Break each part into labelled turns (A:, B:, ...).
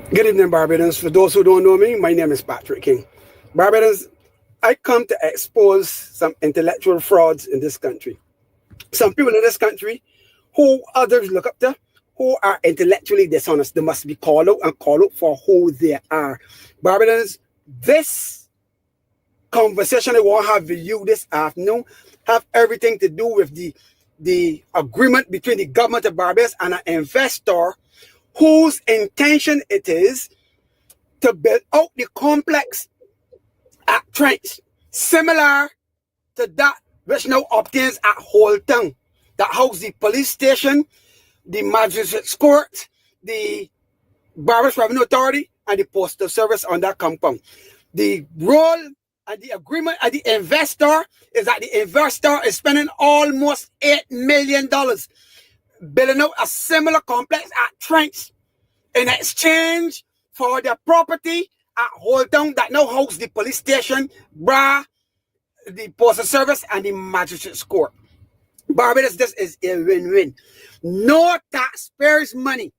A: Good evening, Barbadians. For those who don't know me, my name is Patrick King. Barbadians, I come to expose some intellectual frauds in this country. Some people in this country who others look up to, who are intellectually dishonest. They must be called out and called out for who they are. Barbadians, this conversation I want to have with you this afternoon have everything to do with the agreement between the government of Barbados and an investor whose intention it is to build out the complex at Trench, similar to that which now obtains at Holton, that house the police station, the magistrate's court, the Barbados Revenue Authority, and the postal service on that compound. The role and the agreement of the investor is that the investor is spending almost $8 million building out a similar complex at Trench in exchange for the property at Holton that now houses the police station, the postal service, and the magistrate's court. Barbados, this is a win-win. No taxpayers' money.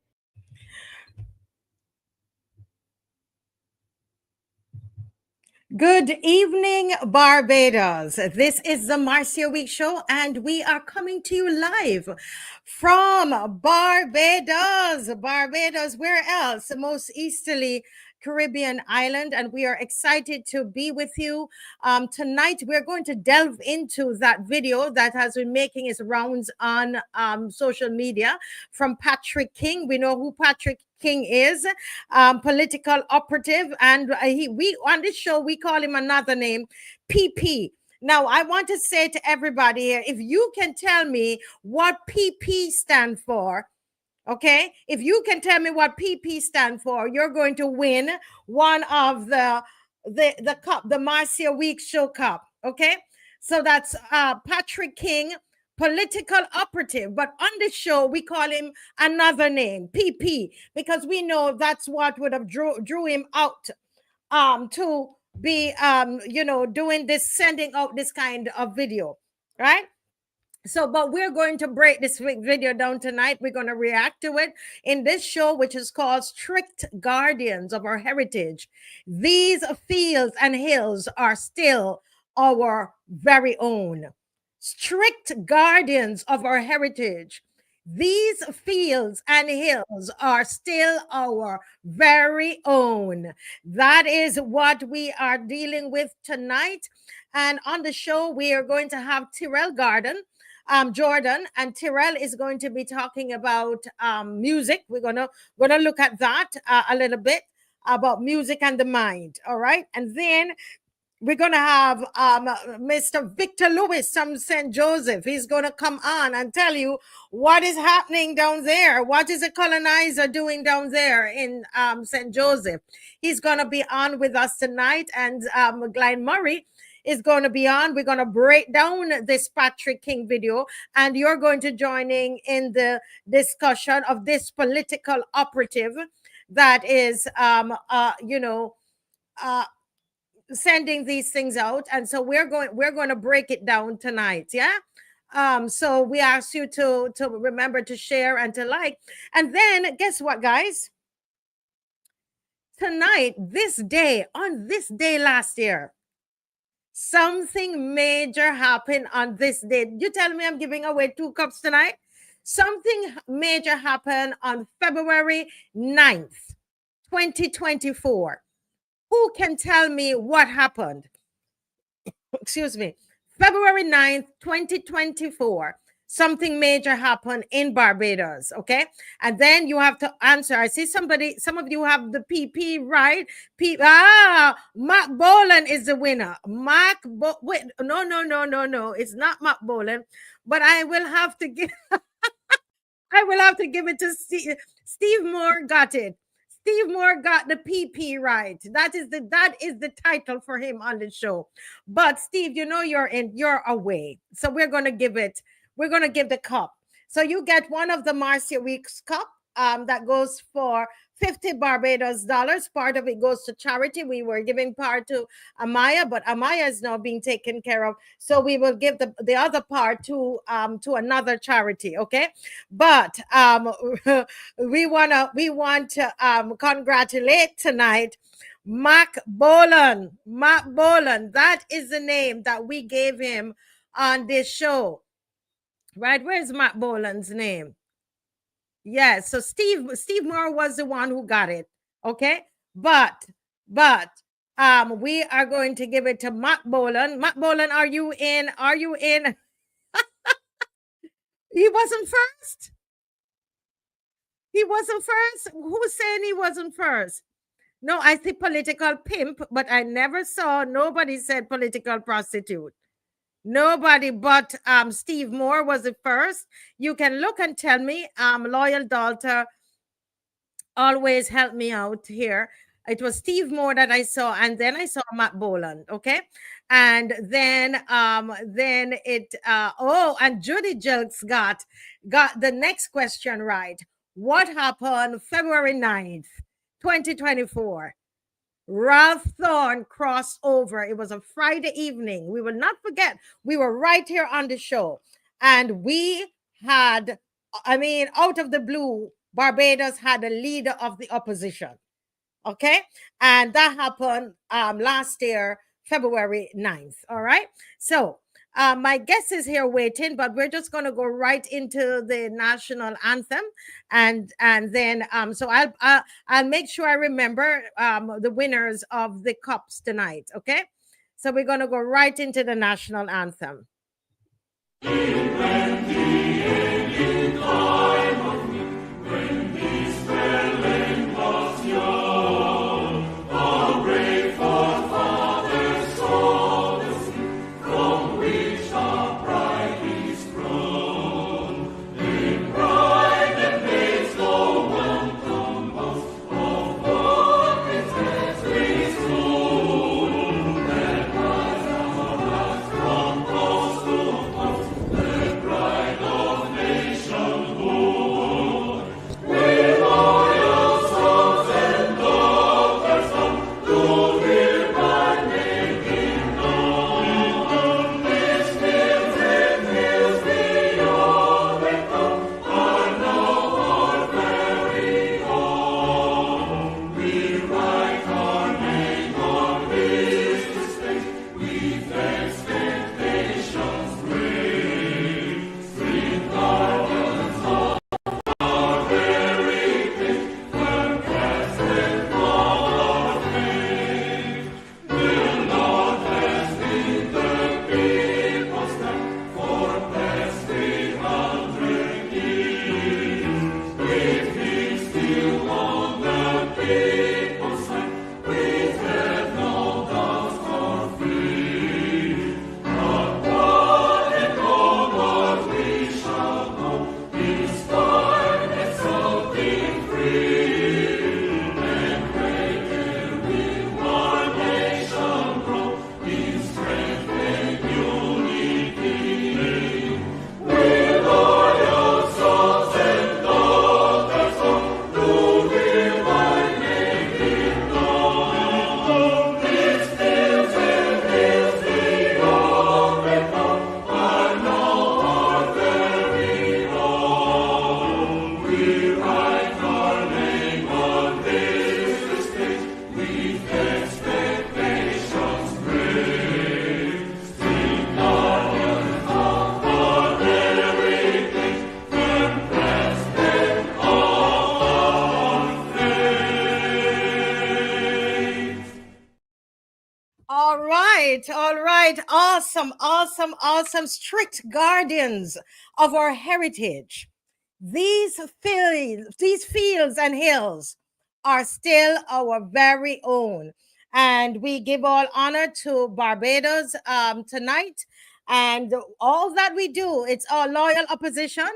B: Good evening, Barbados. This is the Marcia Week Show, and we are coming to you live from Barbados. Barbados, where else? The most easterly Caribbean island, and we are excited to be with you. Tonight, we're going to delve into that video that has been making its rounds on social media from Patrick King. We know who Patrick King is, political operative, and we on this show we call him another name, PP. Now, I want to say to everybody here, if you can tell me what PP stand for, okay, if you can tell me what PP stand for, you're going to win one of the cup, the Marcia Week Show Cup. Okay, so that's Patrick King, political operative, but on the show we call him another name, PP, because we know that's what would have drew him out to be doing this, sending out this kind of video, right? So, but we're going to break this video down tonight. We're going to react to it in this show, which is called Strict Guardians of Our Heritage. These fields and hills are still our very own. Strict guardians of our heritage. These fields and hills are still our very own. That is what we are dealing with tonight. And on the show, we are going to have Tyrell Jordan, and Tyrell is going to be talking about music. We're gonna look at that a little bit about music and the mind. All right, and then we're going to have Mr. Victor Lewis from St. Joseph. He's going to come on and tell you what is happening down there. What is a colonizer doing down there in St. Joseph? He's going to be on with us tonight. And Glenn Murray is going to be on. We're going to break down this Patrick King video, and you're going to join in the discussion of this political operative that is, sending these things out. And so we're going to break it down tonight. Yeah. So we ask you to remember to share and to like. And then guess what, guys? Tonight, on this day last year, something major happened on this day. You tell me I'm giving away 2 cups tonight? Something major happened on February 9th, 2024. Who can tell me what happened? Excuse me. February 9th, 2024. Something major happened in Barbados, okay? And then you have to answer. I see some of you have the PP, right? Mark Bolan is the winner. Wait, no. It's not Mark Bolan, but I will have to give it to Steve. Steve Moore got it. Steve Moore got the PP right. That is the title for him on the show. But Steve, you're away. So we're going to give the cup. So you get one of the Marcia Week's cup. that goes for 50 Barbados dollars. Part of it goes to charity. We were giving part to Amaya, but Amaya is now being taken care of. So we will give the other part to another charity. Okay. But we want to congratulate tonight Mac Bolan. Mac Bolan. That is the name that we gave him on this show. Right? Where's Mac Bolan's name? Yes, so Steve Moore was the one who got it. Okay, but we are going to give it to Mac Bolan. Mac Bolan, are you in? Are you in? He wasn't first. He wasn't first. Who's saying he wasn't first? No, I see political pimp, but I never saw. Nobody said political prostitute. Nobody but Steve Moore was the first. You can look and tell me. Loyal Dalter always help me out here. It was Steve Moore that I saw, and then I saw Matt Boland. Okay, and then it and Judy Jelks got the next question right. What happened February 9th, 2024? Ralph Thorne crossed over. It was a Friday evening. We will not forget. We were right here on the show. And we had, out of the blue, Barbados had a leader of the opposition. Okay? And that happened last year, February 9th. All right? So, my guest is here waiting, but we're just going to go right into the national anthem, and then so I'll make sure I remember the winners of the cups tonight. Okay, so we're going to go right into the national anthem. All right. Awesome. Strict guardians of our heritage. These fields and hills are still our very own. And we give all honor to Barbados tonight. And all that we do, it's all loyal opposition.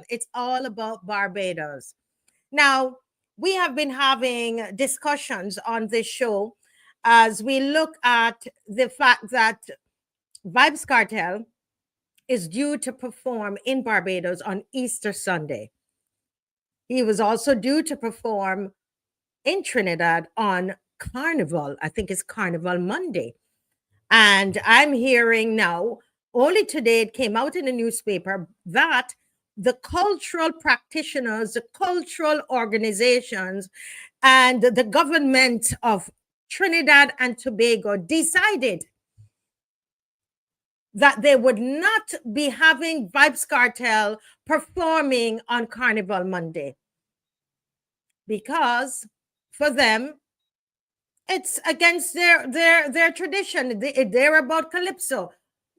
B: It's all about Barbados. Now, we have been having discussions on this show as we look at the fact that Vybz Kartel is due to perform in Barbados on Easter Sunday. He was also due to perform in Trinidad on Carnival. I think it's Carnival Monday. And I'm hearing now, only today it came out in the newspaper, that the cultural practitioners, the cultural organizations, and the government of Trinidad and Tobago decided that they would not be having Vybz Kartel performing on Carnival Monday, because for them it's against their tradition. They're about calypso.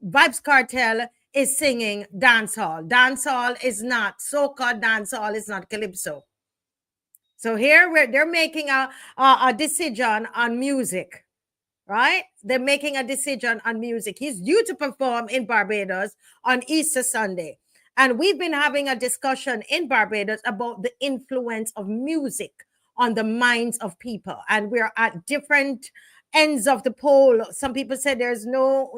B: Vybz Kartel is singing dancehall. Dancehall is not soca. Dancehall is not calypso. So here they're making a decision on music, right? They're making a decision on music. He's due to perform in Barbados on Easter Sunday. And we've been having a discussion in Barbados about the influence of music on the minds of people. And we're at different ends of the pole. Some people say there's no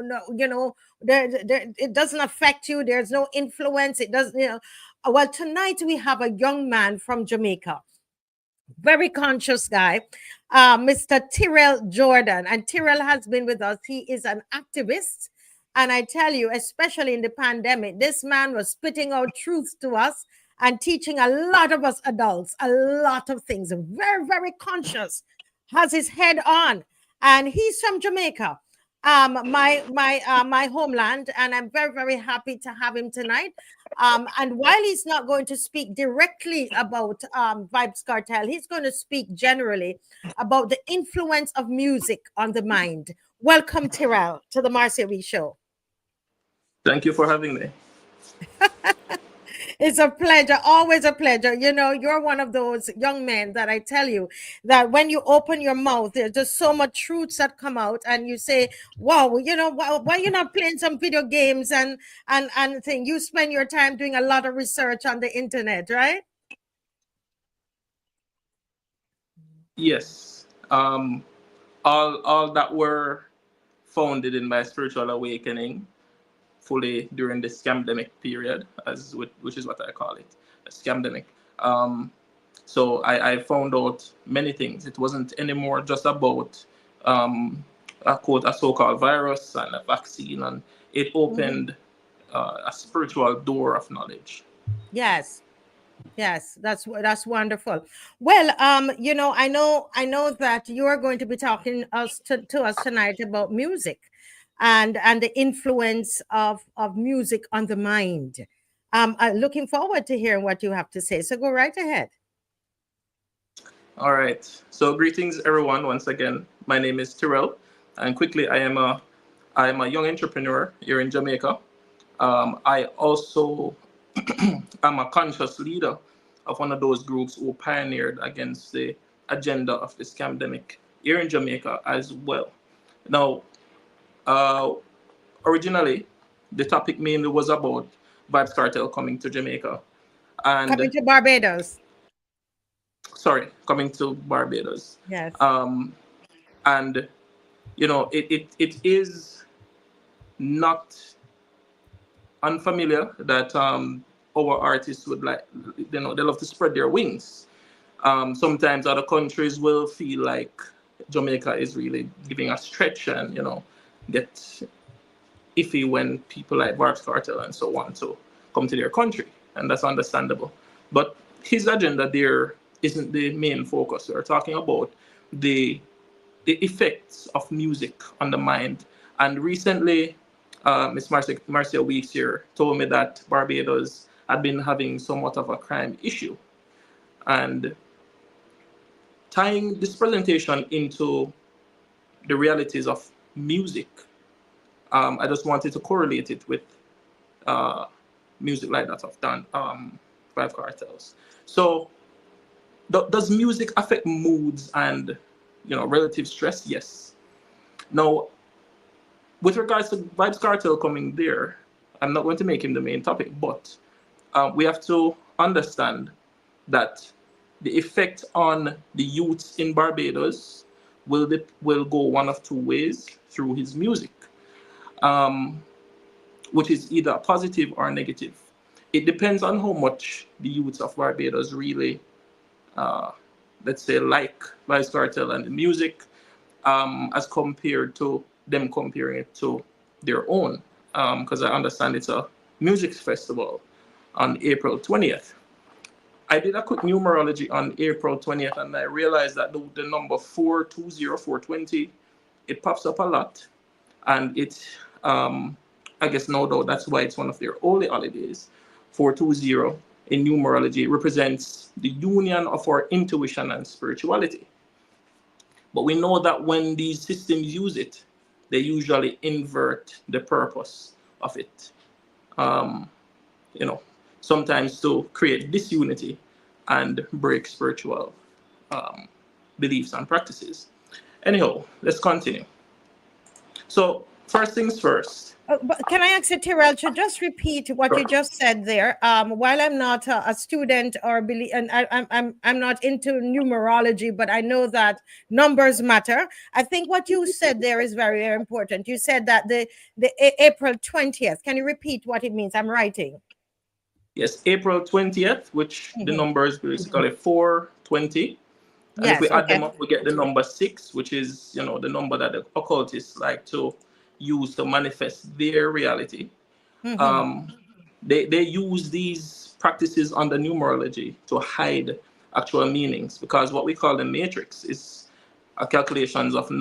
B: it doesn't affect you. There's no influence. It doesn't, Well, tonight we have a young man from Jamaica, very conscious guy, Mr. Tyrell Jordan. And Tyrell has been with us. He is an activist. And I tell you, especially in the pandemic, this man was spitting out truths to us and teaching a lot of us adults a lot of things. Very, very conscious, has his head on. And he's from Jamaica, my homeland, and I'm very, very happy to have him tonight. And while he's not going to speak directly about Vybz Kartel, he's going to speak generally about the influence of music on the mind. Welcome, Tyrell, to the Marcia Week Show.
C: Thank you for having me.
B: It's a pleasure, always a pleasure. You're one of those young men that I tell you that when you open your mouth, there's just so much truths that come out, and you say, wow, why you're not playing some video games and thing? You spend your time doing a lot of research on the internet, right?
C: Yes. All that were founded in my spiritual awakening fully during the scamdemic period, which is what I call it, a scamdemic. So I found out many things. It wasn't anymore just about a so-called virus and a vaccine, and it opened a spiritual door of knowledge.
B: Yes, that's wonderful. Well, I know that you are going to be talking to us tonight about music and the influence of music on the mind. I'm looking forward to hearing what you have to say. So go right ahead.
C: All right. So greetings, everyone. Once again, my name is Tyrell, and quickly, I am a young entrepreneur here in Jamaica. I also am a conscious leader of one of those groups who pioneered against the agenda of the scamdemic here in Jamaica as well. Now, originally, the topic mainly was about Vybz Kartel coming to Jamaica. And
B: coming to Barbados.
C: Sorry, coming to Barbados.
B: Yes.
C: And, it is not unfamiliar that our artists would they love to spread their wings. Sometimes other countries will feel like Jamaica is really giving a stretch and, get iffy when people like Vybz Kartel and so on to come to their country, and that's understandable. But his agenda there isn't the main focus. We're talking about the effects of music on the mind. And recently, Miss Marcia Weeks here told me that Barbados had been having somewhat of a crime issue. And tying this presentation into the realities of music, I just wanted to correlate it with music like that of Vybz Kartel's. So, does music affect moods and relative stress? Yes. Now, with regards to Vybz Kartel coming there, I'm not going to make him the main topic, but we have to understand that the effect on the youths in Barbados will go one of two ways through his music, which is either positive or negative. it depends on how much the youths of Barbados really, let's say, like Vice Cartel and the music, as compared to them comparing it to their own. Because I understand it's a music festival on April 20th. I did a quick numerology on April 20th, and I realized that the number 420, 420, it pops up a lot. And it's, I guess, no doubt, that's why it's one of their only holidays. 420 in numerology represents the union of our intuition and spirituality. But we know that when these systems use it, they usually invert the purpose of it. Sometimes to create disunity and break spiritual beliefs and practices. Anyhow, let's continue. So first things first.
B: But can I ask you, Tyrell, to just repeat what you just said there? While I'm not a student or and I'm not into numerology, but I know that numbers matter. I think what you said there is very, very important. You said that the April 20th. Can you repeat what it means? I'm writing.
C: Yes, April 20th, which the number is basically 420. And
B: yes,
C: if we add them up, we get the number 6, which is, the number that the occultists like to use to manifest their reality. They use these practices under numerology to hide actual meanings, because what we call the matrix is a calculation of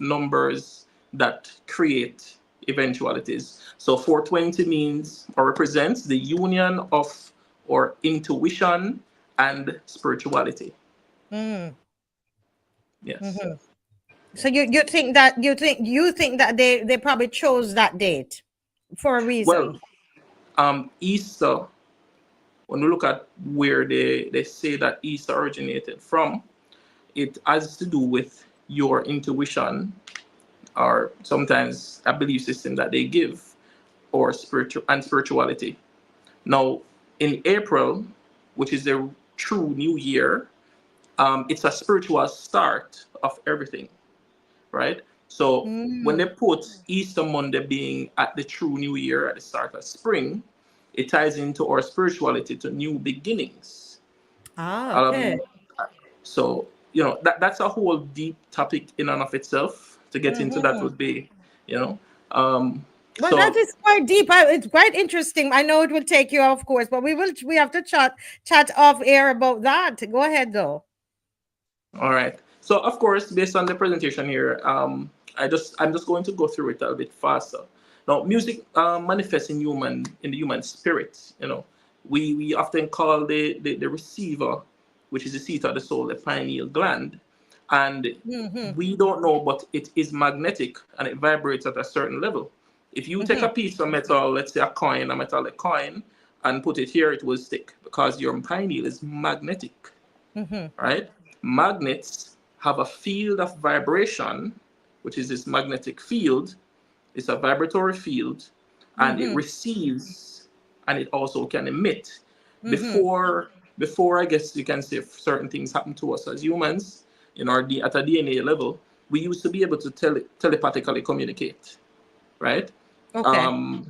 C: numbers that create eventualities. So 420 means or represents the union of our intuition and spirituality. Yes.
B: So you think that they probably chose that date for a reason?
C: Well, Easter, when we look at where they say that Easter originated from, it has to do with your intuition, or sometimes a belief system that they give, or spirituality. Now, in April, which is the true new year, it's a spiritual start of everything, right? So when they put Easter Monday being at the true new year, at the start of spring, it ties into our spirituality, to new beginnings.
B: Okay.
C: So, that's a whole deep topic in and of itself. To get into that would be,
B: well, that is quite deep. It's quite interesting. I know it will take you off course, but we have to chat off air about that. Go ahead, though.
C: All right. So, of course, based on the presentation here, I'm just going to go through it a little bit faster. Now, music manifests in the human spirit. We often call the receiver, which is the seat of the soul, the pineal gland, and we don't know, but it is magnetic and it vibrates at a certain level. If you take a piece of metal, let's say a metallic coin, and put it here, it will stick, because your pineal is magnetic, right? Magnets have a field of vibration, which is this magnetic field. It's a vibratory field, and it receives, and it also can emit. Before, I guess you can say, certain things happen to us as humans, at a DNA level, we used to be able to telepathically communicate, right?
B: Okay.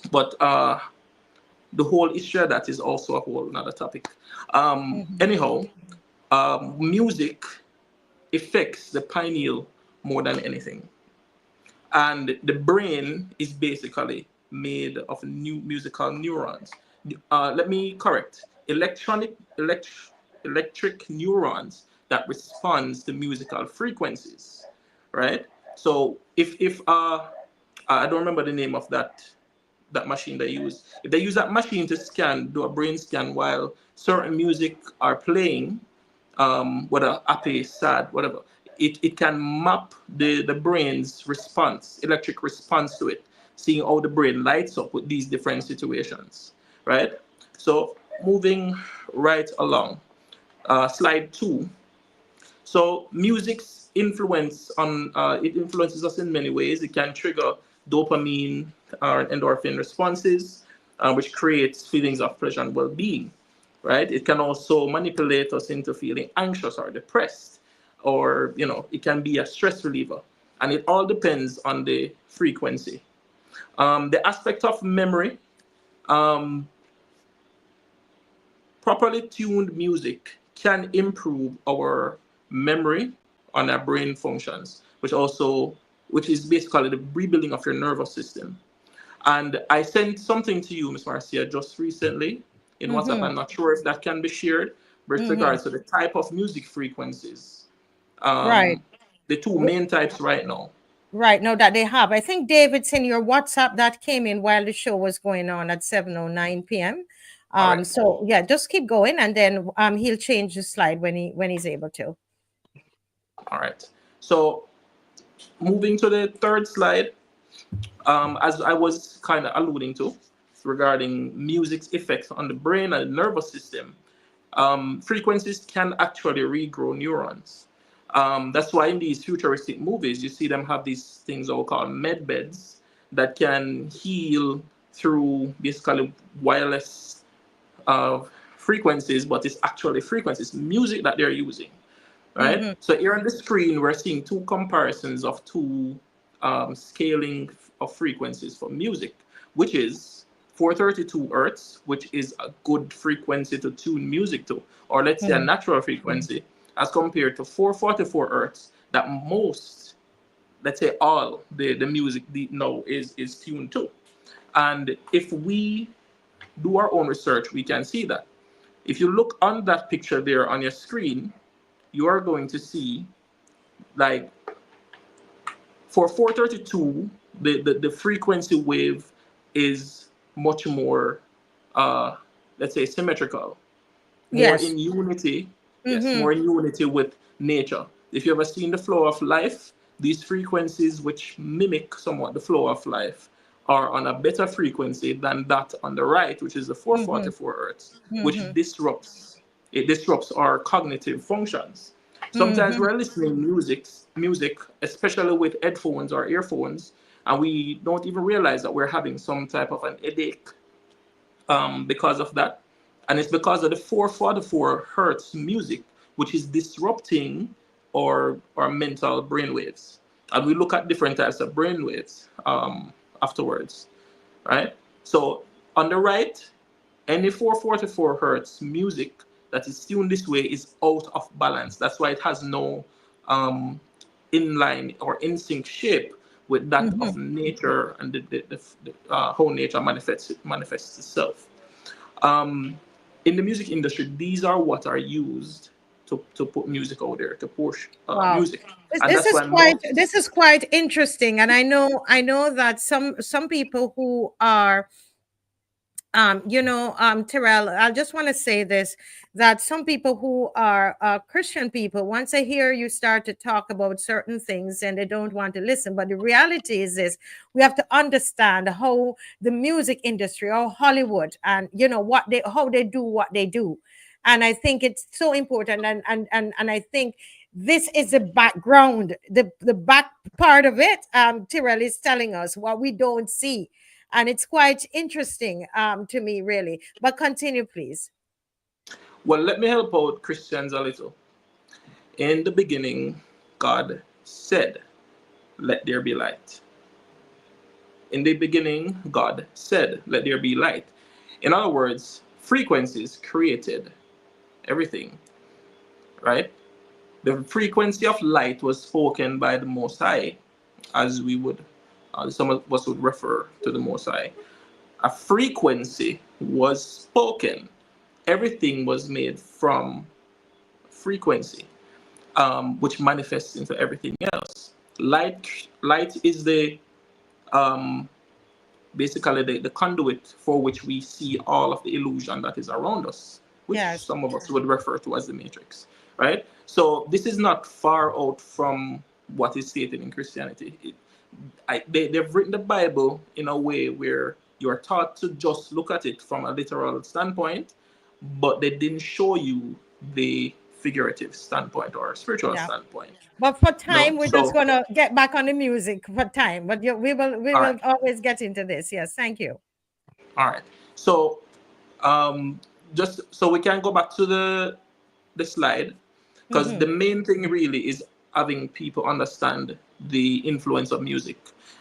C: But the whole issue of that is also a whole another topic. Anyhow, music affects the pineal more than anything. And the brain is basically made of musical neurons. Let me correct. Electric neurons that responds to musical frequencies, right? So if I don't remember the name of that machine they use. If they use that machine to do a brain scan while certain music are playing, whether happy, sad, whatever, it can map the brain's response, electric response to it, seeing how the brain lights up with these different situations, right? So moving right along, slide 2. So music's influence it influences us in many ways. It can trigger dopamine or endorphin responses, which creates feelings of pleasure and well-being, right? It can also manipulate us into feeling anxious or depressed, or it can be a stress reliever, and it all depends on the frequency. The aspect of memory Um, Properly tuned music can improve our memory and our brain functions, which is basically the rebuilding of your nervous system. And I sent something to you, Ms. Marcia, just recently in WhatsApp. I'm not sure if that can be shared with regards to the type of music frequencies.
B: Right.
C: The two main types right now.
B: Right. No, that they have. I think David sent your WhatsApp that came in while the show was going on at 7:09 p.m.
C: All right.
B: So yeah, just keep going, and then he'll change the slide when he's able to.
C: All right. So moving to the third slide, as I was kind of alluding to regarding music's effects on the brain and the nervous system, frequencies can actually regrow neurons. That's why in these futuristic movies, you see them have these things all called med beds that can heal through basically wireless frequencies, but it's actually frequencies, music that they're using, right? So here on the screen, we're seeing two comparisons of two scaling of frequencies for music, which is 432 hertz, which is a good frequency to tune music to, or let's say a natural frequency, as compared to 444 hertz that most, let's say all the music now is tuned to. And if we do our own research, we can see that. If you look on that picture there on your screen, you are going to see, like, for 432, the frequency wave is much more, let's say, symmetrical, more in unity. Yes, more in unity with nature. If you've ever seen the flow of life, these frequencies which mimic somewhat the flow of life are on a better frequency than that on the right, which is the 444 hertz, which disrupts our cognitive functions. Sometimes we're listening music, especially with headphones or earphones, and we don't even realize that we're having some type of an headache because of that. And it's because of the 444 hertz music, which is disrupting our mental brainwaves. And we look at different types of brainwaves afterwards, right? So on the right, any 444 hertz music that is tuned this way is out of balance. That's why it has no inline or in sync shape with that of nature and the how nature manifests itself. In the music industry, these are what are used to put music out there, to push music. And
B: this is quite interesting. And I know that some people who are Terrell, I just want to say this, that some people who are Christian people, once they hear you start to talk about certain things and they don't want to listen. But the reality is this: we have to understand how the music industry or Hollywood and how they do what they do. And I think it's so important. And I think this is the background, the back part of it. Terrell is telling us what we don't see. And it's quite interesting to me, really. But continue, please.
C: Well, let me help out Christians a little. In the beginning, God said, "Let there be light." In the beginning, God said, "Let there be light." In other words, frequencies created everything, right? The frequency of light was spoken by the Most High, as we would, some of us would refer to the Most High. A frequency was spoken. Everything was made from frequency, which manifests into everything else. Light is the basically the conduit for which we see all of the illusion that is around us, which some of us would refer to as the matrix, right? So this is not far out from what is stated in Christianity. They've written the Bible in a way where you're taught to just look at it from a literal standpoint, but they didn't show you the figurative standpoint or spiritual standpoint.
B: But for time, we're just going to get back on the music for time. But we will always get into this. Yes, thank you.
C: All right. So just so we can go back to the slide, because the main thing really is having people understand the influence of music.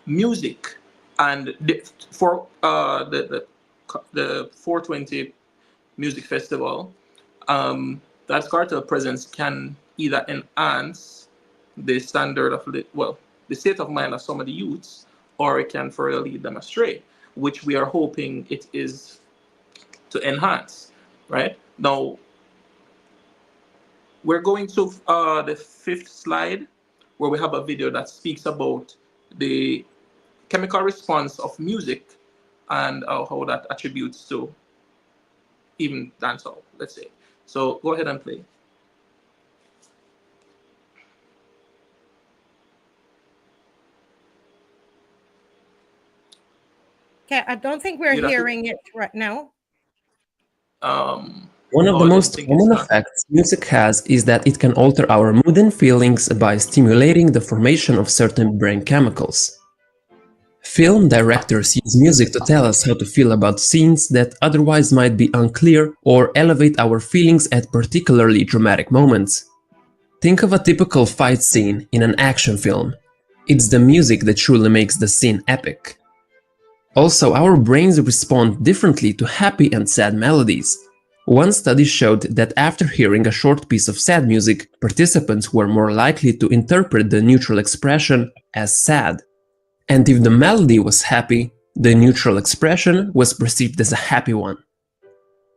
C: Music and for the the 420 music festival, that cartel presence can either enhance the standard of the state of mind of some of the youths, or it can further lead them astray, which we are hoping it is to enhance. Right now, we're going to the 5th slide, where we have a video that speaks about the chemical response of music and how that attributes to even dancehall, let's say. So go ahead and play.
B: Okay, I don't think we're hearing it right now.
D: One of the most common effects music has is that it can alter our mood and feelings by stimulating the formation of certain brain chemicals. Film directors use music to tell us how to feel about scenes that otherwise might be unclear, or elevate our feelings at particularly dramatic moments. Think of a typical fight scene in an action film. It's the music that truly makes the scene epic. Also, our brains respond differently to happy and sad melodies. One study showed that after hearing a short piece of sad music, participants were more likely to interpret the neutral expression as sad. And if the melody was happy, the neutral expression was perceived as a happy one.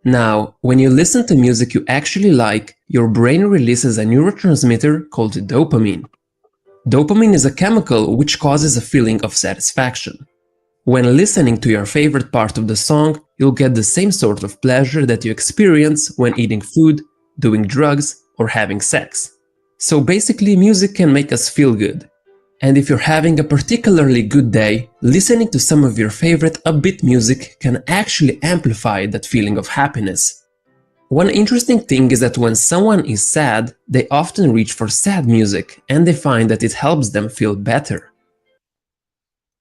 D: Now, when you listen to music you actually like, your brain releases a neurotransmitter called dopamine. Dopamine is a chemical which causes a feeling of satisfaction. When listening to your favorite part of the song, you'll get the same sort of pleasure that you experience when eating food, doing drugs, or having sex. So basically, music can make us feel good. And if you're having a particularly good day, listening to some of your favorite upbeat music can actually amplify that feeling of happiness. One interesting thing is that when someone is sad, they often reach for sad music, and they find that it helps them feel better.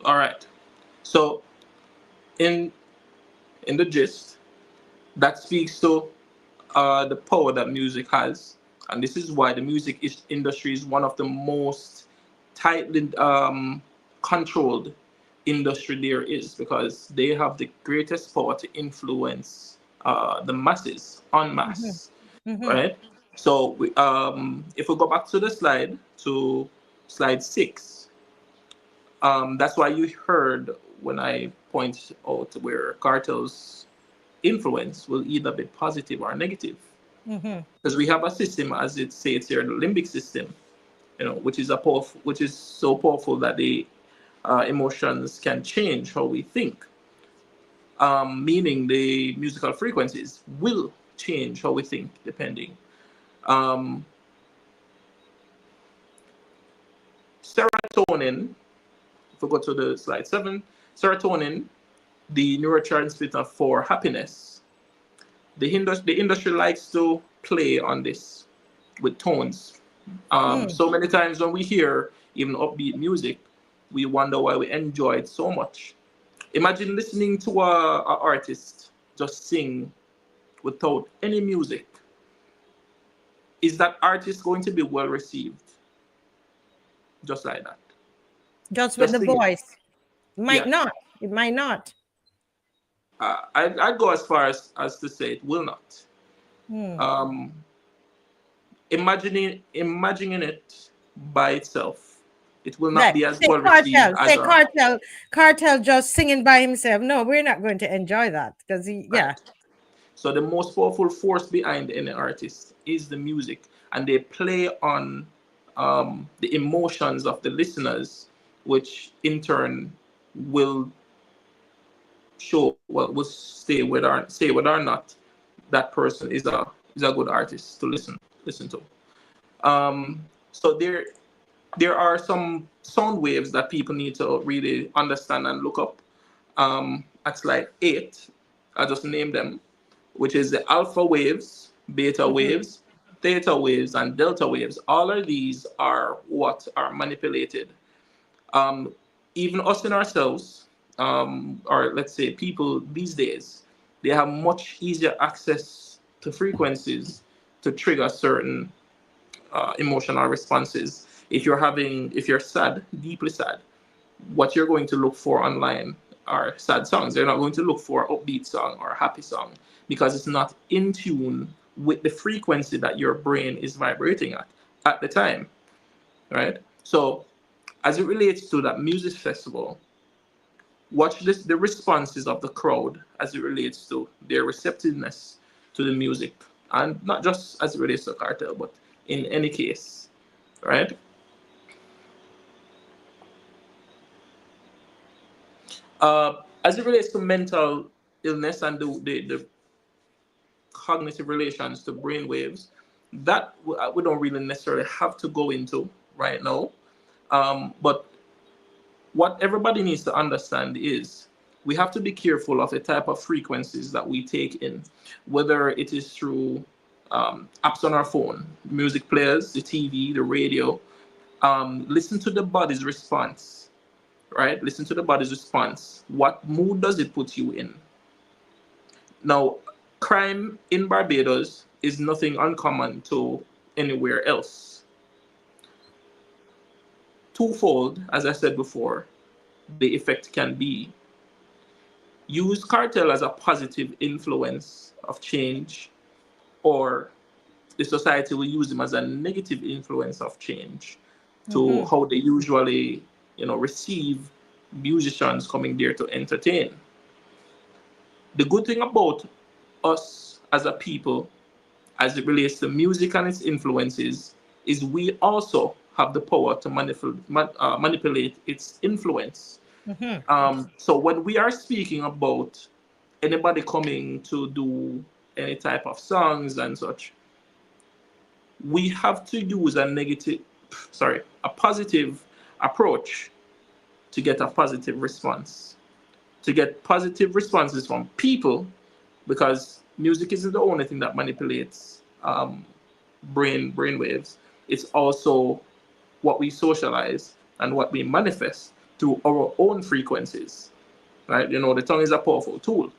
C: All right. So, in the gist, that speaks to the power that music has, and this is why the music industry is one of the most tightly controlled industry there is, because they have the greatest power to influence the masses en masse, right? So, if we go back to the slide, to slide 6, that's why you heard when I point out where cartels' influence will either be positive or negative. Because we have a system, as it says here, the limbic system, which is so powerful that the emotions can change how we think. Meaning the musical frequencies will change how we think, depending. Serotonin, if we go to the slide 7, serotonin, the neurotransmitter for happiness. The industry likes to play on this with tones. So many times when we hear even upbeat music, we wonder why we enjoy it so much. Imagine listening to a artist just sing without any music. Is that artist going to be well received? Just like that.
B: Just with the voice. Might not. It might not.
C: I'd go as far as to say it will not. Imagining it by itself, it will not be as well received as
B: Cartel just singing by himself. No, we're not going to enjoy that, because
C: right. So the most powerful force behind any artist is the music, and they play on the emotions of the listeners, which in turn will will say whether or not that person is a good artist to listen to. So there are some sound waves that people need to really understand and look up. At slide 8, I just named them, which is the alpha waves, beta waves, theta waves, and delta waves. All of these are what are manipulated. Even us in ourselves, or let's say people these days, they have much easier access to frequencies to trigger certain emotional responses. If you're sad, deeply sad, what you're going to look for online are sad songs. They're not going to look for an upbeat song or a happy song because it's not in tune with the frequency that your brain is vibrating at the time, right? So as it relates to that music festival, watch the responses of the crowd as it relates to their receptiveness to the music, and not just as it relates to cartel, but in any case, right? As it relates to mental illness and the cognitive relations to brainwaves, that we don't really necessarily have to go into right now. But what everybody needs to understand is we have to be careful of the type of frequencies that we take in, whether it is through apps on our phone, music players, the TV, the radio. Listen to the body's response, right? Listen to the body's response. What mood does it put you in? Now, crime in Barbados is nothing uncommon to anywhere else. Twofold, as I said before, the effect can be: use cartel as a positive influence of change, or the society will use them as a negative influence of change to how they usually, receive musicians coming there to entertain. The good thing about us as a people, as it relates to music and its influences, is we also have the power to manipulate its influence. So when we are speaking about anybody coming to do any type of songs and such, we have to use a positive approach to get a positive response, to get positive responses from people, because music isn't the only thing that manipulates brain waves. It's also what we socialize and what we manifest through our own frequencies, right? The tongue is a powerful tool.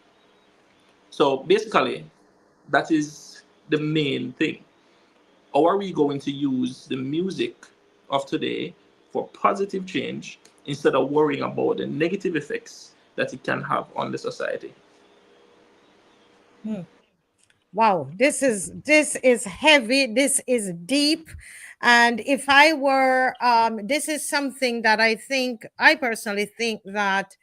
C: So basically, that is the main thing. How are we going to use the music of today for positive change instead of worrying about the negative effects that it can have on the society?
B: Wow, this is heavy, this is deep. And if I were this is something that I personally think that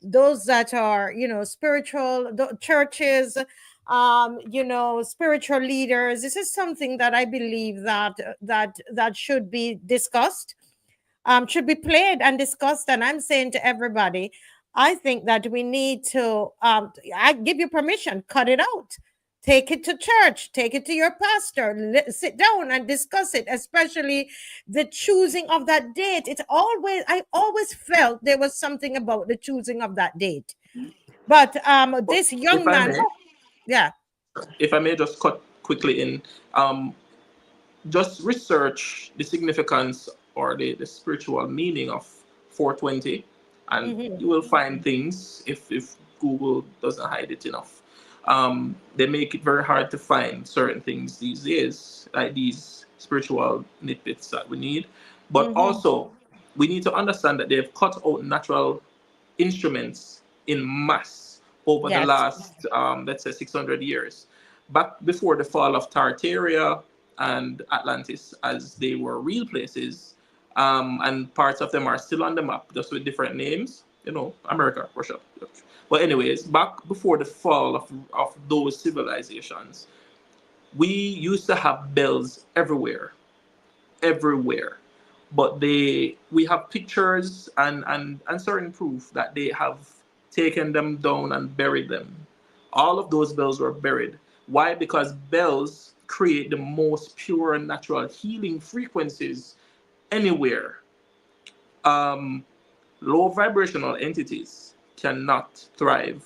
B: those that are, spiritual churches, spiritual leaders, this is something that I believe that should be discussed, should be played and discussed. And I'm saying to everybody, I think that we need to, I give you permission, cut it out. Take it to church, take it to your pastor, sit down and discuss it, especially the choosing of that date. I always felt there was something about the choosing of that date. But this young man, yeah.
C: If I may just cut quickly in, just research the significance or the spiritual meaning of 420, and you will find things if Google doesn't hide it enough. They make it very hard to find certain things these days, like these spiritual nitbits that we need. But also, we need to understand that they've cut out natural instruments in mass over the last, let's say, 600 years. Back before the fall of Tartaria and Atlantis, as they were real places, and parts of them are still on the map, just with different names, America, Russia. But anyways, back before the fall of those civilizations, we used to have bells everywhere. But we have pictures and certain proof that they have taken them down and buried them. All of those bells were buried. Why? Because bells create the most pure and natural healing frequencies anywhere. Low vibrational entities cannot thrive.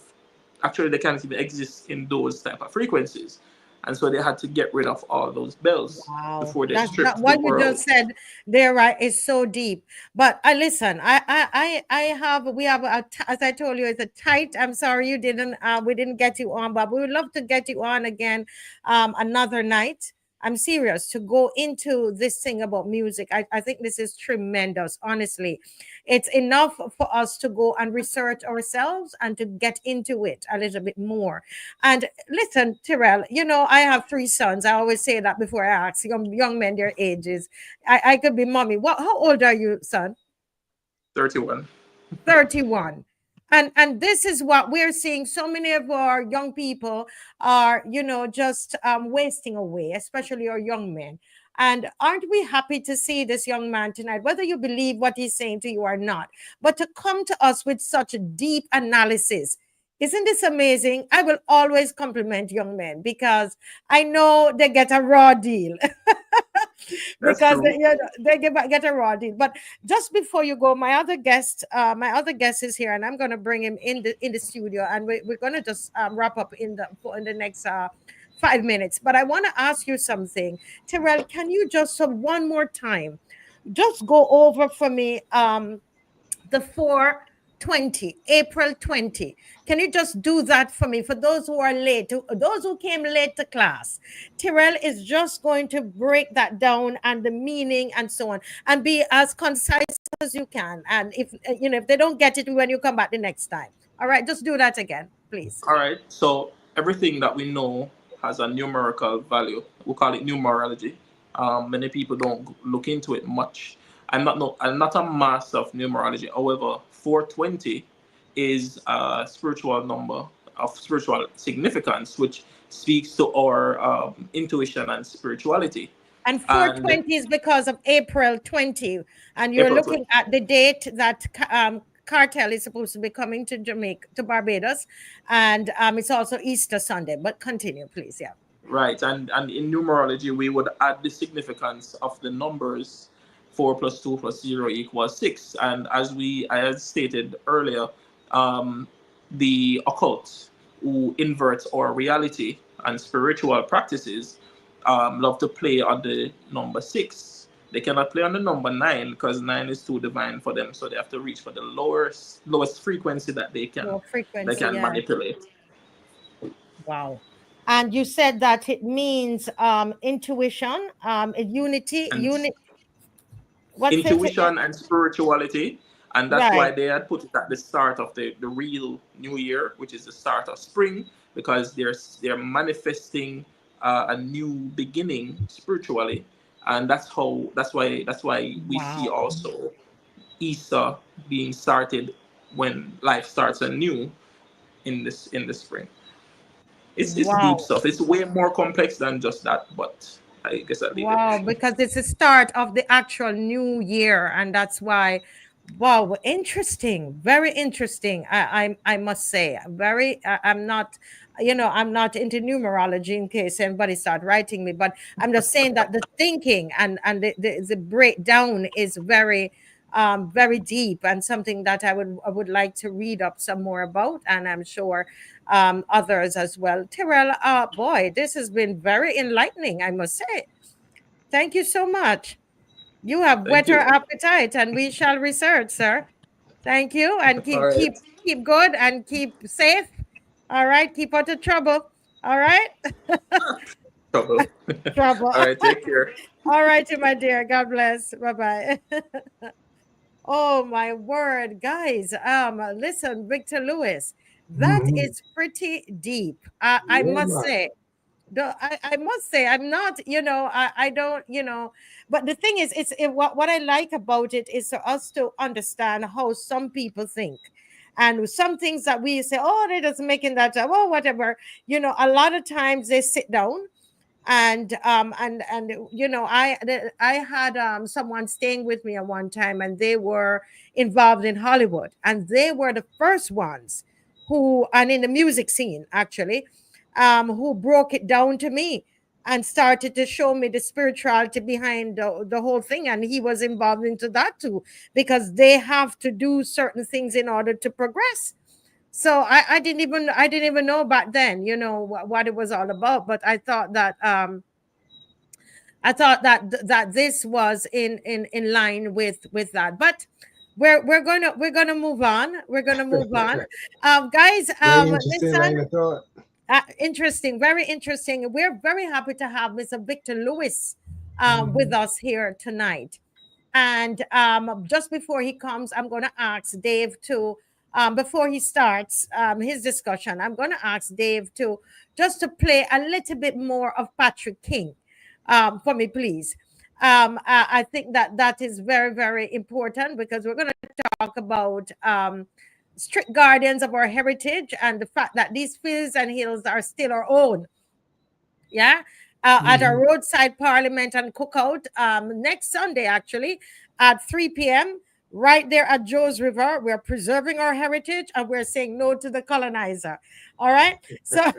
C: Actually, they can't even exist in those type of frequencies. And so they had to get rid of all those bells before they stripped
B: what
C: the
B: you
C: world.
B: just said there, right, is so deep. But I listen. We have as I told you, it's a tight. I'm sorry we didn't get you on, but we would love to get you on again another night. I'm serious, to go into this thing about music. I think this is tremendous, honestly. It's enough for us to go and research ourselves and to get into it a little bit more. And listen, Terrell, I have 3 sons. I always say that before I ask young men their ages. I could be mommy. How old are you, son?
C: 31.
B: 31. And this is what we're seeing. So many of our young people are just wasting away, especially our young men. And aren't we happy to see this young man tonight, whether you believe what he's saying to you or not, but to come to us with such a deep analysis? Isn't this amazing? I will always compliment young men because I know they get a raw deal. Because they get a raw deal. But just before you go, my other guest is here, and I'm going to bring him in the studio, and we're going to just wrap up in the next 5 minutes. But I want to ask you something, Terrell. Can you just one more time just go over for me the 4/20, April 20? Can you just do that for me? For those who are late, those who came late to class, Terrell is just going to break that down and the meaning and so on, and be as concise as you can. And if they don't get it when you come back the next time, all right, just do that again, please.
C: All right. So everything that we know has a numerical value. We call it numerology. Many people don't look into it much. I'm not a master of numerology. However, 420 is a spiritual number of spiritual significance, which speaks to our intuition and spirituality.
B: And 420 is because of April 20, and you're
C: April
B: looking
C: 20.
B: at the date that Cartel is supposed to be coming to Barbados, and it's also Easter Sunday. But continue, please. Yeah.
C: Right, and in numerology, we would add the significance of the numbers 4 + 2 + 0 = 6. And as I had stated earlier, the occult, who inverts our reality, and spiritual practices love to play on the number 6. They cannot play on the number 9 because 9 is too divine for them. So they have to reach for the lowest frequency that they can manipulate.
B: Wow. And you said that it means intuition, unity,
C: intuition and spirituality. And that's
B: Right.
C: why they had put it at the start of the real new year, which is the start of spring, because they're manifesting a new beginning spiritually. And that's why we see also Easter being started when life starts anew in the spring. It's deep stuff. It's way more complex than just that, but I guess I'll leave it.
B: Because it's the start of the actual new year, and that's why. Wow, interesting, very interesting. I must say, I'm not, I'm not into numerology in case anybody start writing me, but I'm just saying that the thinking and the breakdown is very very deep, and something that I would like to read up some more about, and I'm sure others as well. Terrell, boy, this has been very enlightening, I must say. Thank you so much. You have better appetite, and we shall research, sir. Thank you, and keep good and keep safe. All right, keep out of trouble. All right. Trouble.
C: All right, take care.
B: All right, my dear. God bless. Bye-bye. Oh my word, guys. Listen, Victor Lewis, that is pretty deep. I must say. I must say, I'm not, I don't, but the thing is, what I like about it is for us to understand how some people think. And some things that we say, oh, they just making that, oh, whatever, a lot of times they sit down and I had someone staying with me at one time, and they were involved in Hollywood, and they were the first ones and in the music scene, actually, who broke it down to me and started to show me the spirituality behind the whole thing. And he was involved into that too, because they have to do certain things in order to progress. So I didn't even know back then, what it was all about. But I thought that that this was in line with that. But we're gonna move on. We're gonna move on, guys.
E: Very interesting line of thought.
B: Interesting, very interesting. We're very happy to have Mr. Victor Lewis with us here tonight. And just before he comes, I'm going to ask Dave to, before he starts his discussion, I'm going to ask Dave to just to play a little bit more of Patrick King for me, please. I think that that is very, very important because we're going to talk about strict guardians of our heritage and the fact that these fields and hills are still our own. Yeah. At our roadside parliament and cookout next Sunday, actually, at 3 p.m., right there at Joe's River. We're preserving our heritage and we're saying no to the colonizer. All right. So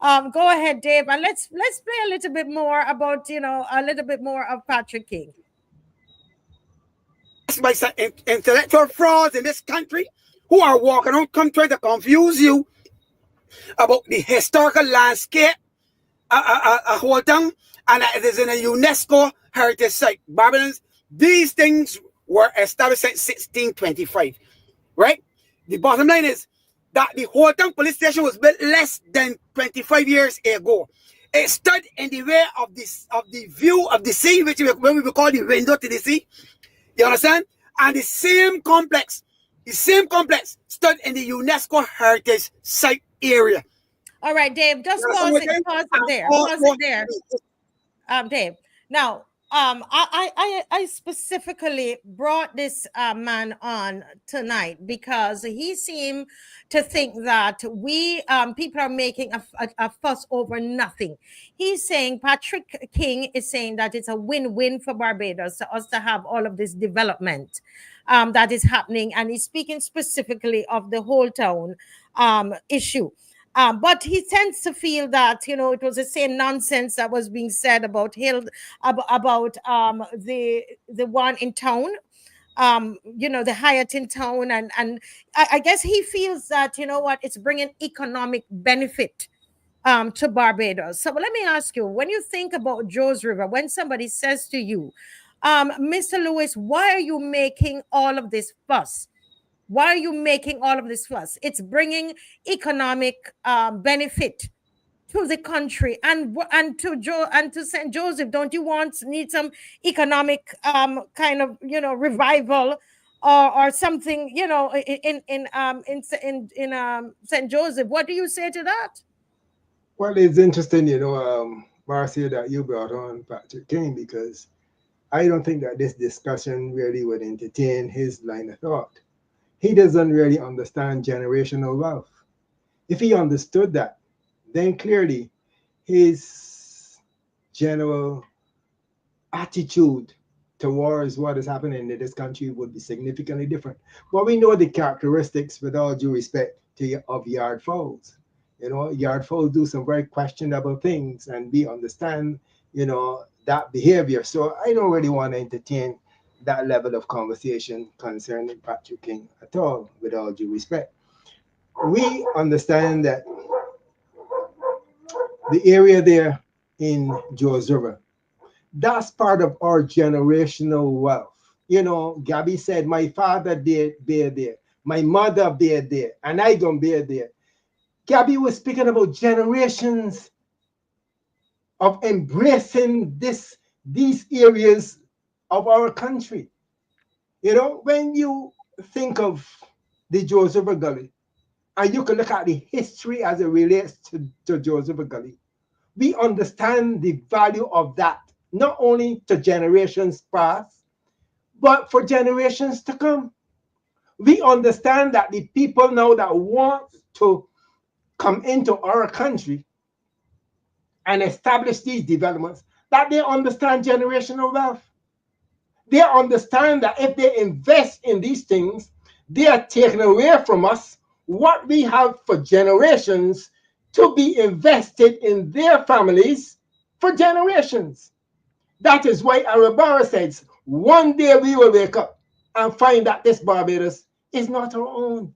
B: go ahead, Dave, and let's play a little bit more about, a little bit more of Patrick King.
A: By some intellectual frauds in this country who are walking around, trying to confuse you about the historical landscape, a whole thing, and it is in a UNESCO heritage site. Barbados, these things were established since 1625, right? The bottom line is that the whole thing police station was built less than 25 years ago. It stood in the way of the view of the sea, which we would call the window to the sea. You understand? And the same complex stood in the UNESCO heritage site area.
B: All right, Dave, just pause it there. Dave. Now, I specifically brought this man on tonight because he seemed to think that we people are making a fuss over nothing. He's saying, Patrick King is saying that it's a win-win for Barbados for us to have all of this development that is happening, and he's speaking specifically of the whole town issue. But he tends to feel that, it was the same nonsense that was being said about the one in town, the Hyatt in town. And I guess he feels that, it's bringing economic benefit to Barbados. So let me ask you, when you think about Joe's River, when somebody says to you, Mr. Lewis, why are you making all of this fuss? Why are you making all of this fuss? It's bringing economic benefit to the country and to St. Joseph. Don't you need some economic kind of revival or something in St. Joseph? What do you say to that?
E: Well, it's interesting, Marcia, that you brought on Patrick King, because I don't think that this discussion really would entertain his line of thought. He doesn't really understand generational wealth. If he understood that, then clearly his general attitude towards what is happening in this country would be significantly different. But we know the characteristics, with all due respect, of yard fowls. Yard fowls do some very questionable things, and we understand, that behavior. So I don't really want to entertain that level of conversation concerning Patrick King at all, with all due respect. We understand that the area there in Joe's River, that's part of our generational wealth. Gabby said, my father did bear there, my mother bear there, and I don't bear there. Gabby was speaking about generations of embracing these areas of our country. When you think of the Joe's River Gully, and you can look at the history as it relates to Joe's River Gully, we understand the value of that, not only to generations past, but for generations to come. We understand that the people now that want to come into our country and establish these developments, that they understand generational wealth. They understand that if they invest in these things, they are taking away from us what we have for generations to be invested in their families for generations. That is why Arabara says, one day we will wake up and find that this Barbados is not our own.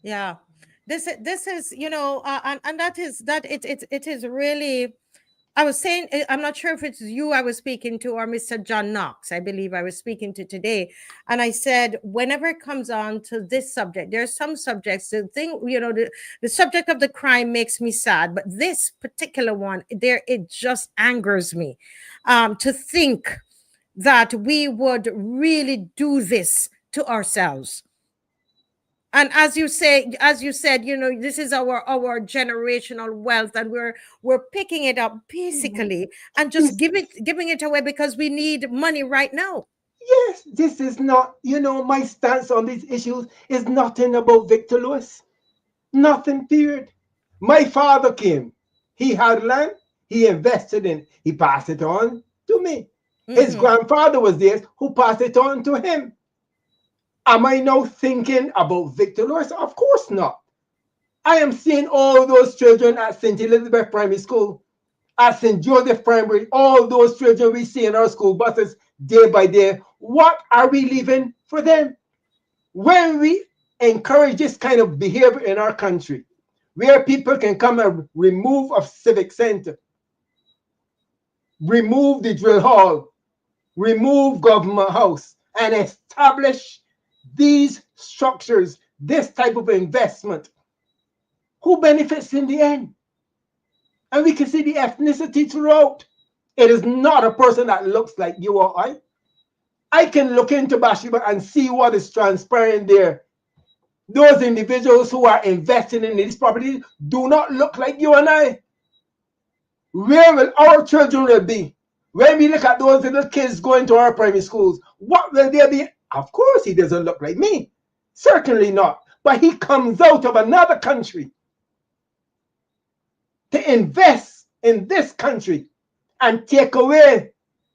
B: Yeah, this is and it is really I was saying, I'm not sure if it's you I was speaking to or Mr. John Knox, I believe I was speaking to today. And I said, whenever it comes on to this subject, there are some subjects, the thing, the subject of the crime makes me sad, but this particular one, it just angers me to think that we would really do this to ourselves. And as you said, this is our generational wealth, and we're picking it up basically and just giving it away because we need money right now.
E: Yes, this is not, my stance on these issues is nothing about Victor Lewis. Nothing, period. My father came. He had land. He invested in it. He passed it on to me. His grandfather was there who passed it on to him. Am I now thinking about Victor Lewis? Of course not. I am seeing all those children at St. Elizabeth Primary School, at St. Joseph Primary, all those children we see in our school buses day by day. What are we leaving for them? When we encourage this kind of behavior in our country, where people can come and remove a civic center, remove the drill hall, remove government house, and establish these structures, this type of investment, who benefits in the end? And we can see the ethnicity throughout. It is not a person that looks like you or I. I can look into Bathsheba and see what is transparent there. Those individuals who are investing in these properties do not look like you and I. Where will our children be? When we look at those little kids going to our primary schools, what will they be? Of course, he doesn't look like me. Certainly not. But he comes out of another country to invest in this country and take away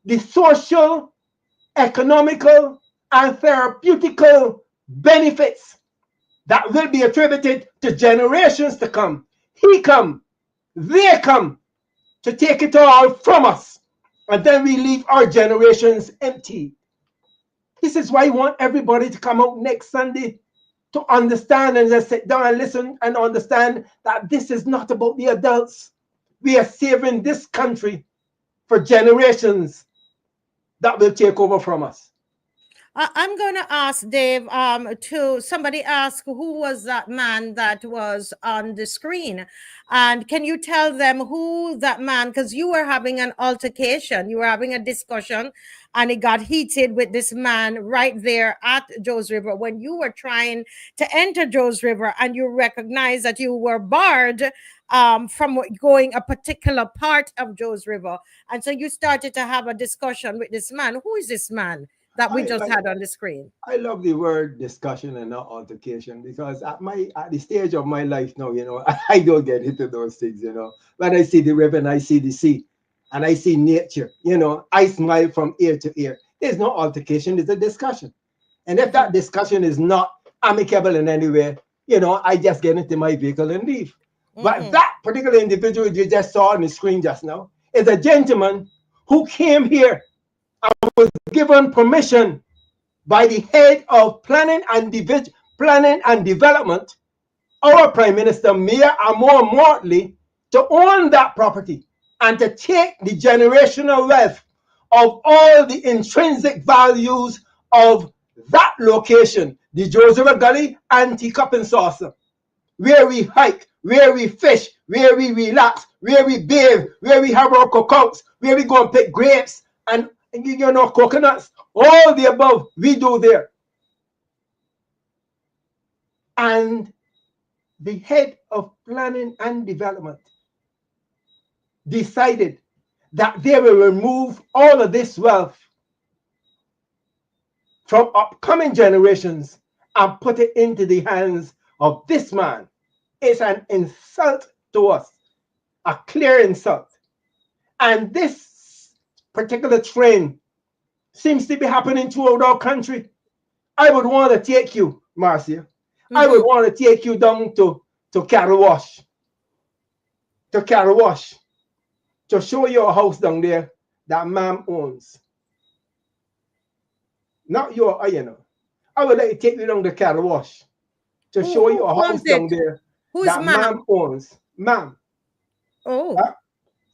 E: the social, economical, and therapeutical benefits that will be attributed to generations to come. They come to take it all from us, and then we leave our generations empty. This is why I want everybody to come out next Sunday to understand and just sit down and listen and understand that this is not about the adults. We are saving this country for generations that will take over from us.
B: I'm going to ask Dave, to somebody ask who was that man that was on the screen, and can you tell them who that man, because you were having an altercation, you were having a discussion, and it got heated with this man right there at Joes River when you were trying to enter Joes River, and you recognized that you were barred from going a particular part of Joes River, and so you started to have a discussion with this man. Who is this man that we just had on the screen?
E: I love the word discussion and not altercation, because at the stage of my life now, I don't get into those things, When I see the river and I see the sea and I see nature, I smile from ear to ear. There's no altercation, it's a discussion. And if that discussion is not amicable in any way, I just get into my vehicle and leave. But that particular individual you just saw on the screen just now is a gentleman who came here and was given permission by the head of planning and development, our Prime Minister, Mayor, and more importantly, to own that property and to take the generational wealth of all the intrinsic values of that location, the Joes River Gully Anti-Cup and Saucer, where we hike, where we fish, where we relax, where we bathe, where we have our cookouts, where we go and pick grapes and coconuts, all the above we do there. And the head of planning and development decided that they will remove all of this wealth from upcoming generations and put it into the hands of this man. It's an insult to us, a clear insult. And this particular trend seems to be happening throughout our country. I would want to take you, Marcia. I would want to take you down to Cattle Wash. To show you a house down there that ma'am owns. Not your, I would like to take you down to Cattle Wash to show you a house down there that ma'am owns. Ma'am.
B: Oh.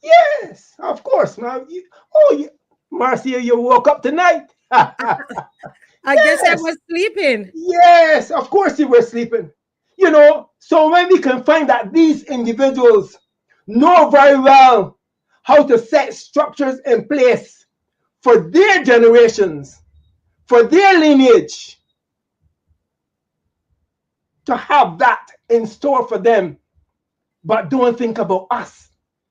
E: Yes, of course, man. Marcia, you woke up tonight.
B: I guess I
E: Yes,
B: was sleeping.
E: yes, of course you were sleeping. So when we can find that these individuals know very well how to set structures in place for their generations, for their lineage, to have that in store for them, but don't think about us.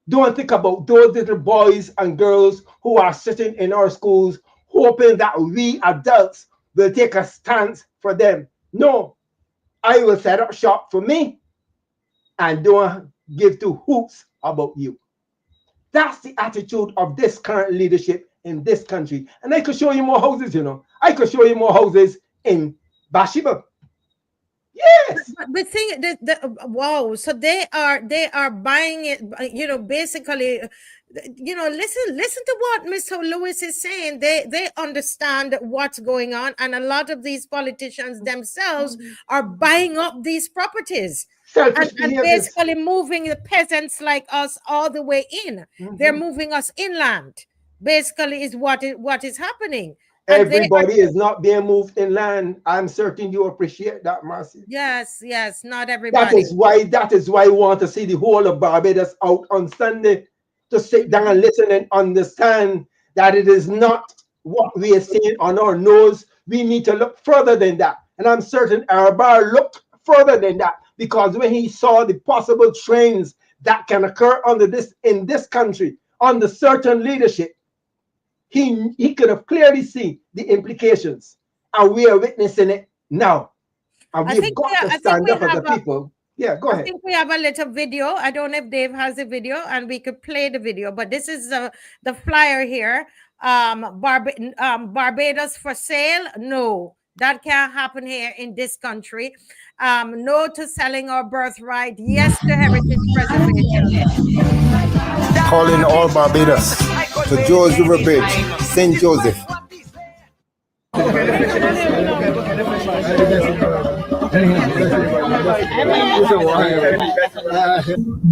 E: Don't think about those little boys and girls who are sitting in our schools hoping that we adults will take a stance for them. No, I will set up shop for me and don't give two hoots about you. That's the attitude of this current leadership in this country. And I could show you more houses, I could show you more houses in Bathsheba. Yes.
B: But think wow, so they are buying it, basically, listen to what Mr. Lewis is saying. They understand what's going on, and a lot of these politicians themselves are buying up these properties and basically moving the peasants like us all the way in. They're moving us inland, basically, is what is happening.
E: Everybody is not being moved inland. I'm certain you appreciate that, Marcy.
B: Yes, not everybody.
E: That is why I want to see the whole of Barbados out on Sunday, to sit down and listen and understand that it is not what we are seeing on our nose. We need to look further than that. And I'm certain Arabar looked further than that, because when he saw the possible trends that can occur in this country under certain leadership, he could have clearly seen the implications, and we are witnessing it now. And we've got to stand up as a people. Yeah, go ahead.
B: I think we have a little video. I don't know if Dave has a video, and we could play the video. But this is the flyer here. Barbados for sale? No, that can't happen here in this country. No to selling our birthright. Yes to heritage preservation.
F: Calling all Barbados to George River Bridge, St. Joseph.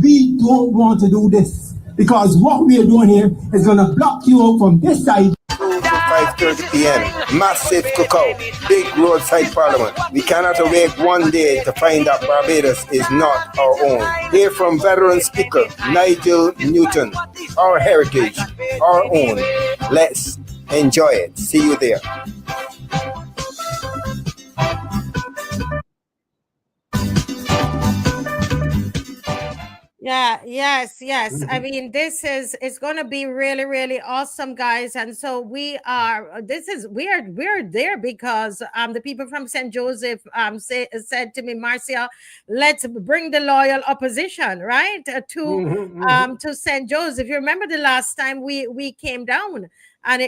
G: We don't want to do this, because what we are doing here is going to block you out from this side.
F: 5:30 p.m. Massive cookout. Big roadside parliament. We cannot awake one day to find that Barbados is not our own. Hear from veteran speaker Nigel Newton. Our heritage, our own. Let's enjoy it. See you there.
B: Yeah, yes. I mean, it's going to be really, really awesome, guys. And so we are there because the people from St. Joseph said to me, Marcia, let's bring the loyal opposition, right, to St. Joseph. You remember the last time we came down, and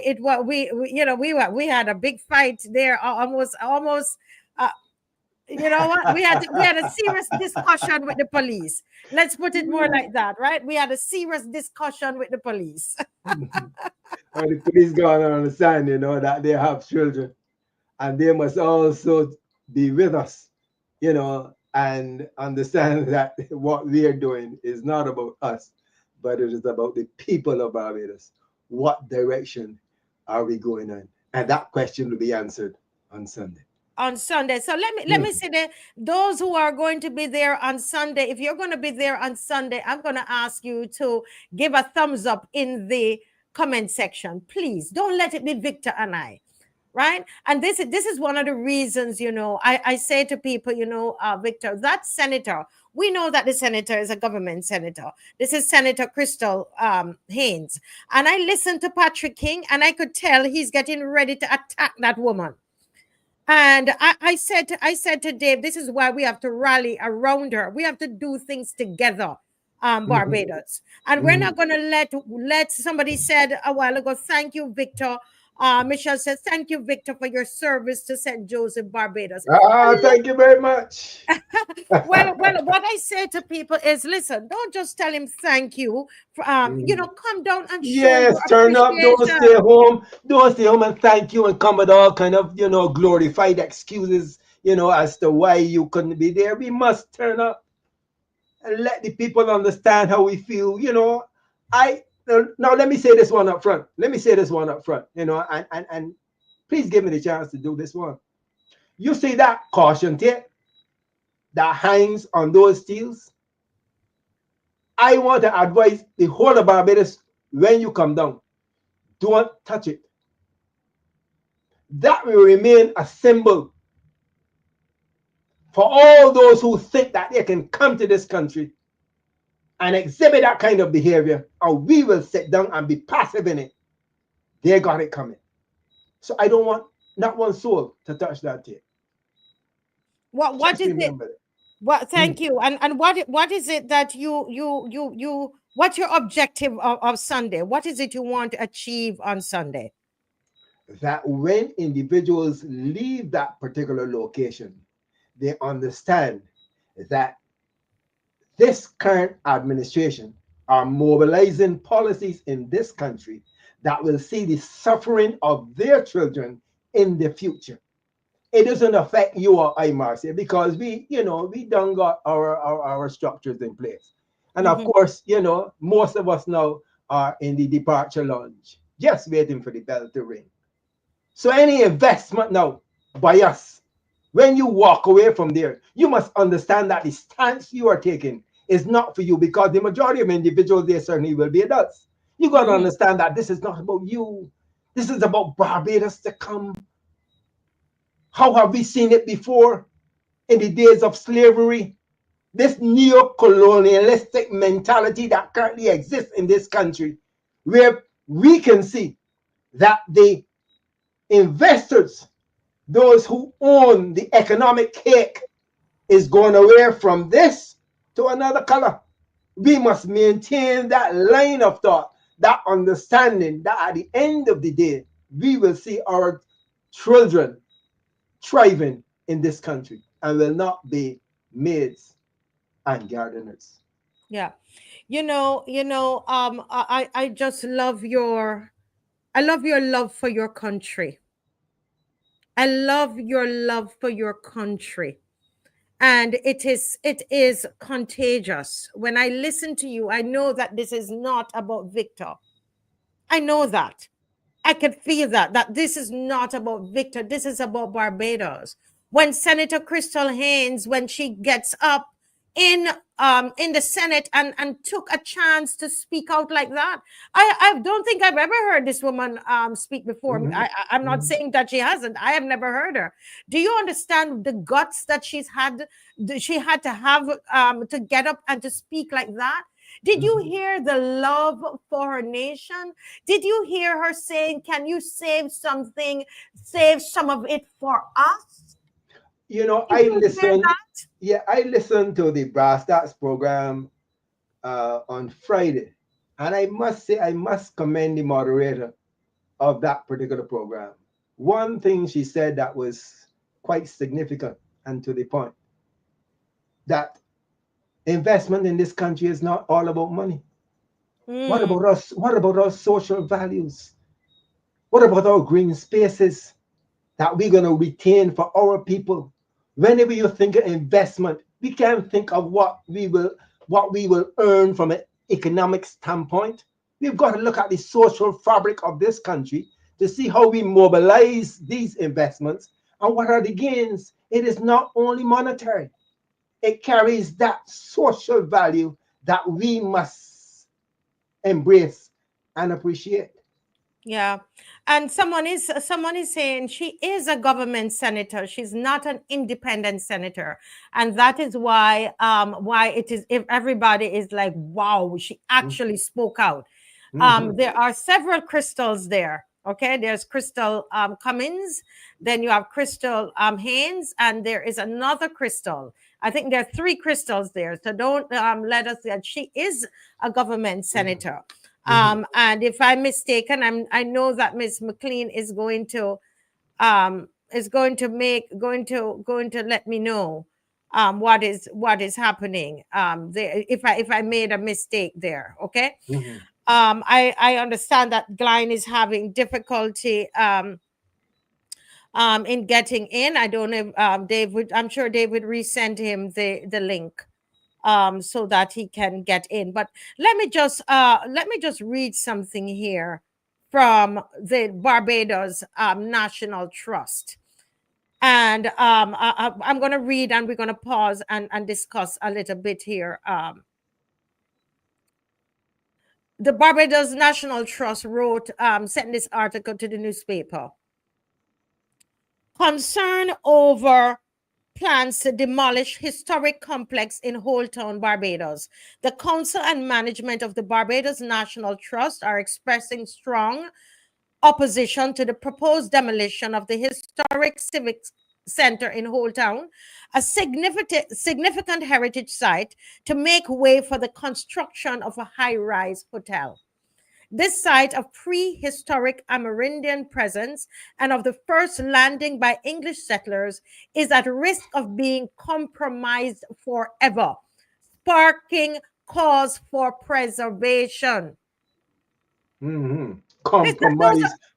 B: we had a big fight there, almost. You know what? We had a serious discussion with the police. Let's put it more like that, right? We had a serious discussion with the police.
E: And the police gotta understand, that they have children, and they must also be with us, and understand that what we are doing is not about us, but it is about the people of Barbados. What direction are we going in? And that question will be answered on Sunday.
B: So let me say that those who are going to be there on Sunday, if you're going to be there on Sunday, I'm going to ask you to give a thumbs up in the comment section. Please don't let it be Victor and I, right? And this is one of the reasons, I say to people, Victor, that senator, we know that the senator is a government senator. This is Senator Crystal Haynes. And I listened to Patrick King, and I could tell he's getting ready to attack that woman. And I said to Dave, this is why we have to rally around her. We have to do things together, Barbados. And we're not going to let somebody said a while ago, thank you, Victor. Michelle says, thank you, Victor, for your service to St. Joseph, Barbados.
E: Thank you very much.
B: well, what I say to people is, listen, don't just tell him thank you. Come down and show.
E: Yes, turn up. Don't stay home. Don't stay home and thank you and come with all kind of, glorified excuses, as to why you couldn't be there. We must turn up and let the people understand how we feel, Now let me say this one up front. Let me say this one up front. You know, and please give me the chance to do this one. You see that caution tape that hangs on those steels? I want to advise the whole of Barbados when you come down, don't touch it. That will remain a symbol for all those who think that they can come to this country and exhibit that kind of behavior, or we will sit down and be passive in it. They got it coming. So I don't want not one soul to touch that tape.
B: What is it? Well, thank you. And what is it that you what's your objective of Sunday? What is it you want to achieve on Sunday?
E: That when individuals leave that particular location, they understand that this current administration are mobilizing policies in this country that will see the suffering of their children in the future. It doesn't affect you or I, Marcia, because we done got our structures in place. And of course, most of us now are in the departure lounge, just waiting for the bell to ring. So any investment now by us, when you walk away from there, you must understand that the stance you are taking is not for you, because the majority of individuals there certainly will be adults. You got to understand that this is not about you. This is about Barbados to come. How have we seen it before in the days of slavery? This neo-colonialistic mentality that currently exists in this country, where we can see that the investors, those who own the economic cake, is going away from this to another color. We must maintain that line of thought, that understanding that at the end of the day, we will see our children thriving in this country and will not be maids and gardeners.
B: Yeah. I just love your love for your country. I love your love for your country. And it is contagious. When I listen to you, I know that this is not about Victor. I know that. I could feel that this is not about Victor. This is about Barbados. When Senator Crystal Haynes, when she gets up in the Senate and took a chance to speak out like that, I don't think I've ever heard this woman speak before. I'm not saying that she hasn't. I have never heard her. Do you understand the guts that she had to have to get up and to speak like that? Did you hear the love for her nation? Did you hear her saying, can you save something, save some of it for us?
E: I listened to the Brass Stats program on Friday. And I must say, I must commend the moderator of that particular program. One thing she said that was quite significant and to the point, that investment in this country is not all about money. What about us? What about our social values? What about our green spaces that we're going to retain for our people? Whenever you think of investment, we can't think of what we will earn from an economic standpoint. We've got to look at the social fabric of this country to see how we mobilize these investments and what are the gains. It is not only monetary. It carries that social value that we must embrace and appreciate.
B: Yeah. And someone is saying she is a government senator. She's not an independent senator. And that is why it is, if everybody is like, wow, she actually spoke out. There are several Crystals there. Okay, there's Crystal Cummins, then you have Crystal Haynes, and there is another Crystal. I think there are 3 Crystals there. So don't let us that she is a government senator. And if I'm mistaken, I know that Ms. McLean is going to let me know what is happening there, if I made a mistake there. Okay. I understand that Glenn is having difficulty in getting in. I don't know if David, I'm sure David resend him the link. so that he can get in. But let me just read something here from the Barbados National Trust. And I'm going to read, and we're going to pause and discuss a little bit here. The Barbados National Trust sent this article to the newspaper. Concern over plans to demolish historic complex in Old Town, Barbados. The council and management of the Barbados National Trust are expressing strong opposition to the proposed demolition of the historic civic center in Old Town, a significant heritage site, to make way for the construction of a high-rise hotel. This site of prehistoric Amerindian presence and of the first landing by English settlers is at risk of being compromised forever, sparking cause for preservation.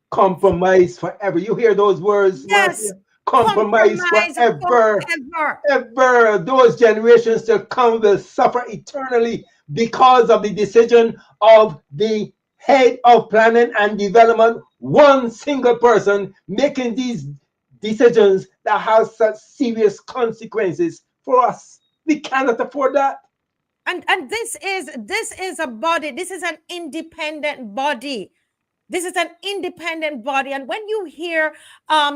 E: Compromise forever. You hear those words?
B: Yes.
E: Marcia? Compromise forever. Ever. Those generations to come will suffer eternally because of the decision of the head of planning and development, one single person making these decisions that have such serious consequences for us. We cannot afford that.
B: And this is a body. This is an independent body. This is an independent body. And when you hear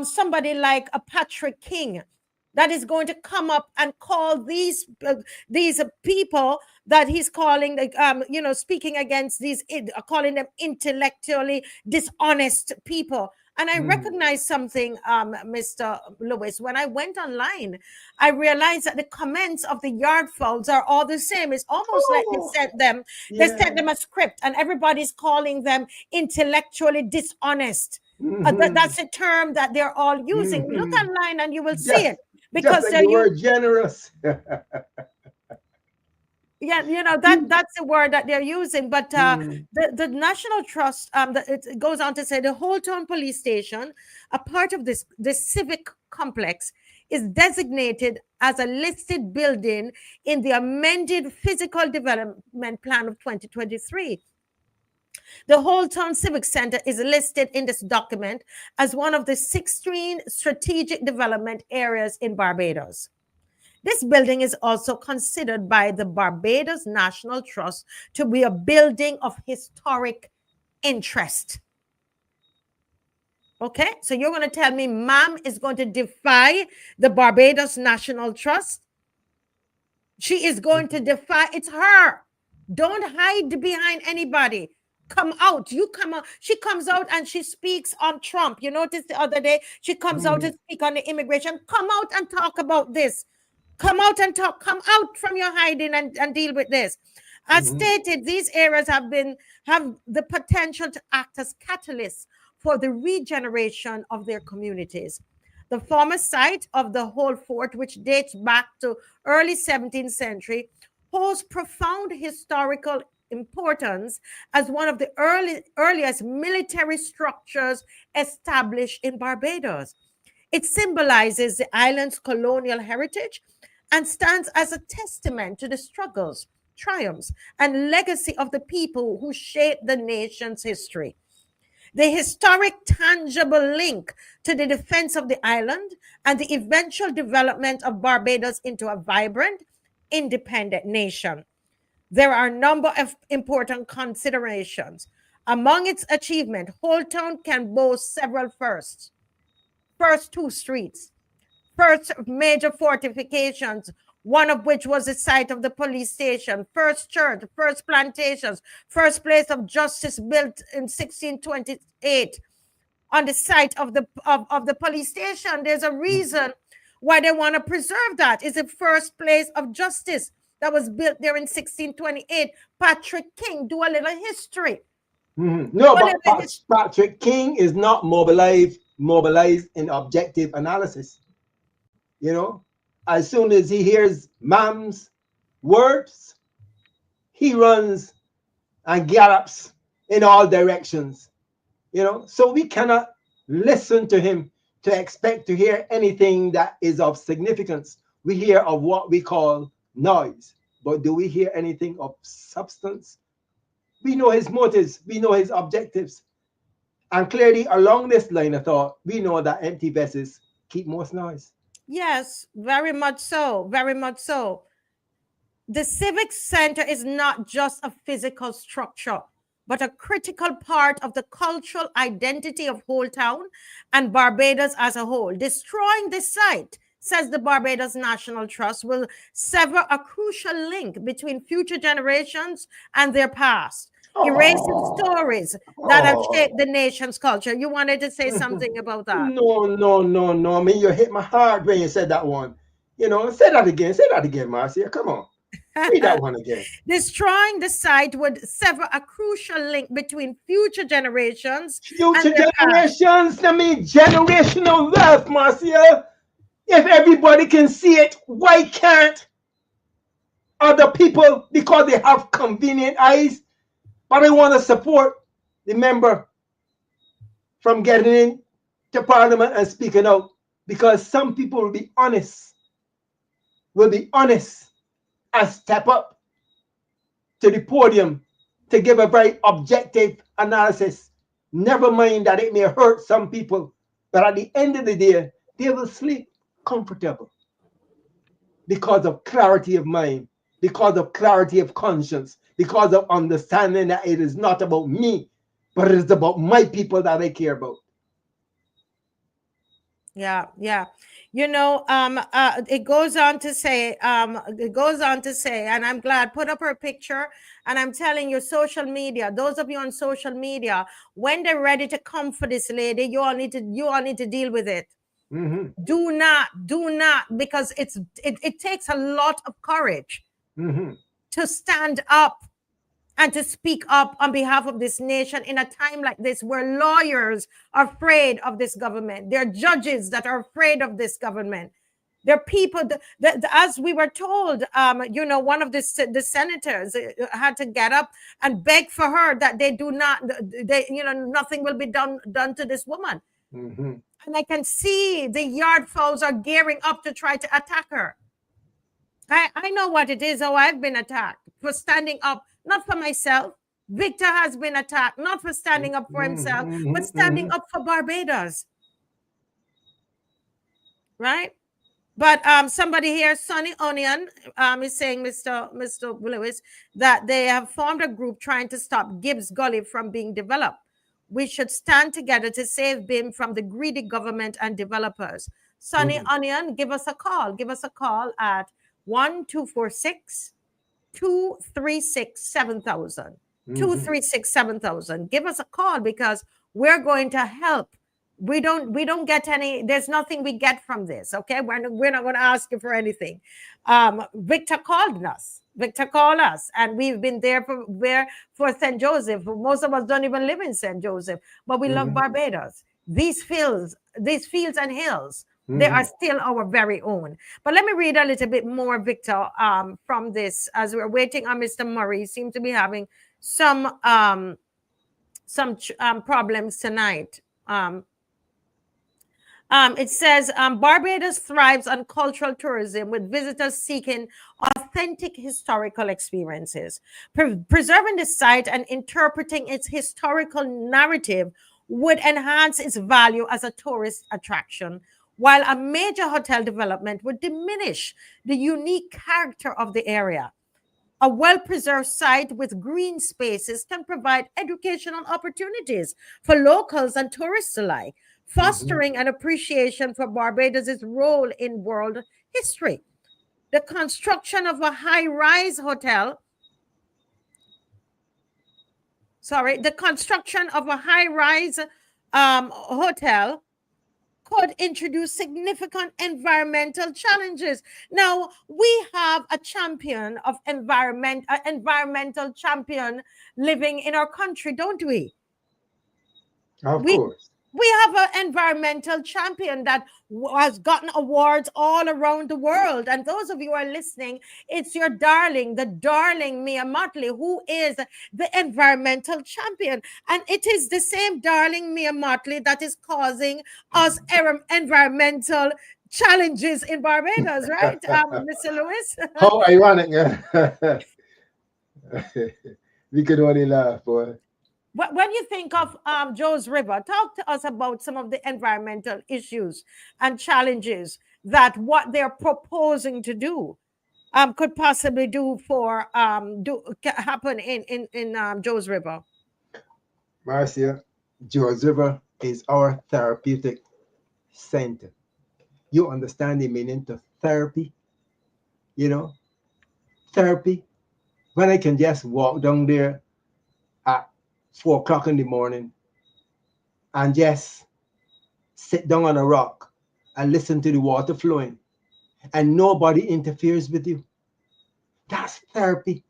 B: somebody like a Patrick King that is going to come up and call these people that he's calling, speaking against these, calling them intellectually dishonest people. And I recognize something, Mr. Lewis. When I went online, I realized that the comments of the yard fowls are all the same. It's almost like they sent them a script, and everybody's calling them intellectually dishonest. That's a term that they're all using. Look online and you will see it. Because
E: just like the word generous.
B: Yeah, that's the word that they're using. But the National Trust, it goes on to say the Old Town Police Station, a part of this civic complex, is designated as a listed building in the amended Physical Development Plan of 2023. The Old Town Civic Center is listed in this document as one of the 16 strategic development areas in Barbados. This building is also considered by the Barbados National Trust to be a building of historic interest. Okay, so you're going to tell me ma'am is going to defy the Barbados National Trust? She is going to defy, it's her. Don't hide behind anybody. Come out. You come out. She comes out and she speaks on Trump. You noticed the other day, she comes out and speak on the immigration. Come out and talk about this. Come out and talk. Come out from your hiding and deal with this. As stated, these areas have the potential to act as catalysts for the regeneration of their communities. The former site of the whole fort, which dates back to early 17th century, holds profound historical importance as one of the earliest military structures established in Barbados. It symbolizes the island's colonial heritage and stands as a testament to the struggles, triumphs, and legacy of the people who shaped the nation's history. The historic, tangible link to the defense of the island and the eventual development of Barbados into a vibrant, independent nation. There are a number of important considerations. Among its achievements, Old Town can boast several firsts. First 2 streets, first major fortifications, one of which was the site of the police station, first church, first plantations, first place of justice built in 1628 on the site of the police station. There's a reason why they want to preserve that. It's the first place of justice that was built there in 1628. Patrick King, do a little history.
E: No, but Patrick King is not mobilized in objective analysis. You know, as soon as he hears ma'am's words, he runs and gallops in all directions. You know, so we cannot listen to him to expect to hear anything that is of significance. We hear of what we call noise. But do we hear anything of substance? We know his motives. We know his objectives. And clearly along this line of thought, we know that empty vessels keep most noise.
B: Yes, very much so. Very much so. The Civic Center is not just a physical structure, but a critical part of the cultural identity of whole town and Barbados as a whole. Destroying this site, says the Barbados National Trust, will sever a crucial link between future generations and their past, erasing stories that have shaped the nation's culture. You wanted to say something about that?
E: No. I mean, you hit my heart when you said that one. You know, say that again, Marcia. Come on. Read that one again.
B: Destroying the site would sever a crucial link between future generations.
E: Future generations, I mean generational wealth, Marcia. If everybody can see it, why can't other people, because they have convenient eyes? But I want to support the member from getting into Parliament and speaking out, because some people will be honest and step up to the podium to give a very objective analysis. Never mind that it may hurt some people, but at the end of the day, they will sleep comfortable because of clarity of mind, because of clarity of conscience, because of understanding that it is not about me, but it is about my people that I care about.
B: Yeah. You know, it goes on to say, and I'm glad, put up her picture, and I'm telling you, social media, those of you on social media, when they're ready to come for this lady, you all need to deal with it.
E: Mm-hmm.
B: Do not, because it takes a lot of courage to stand up and to speak up on behalf of this nation in a time like this, where lawyers are afraid of this government. There are judges that are afraid of this government. There are people that as we were told, you know, one of the senators had to get up and beg for her that nothing will be done to this woman. And I can see the yard fowls are gearing up to try to attack her. I know what it is, how I've been attacked for standing up, not for myself. Victor has been attacked, not for standing up for himself, but standing up for Barbados. Right? But somebody here, Sonny Onion, is saying, Mr. Lewis, that they have formed a group trying to stop Gibbs Gully from being developed. We should stand together to save BIM from the greedy government and developers. Sonny Onion, give us a call. Give us a call at 1-246-236-7000. 236-7000. Give us a call, because we're going to help. We don't get any, there's nothing we get from this. Okay. We're not going to ask you for anything. Victor called us. And we've been there for St. Joseph. Most of us don't even live in St. Joseph, but we love Barbados. These fields and hills, they are still our very own. But let me read a little bit more, Victor, from this, as we're waiting on Mr. Murray. He seems to be having some problems tonight. It says Barbados thrives on cultural tourism, with visitors seeking authentic historical experiences. Preserving the site and interpreting its historical narrative would enhance its value as a tourist attraction, while a major hotel development would diminish the unique character of the area. A well-preserved site with green spaces can provide educational opportunities for locals and tourists alike, fostering an appreciation for Barbados' role in world history. The construction of a high-rise hotel could introduce significant environmental challenges. Now, we have a champion of environmental champion living in our country, don't we?
E: Of course.
B: We have an environmental champion that has gotten awards all around the world. And those of you who are listening, it's your darling, the darling Mia Motley, who is the environmental champion. And it is the same darling Mia Motley that is causing us environmental challenges in Barbados, right, Mr. Lewis?
E: How ironic. We could only laugh, boy.
B: When you think of Joe's River, talk to us about some of the environmental issues and challenges that what they're proposing to do could possibly do for happen in Joe's River.
E: Marcia, Joe's River is our therapeutic center. You understand the meaning to therapy? You know, therapy. When I can just walk down there at 4 o'clock in the morning and just sit down on a rock and listen to the water flowing and nobody interferes with you. That's therapy.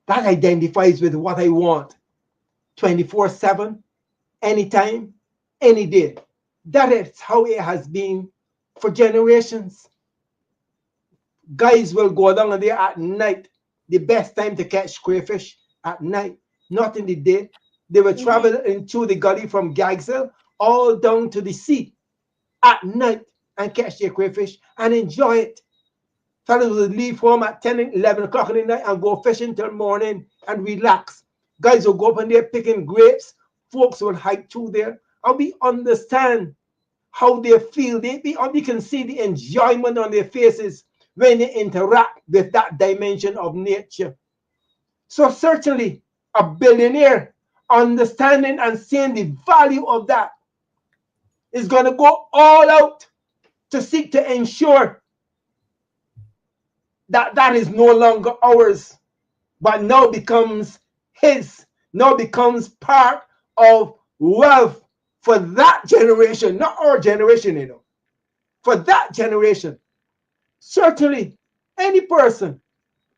E: That identifies with what I want 24/7, anytime, any day. That is how it has been for generations. Guys will go down there at night. The best time to catch crayfish at night, not in the day. They will travel into the gully from Gagsel all down to the sea at night and catch their crayfish and enjoy it. Fellas will leave home at 10 and 11 o'clock in the night and go fishing till morning and relax. Guys will go up in there picking grapes. Folks will hike through there. And we understand how they feel. You can see the enjoyment on their faces when they interact with that dimension of nature. So certainly a billionaire understanding and seeing the value of that is going to go all out to seek to ensure that that is no longer ours, but now becomes his, now becomes part of wealth for that generation, not our generation, you know, for that generation. Certainly, any person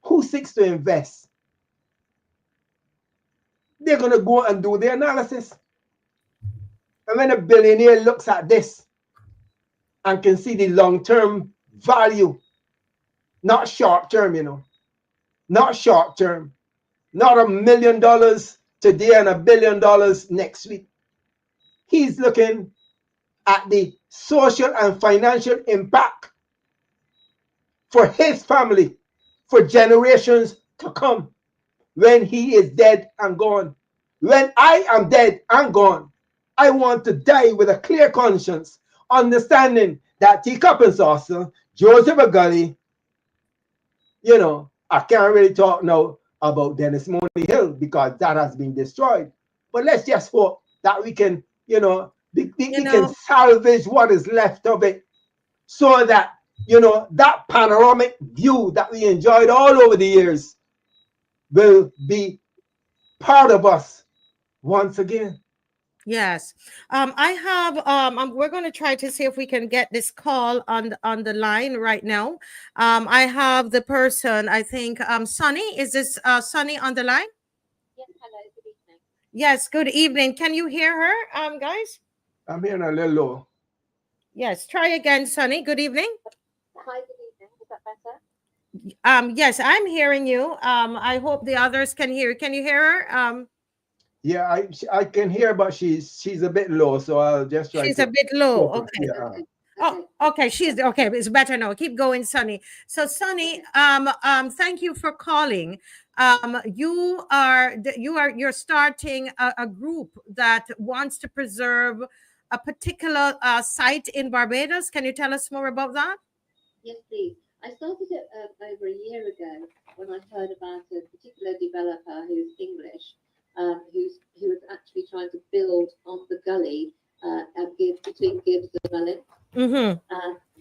E: who seeks to invest, they're going to go and do their analysis. And when a billionaire looks at this and can see the long-term value, not short-term, you know, not short-term, not $1 million today and $1 billion next week. He's looking at the social and financial impact for his family for generations to come when he is dead and gone. When I am dead and gone, I want to die with a clear conscience, understanding that Teacup and Saucer, Joseph Gully, you know, I can't really talk now about Dennis Money Hill because that has been destroyed. But let's just hope that we can, you know, we can salvage what is left of it so that, you know, that panoramic view that we enjoyed all over the years will be part of us once again.
B: Yes. I have we're going to try to see if we can get this call on the line right now. I have the person, I think Sunny. Is this Sunny on the line?
H: Yes, hello, good evening.
B: Yes, good evening. Can you hear her, guys?
E: I'm hearing a little low.
B: Yes, try again, Sunny. Good evening.
H: Hi, good evening. Is that better?
B: Yes, I'm hearing you. I hope the others can hear. Can you hear her?
E: Yeah, I can hear, but she's a bit low, so I'll just try.
B: She's a bit low. Okay.
E: Yeah.
B: Oh, okay. She's okay. It's better now. Keep going, Sunny. So, Sunny, thank you for calling. You're starting a group that wants to preserve a particular site in Barbados. Can you tell us more about that?
H: Yes, please. I started it over a year ago when I heard about a particular developer who's English, who was actually trying to build on the gully between Gibbs and Mullen.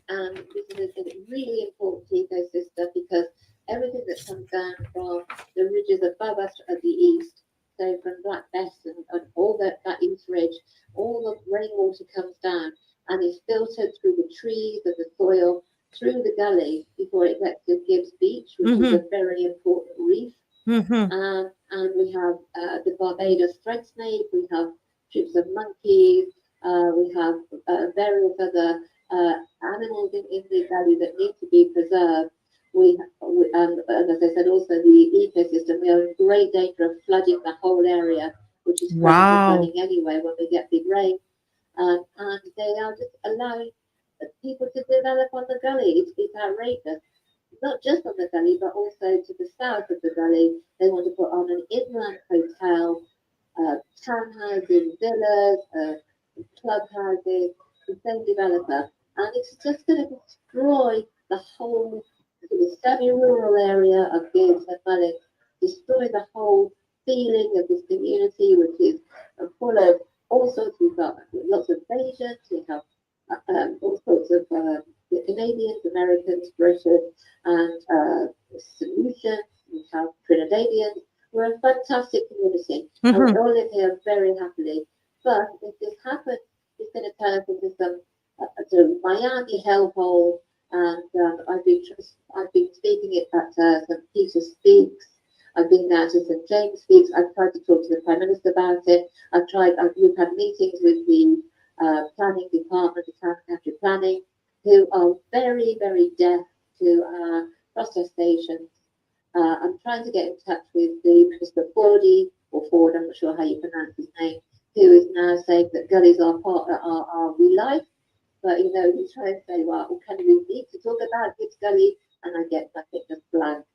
H: And this is a really important ecosystem because everything that comes down from the ridges above us at the east, so from Black Bess and all that east ridge, all the rainwater comes down and is filtered through the trees and the soil through the gully before it gets to Gibbs Beach, which is a very important reef. And we have the Barbados thread snake, we have troops of monkeys, we have various other animals in the valley that need to be preserved. And as I said, also the ecosystem, we are in great danger of flooding the whole area, which is flooding anyway when we get big rain. And they are just allowing people to develop on the gully. It's outrageous. Not just on the gully, but also to the south of the gully. They want to put on an inland hotel, townhouses, villas, clubhouses, the same developer. And it's just going to destroy the whole semi-rural area of Gibbs and Mulling, destroy the whole feeling of this community, which is full of all sorts. We've got lots of Asians, we have all sorts of Canadians, Americans, British, and Solutions, we have Trinidadians. We're a fantastic community, and we all live here very happily. But if this happens, it's going to turn us into some sort of Miami hellhole. And I've been speaking it at St. Peter Speaks. I've been down to St. James Speaks. I've tried to talk to the Prime Minister about it. We've had meetings with the planning department, the town country planning, who are very, very deaf to our protestations. I'm trying to get in touch with the Mr. Fordy, or Ford, I'm not sure how you pronounce his name, who is now saying that gullies are part of our real life. But, you know, you try and say, well, can we need to talk about Gibbs Gully? And I get nothing, just blank.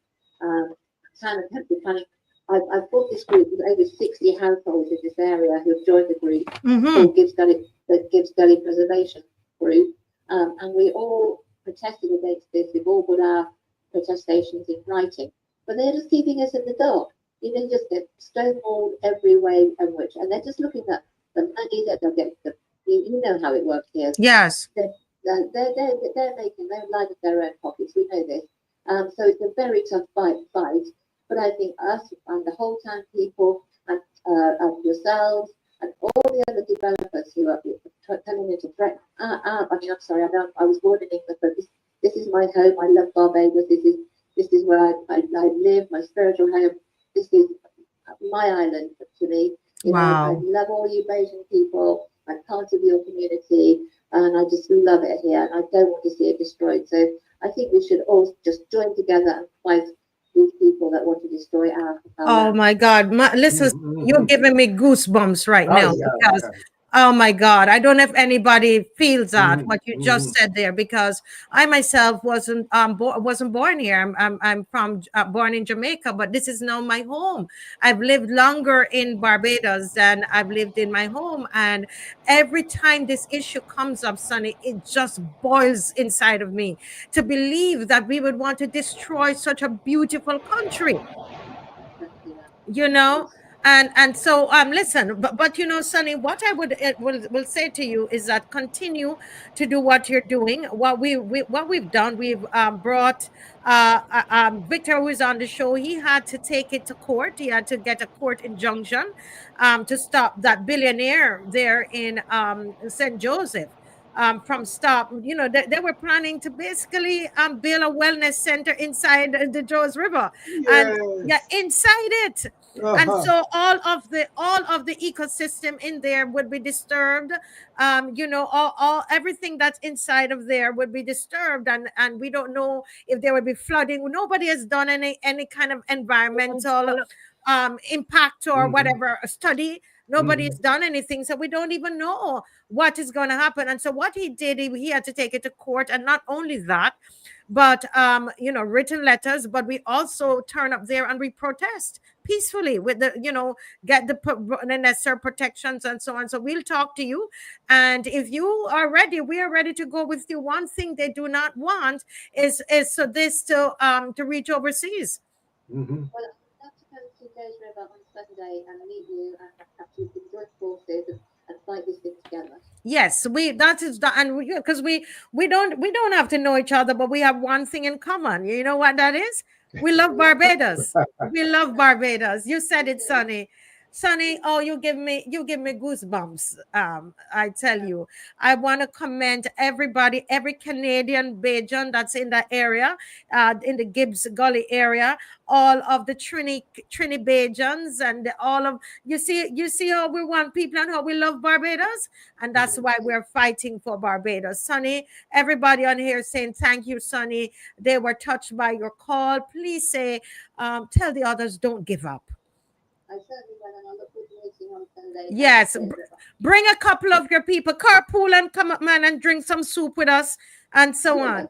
H: Town and country planning. I've brought this group with over 60 households in this area who have joined the group called Gibbs Gully, the Gibbs Gully Preservation Group. And we all protested against this. We've all put our protestations in writing. But they're just keeping us in the dark. You know, just get stonewalled every way in which. And they're just looking at the money that they'll get. You know how it works here.
B: Yes.
H: They're making their life of their own pockets. We know this. So it's a very tough fight. But I think us and the whole town people and yourselves and all the other developers who are coming into threat. I mean, I'm sorry. I was born in England, but this is my home. I love Barbados. This is where I live. My spiritual home. This is my island to me. You know, I love all you Bajan people. I'm part of your community, and I just love it here, and I don't want to see it destroyed. So I think we should all just join together and fight these people that want to destroy our
B: Oh my God. Listen, you're giving me goosebumps right now because oh my God, I don't know if anybody feels that what you just said there, because I myself wasn't born here. I'm from born in Jamaica, but this is now my home. I've lived longer in Barbados than I've lived in my home, and every time this issue comes up, Sonny, it just boils inside of me to believe that we would want to destroy such a beautiful country. You know, and so listen, but you know, Sonny, what I will say to you is that continue to do what you're doing. What we've done, we've brought Victor, who is on the show. He had to take it to court. He had to get a court injunction to stop that billionaire there in St. Joseph from stop. You know, they were planning to basically build a wellness center inside the Joes River. And yeah, inside it. And so all of the ecosystem in there would be disturbed. You know, all everything that's inside of there would be disturbed, and we don't know if there would be flooding. Nobody has done any kind of environmental impact or whatever study. Nobody's done anything, so we don't even know what is going to happen. And so what he did, he had to take it to court, and not only that, but you know, written letters. But we also turn up there and we protest peacefully with the, you know, get the necessary protections and so on. So we'll talk to you, and if you are ready, we are ready to go with you. One thing they do not want is so this to reach overseas.
H: Well, I'd love to come to Joes River on Sunday and meet you and actually join forces and fight this thing together.
B: Yes, that is the, and because we don't have to know each other, but we have one thing in common. You know what that is? We love Barbados. We love Barbados. You said it, Sonny. Sonny, oh, you give me goosebumps. I tell you, I want to commend everybody, every Canadian Bajan that's in that area, in the Gibbs Gully area, all of the Trini Bajans, and all of you see how we want people and how we love Barbados, and that's why we're fighting for Barbados. Sonny, everybody on here saying thank you, Sonny. They were touched by your call. Please say, tell the others, don't give up.
H: I certainly will, and I look forward to meeting on Sunday.
B: Yes, bring a couple of your people, carpool and come up, man, and drink some soup with us and so on.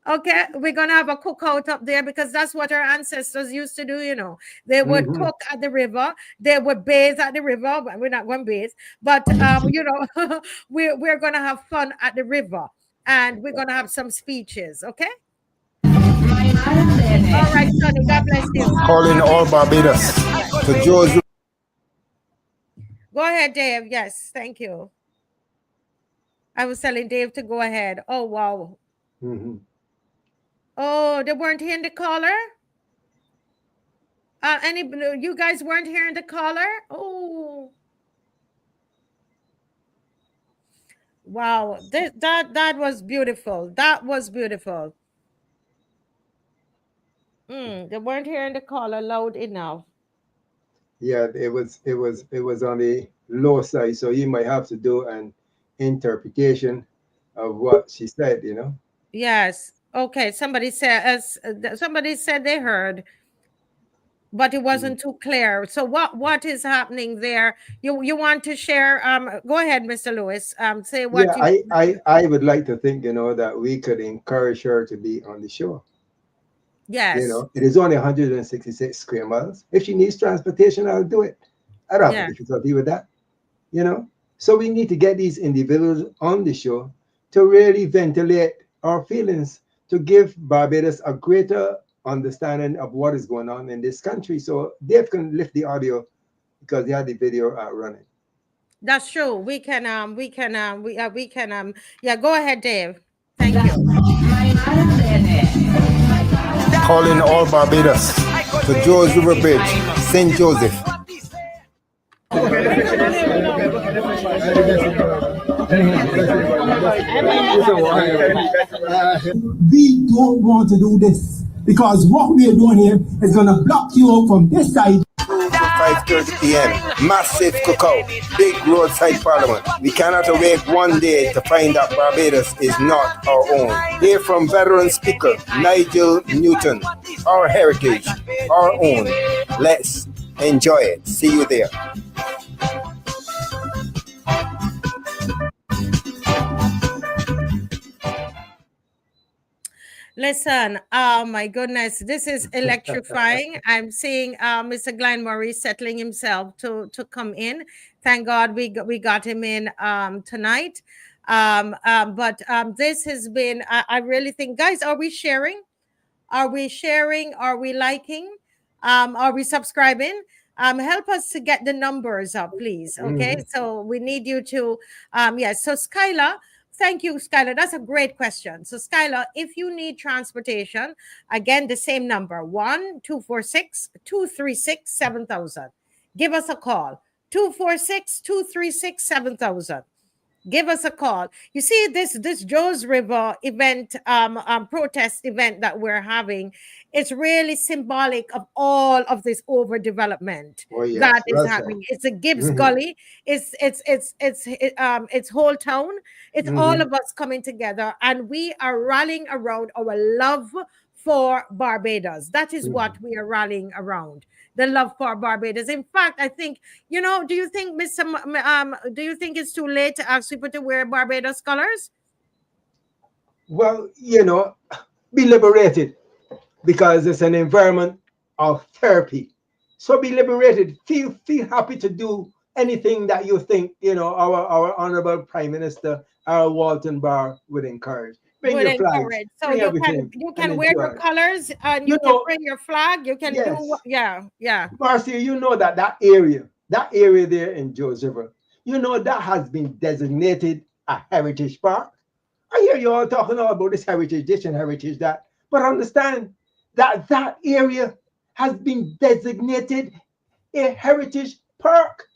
B: Okay, we're gonna have a cookout up there because that's what our ancestors used to do. You know, they would cook at the river, they would bathe at the river. But we're not going to bathe, but you know, we're gonna have fun at the river, and we're gonna have some speeches. Okay. All right, Sonny. God bless you.
F: Calling all Barbados to Joe's.
B: Go ahead, Dave. Yes, thank you. I was telling Dave to go ahead. Oh wow. Oh, they weren't hearing the caller? You guys weren't hearing the caller? Oh. Wow. That was beautiful. That was beautiful. They weren't hearing the caller loud enough.
E: Yeah, it was on the low side, so you might have to do an interpretation of what she said, you know.
B: Yes. Okay. Somebody said they heard, but it wasn't too clear. So what is happening there? You want to share? Go ahead, Mr. Lewis. Say what.
E: Yeah, I would like to think, you know, that we could encourage her to be on the show.
B: Yes.
E: You know, it is only 166 square miles. If she needs transportation, I'll do it. I don't have a difficulty with that. You know, so we need to get these individuals on the show to really ventilate our feelings, to give Barbados a greater understanding of what is going on in this country. So Dave can lift the audio because they had the video running.
B: That's true. We can yeah, go ahead, Dave. Thank you.
F: Calling all Barbados to Joe's River Bridge, St. Joseph.
G: We don't want to do this because what we are doing here is going to block you out from this side.
F: 5:30 p.m. Massive cookout, big roadside parliament. We cannot wait one day to find that Barbados is not our own. Hear from veteran speaker Nigel Newton. Our heritage, our own. Let's enjoy it. See you there.
B: Listen, oh my goodness, this is electrifying. I'm seeing Mr. Glenn Murray settling himself to come in. Thank God we got him in tonight. But this has been, I really think, guys, are we sharing? Are we sharing? Are we liking? Are we subscribing? Help us to get the numbers up, please. Okay, so we need you to, yes. So Skylar, thank you, Skylar. That's a great question. So Skylar, if you need transportation, again, the same number, 1-246-236-7000. Give us a call, 246-236-7000. Give us a call. You see, this Joe's River event, protest event that we're having, it's really symbolic of all of this overdevelopment that is happening. It's a Gibbs Gully. It's whole town. It's all of us coming together, and we are rallying around our love for Barbados. That is what we are rallying around. The love for Barbados. In fact, I think, you know, do you think, do you think it's too late to ask people to wear Barbados colors?
E: Well, you know, be liberated because it's an environment of therapy. So be liberated. Feel happy to do anything that you think, you know, our honorable Prime Minister, our Walton Bar would encourage. Bring your flags.
B: So you can wear your colors and you can bring your flag. You can do, yeah.
E: Marcia, you know that area there in Joe's River, you know, that has been designated a heritage park. I hear you all talking all about this heritage this and heritage that, but understand that area has been designated a heritage park.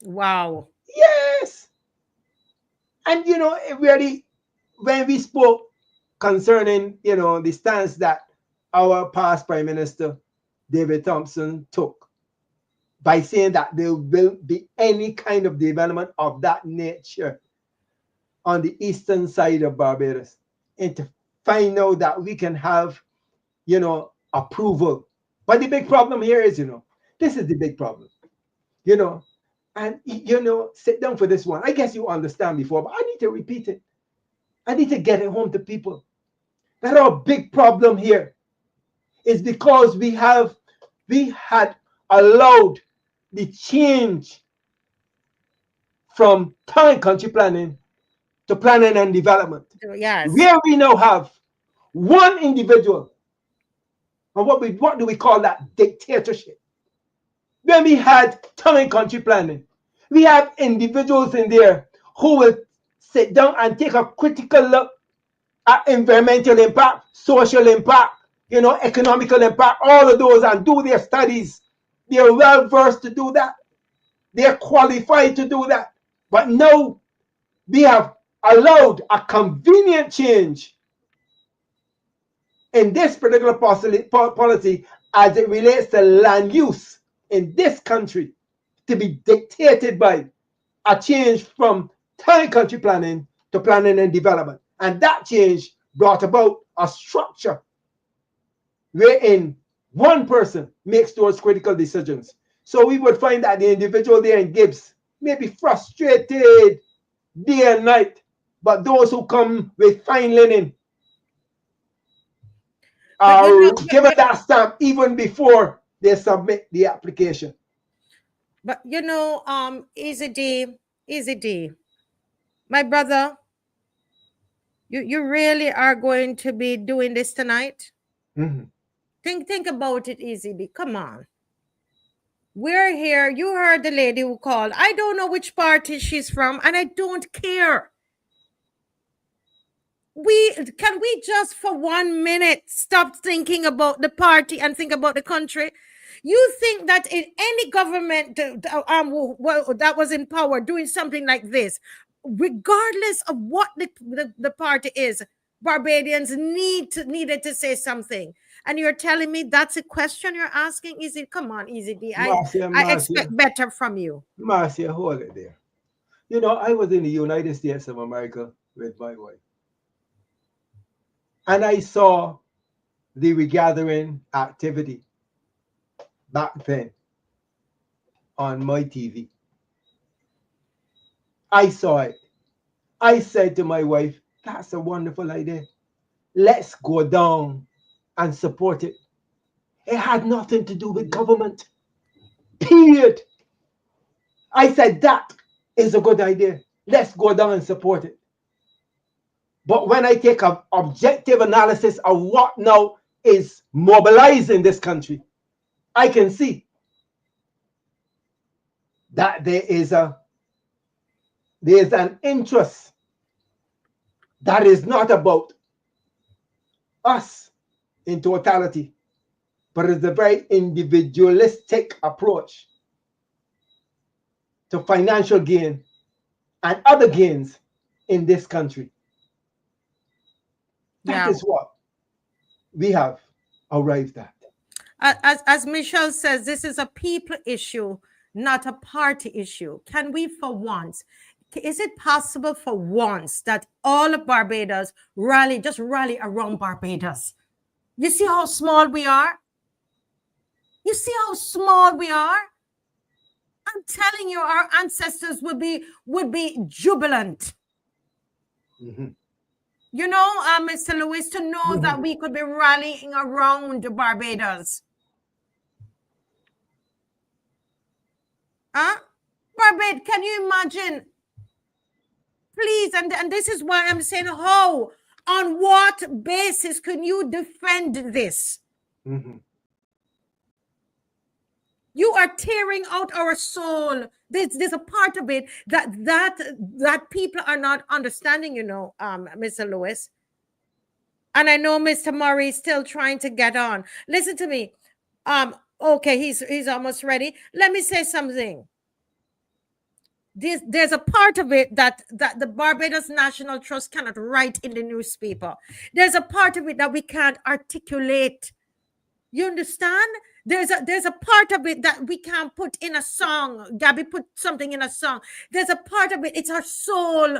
B: Wow.
E: Yes. And you know, it really, when we spoke concerning, you know, the stance that our past Prime Minister, David Thompson, took by saying that there will be any kind of development of that nature on the eastern side of Barbados, and to find out that we can have, you know, approval. But the big problem here is, you know, this is the big problem, you know, And, you know, sit down for this one. I guess you understand before, but I need to repeat it. I need to get it home to people. That our big problem here is because we had allowed the change from town and country planning to planning and development.
B: Yes.
E: Where we now have one individual. And what do we call that? Dictatorship. When we had town and country planning, we have individuals in there who will sit down and take a critical look at environmental impact, social impact, you know, economical impact, all of those, and do their studies. They're well versed to do that. They're qualified to do that. But now we have allowed a convenient change in this particular policy as it relates to land use in this country to be dictated by a change from town and country planning to planning and development. And that change brought about a structure wherein one person makes those critical decisions. So we would find that the individual there in Gibbs may be frustrated day and night, but those who come with fine linen are given that stamp even before they submit the application.
B: But you know, Easy D, my brother, you really are going to be doing this tonight?
E: Mm-hmm.
B: Think about it, Easy D. Come on. We're here. You heard the lady who called. I don't know which party she's from, and I don't care. Can we just for 1 minute stop thinking about the party and think about the country? You think that in any government that was in power doing something like this, regardless of what the party is, Barbadians needed to say something. And you're telling me that's a question you're asking? Easy, come on, Easy D.
E: Marcia,
B: I expect better from you.
E: Marcia, hold it there. You know, I was in the United States of America with my wife. And I saw the regathering activity back then on my TV. I saw it. I said to my wife, that's a wonderful idea. Let's go down and support it. It had nothing to do with government. Period. I said, that is a good idea. Let's go down and support it. But when I take an objective analysis of what now is mobilizing this country, I can see that there is an interest that is not about us in totality, but it's a very individualistic approach to financial gain and other gains in this country. That is what we have arrived at.
B: As Michelle says, this is a people issue, not a party issue. Can we, for once, is it possible for once that all of Barbados rally around Barbados? You see how small we are? You see how small we are? I'm telling you, our ancestors would be jubilant.
E: Mm-hmm.
B: You know, Mr. Lewis, to know that we could be rallying around Barbados. Barbados, can you imagine? Please, and this is why I'm saying, how, on what basis can you defend this?
E: Mm-hmm.
B: You are tearing out our soul. There's a part of it that people are not understanding, you know, Mr. Lewis. And I know Mr. Murray is still trying to get on. Listen to me. Okay, he's almost ready. Let me say something. There's a part of it that the Barbados National Trust cannot write in the newspaper. There's a part of it that we can't articulate. You understand? There's a part of it that we can't put in a song. Gabby put something in a song. There's a part of it, it's our soul.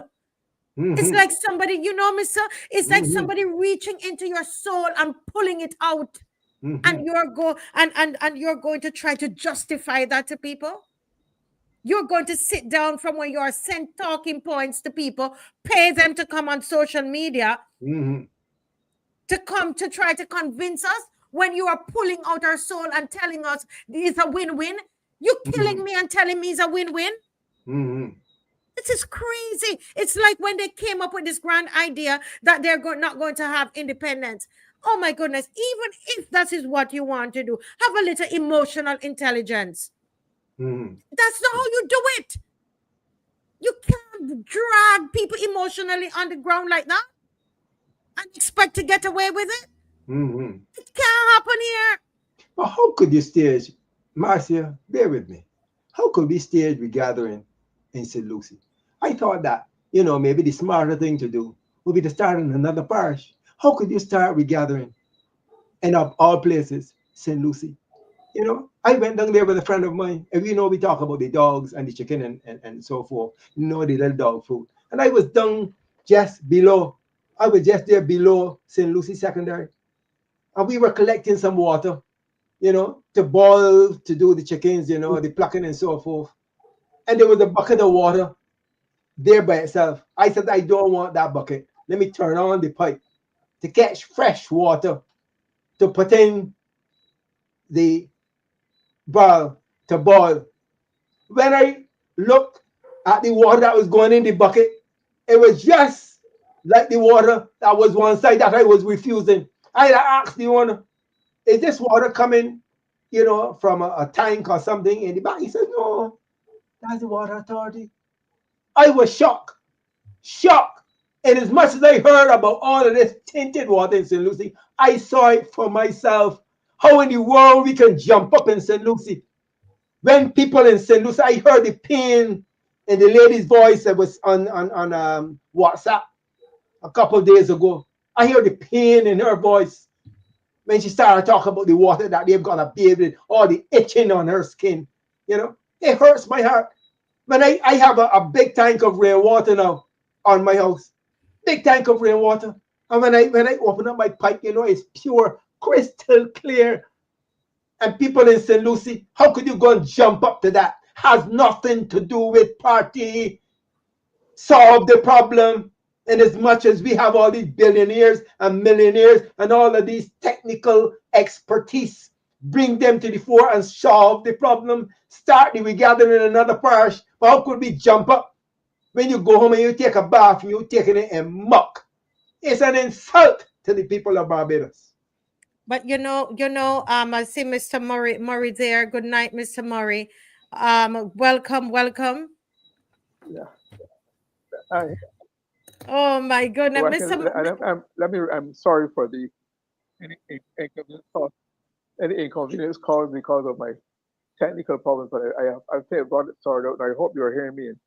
B: Mm-hmm. It's like somebody, you know, Mister, it's like somebody reaching into your soul and pulling it out. Mm-hmm. And you're going to try to justify that to people. You're going to sit down from where you are, send talking points to people, pay them to come on social media to come to try to convince us when you are pulling out our soul and telling us it's a win-win. You're killing me and telling me it's a win-win. This is crazy. It's like when they came up with this grand idea that they're not going to have independence. Oh my goodness. Even if that is what you want to do, have a little emotional intelligence. That's not how you do it. You can't drag people emotionally on the ground like that and expect to get away with it. It can't happen here.
E: But how could you stage, Marcia, bear with me. How could we stage the gathering in St. Lucie? I thought that, you know, maybe the smarter thing to do would be to start in another parish. How could you start regathering in of all places, St. Lucie? You know, I went down there with a friend of mine, and we know we talk about the dogs and the chicken and so forth, you know, the little dog food. And I was down just below, I was just there below St. Lucie Secondary. And we were collecting some water, you know, to boil, to do the chickens, you know, the plucking and so forth. And there was a bucket of water there by itself. I said, I don't want that bucket. Let me turn on the pipe to catch fresh water to put in the bowl to boil. When I looked at the water that was going in the bucket, it was just like the water that was one side that I was refusing. I asked the owner, is this water coming, you know, from a tank or something in the back? He said, no, that's the water authority. I was shocked. And as much as I heard about all of this tinted water in St. Lucie, I saw it for myself. How in the world we can jump up in St. Lucie? When people in St. Lucie, I heard the pain in the lady's voice that was on WhatsApp a couple of days ago. I heard the pain in her voice when she started talking about the water that they've got to bathe in, all the itching on her skin. You know, it hurts my heart. When I have a big tank of rainwater now on my house, big tank of rainwater. And when I open up my pipe, you know, it's pure, crystal clear. And people in St. Lucie, how could you go and jump up to that? Has nothing to do with party. Solve the problem. And as much as we have all these billionaires and millionaires and all of these technical expertise, bring them to the fore and solve the problem. Start the regathering in another parish. But how could we jump up when you go home and you take a bath and you're taking it in muck? It's an insult to the people of Barbados.
B: But I see Mr. Murray there. Good night, Mr. Murray. Welcome.
I: Yeah.
B: Oh my goodness,
I: I'm sorry for the inconvenience caused because of my technical problems, but I've got it sorted out, and I hope you're hearing me and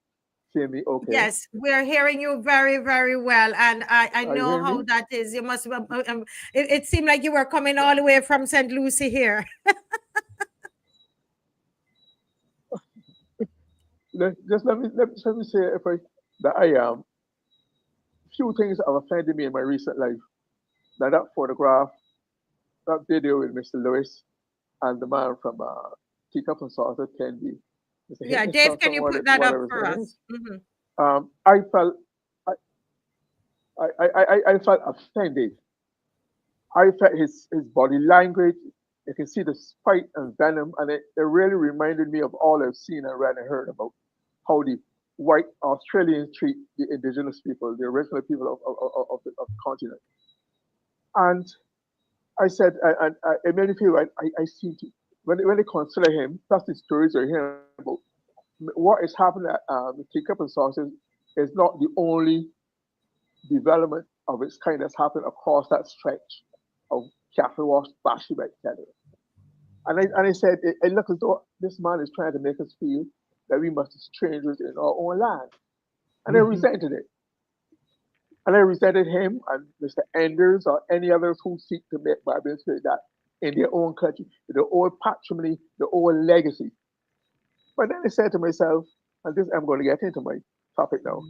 I: seeing me okay.
B: Yes, we're hearing you very, very well, and I know how that is. You must. It seemed like you were coming all the way from St. Lucie here.
I: Just let me say that I am. Few things have offended me in my recent life. Now that photograph, that video with Mr. Lewis and the man from Teacup and Saucer can be.
B: Yeah, Dave, can you put that up for us?
I: I felt offended. I felt his body language. You can see the spite and venom, and it really reminded me of all I've seen and read and heard about how the white Australians treat the indigenous people, the original people of the continent. And I said, it made me feel like I seem to, when they consider him, plus the stories you're hearing about, what is happening at the Teacup and Saucers is not the only development of its kind that's happened across that stretch of Cattle Wash, Bashi, etc. And I said, it looks as though this man is trying to make us feel that we must be strangers in our own land. And I resented it. And I resented him and Mr. Enders or any others who seek to make Barbadians feel that in their own country, the old patrimony, the old legacy. But then I said to myself, and this I'm going to get into my topic now,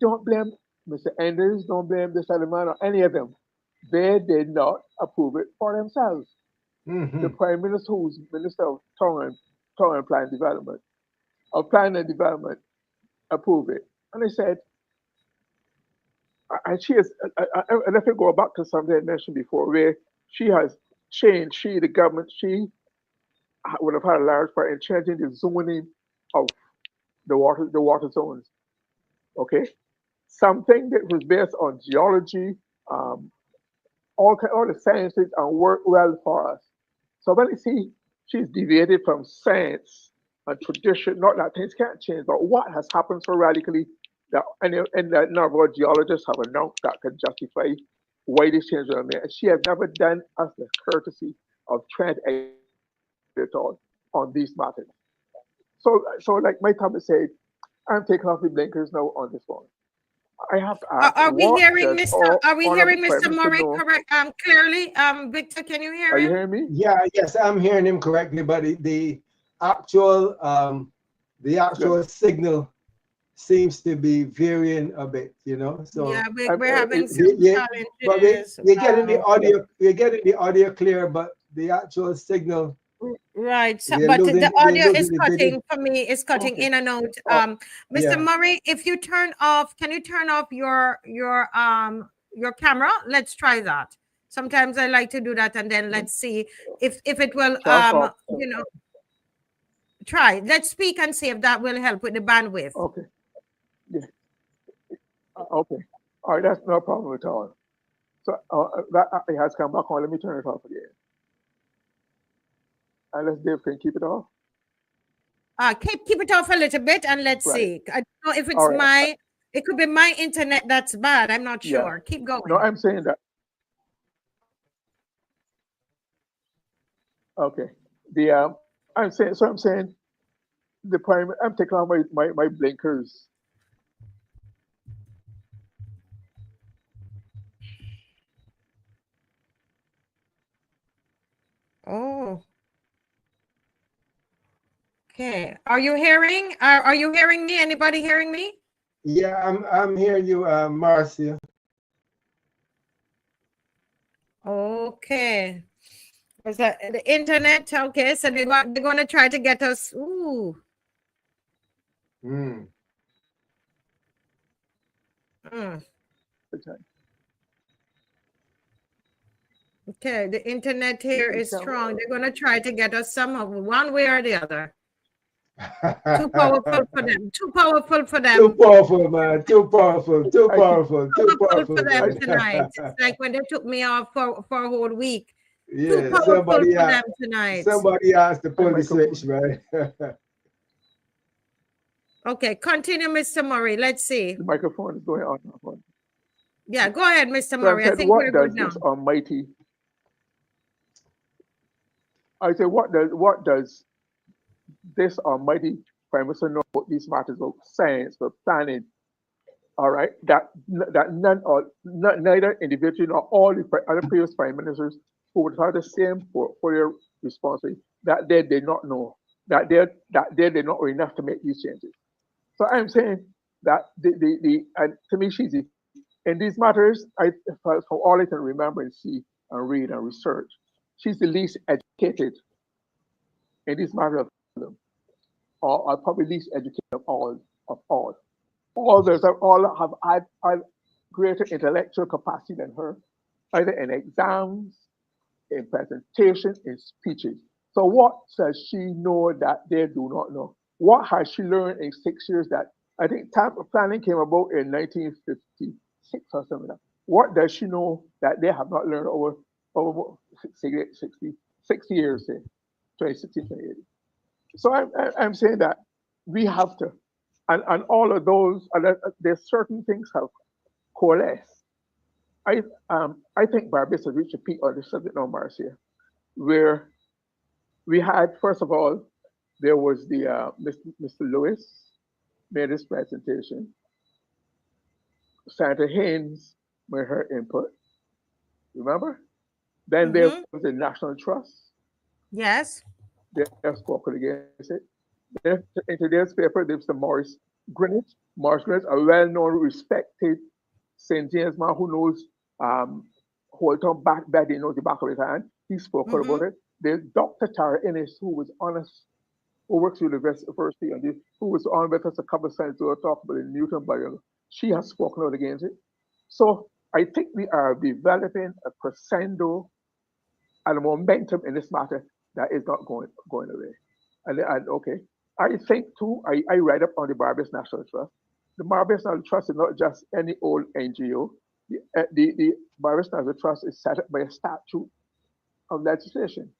I: don't blame Mr. Enders, don't blame this other man or any of them. They did not approve it for themselves. The Prime Minister, who's Minister of Town and Plan Development, of Planning and Development approve it. And they said, and she is, and if I go back to something I mentioned before, where she has changed, the government, she would have had a large part in changing the zoning of the water zones. Okay, something that was based on geology, all the sciences, and worked well for us. So when you see she's deviated from science and tradition, not that things can't change, but what has happened so radically that and that none of our geologists have announced that can justify why this change was made. She has never done us the courtesy of trying to educate at all on these matters. So like my Thomas said, I'm taking off the blinkers now on this one. I have to ask,
B: are we hearing
I: Mr.
B: Mr. Murray correct clearly? Victor, can you hear
I: Are
B: him?
I: you hearing me?
E: Yeah, yes, I'm hearing him correctly, but the actual signal seems to be varying a bit, you know. So
B: yeah, we're having some challenges.
E: But we're getting the audio, clear, but the actual signal.
B: Right, so, but the audio is cutting for me. It's cutting in and out. Mr. Murray, if you turn off, can you turn off your camera? Let's try that. Sometimes I like to do that, and then let's see if it will you know, try. Let's speak and see if that will help with the bandwidth.
I: Okay. Yeah. Okay. All right. That's no problem at all. So that it has come back on. Let me turn it off again. Unless Dave can keep it off.
B: Keep it off a little bit, and let's see. I don't know if it's it could be my internet that's bad. I'm not sure. Keep going.
I: No, I'm saying that. Okay. I'm saying the primary. I'm taking off my blinkers.
B: Oh. Okay. Are you hearing? Are you hearing me? Anybody hearing me?
E: Yeah, I'm hearing you, Marcia.
B: Okay. Is that the internet? Okay, so they're going to try to get us. Ooh.
E: Mm.
B: Mm. Okay, the internet here is strong. They're going to try to get us somehow, one way or the other. Too powerful for them. Too powerful for them.
E: Too powerful, man. Too powerful. Too powerful. Too powerful
B: for them tonight. It's like when they took me off for a whole week.
E: Yeah,
B: too powerful for them tonight.
E: Somebody has to pull the switch, man.
B: Okay, continue, Mr. Murray. Let's see.
I: The microphone is going on.
B: Yeah, go ahead, Mr. Murray. I think we're good now.
I: Almighty. I say, what does this Almighty Prime Minister know about these matters of science, of planning? All right, that neither individual nor all the other previous prime ministers who would have the same portfolio responsibility, that they did not know, that they did not know enough to make these changes. So I'm saying that and to me, she's in these matters, from all I can remember and see and read and research, she's the least educated in this matter of them, or probably least educated of all. Others all have had greater intellectual capacity than her, either in exams, in presentations, in speeches. So what does she know that they do not know? What has she learned in 6 years that I think planning came about in 1956 or something like that? What does she know that they have not learned over 60 years, say, 2016, 2018? So I'm saying that we have to, and all of those, there's certain things have coalesced. I think Barbados has reached a peak on the subject now, Marcia, where we had, first of all, there was the Mr. Lewis made his presentation. Senator Haynes made her input. Remember? Then there was the National Trust.
B: Yes.
I: They have spoken against it. Then in today's paper, there's the Morris Greenwich. Morris Greenwich, a well-known, respected St. James man who knows Holton back, he knows the back of his hand. He spoke about it. There's Dr. Tara Innes, who was honest, who works with the university and who was on with us a couple of times to talk about the Newton barrier. She has spoken out against it. So I think we are developing a crescendo and a momentum in this matter that is not going away. And okay, I think too, I read up on the Barbados National Trust. The Barbados National Trust is not just any old NGO. The Barbados National Trust is set up by a statute of legislation.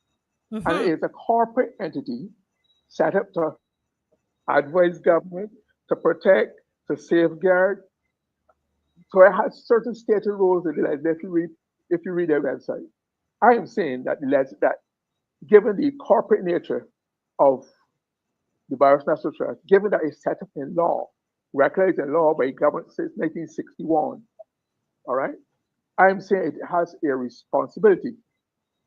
B: Mhm.
I: And it is a corporate entity set up to advise government, to protect, to safeguard. So it has certain stated roles in the legislation if you read their website. I am saying that given the corporate nature of the Barbados National Trust, given that it's set up in law, recognized in law by government since 1961, all right, I am saying it has a responsibility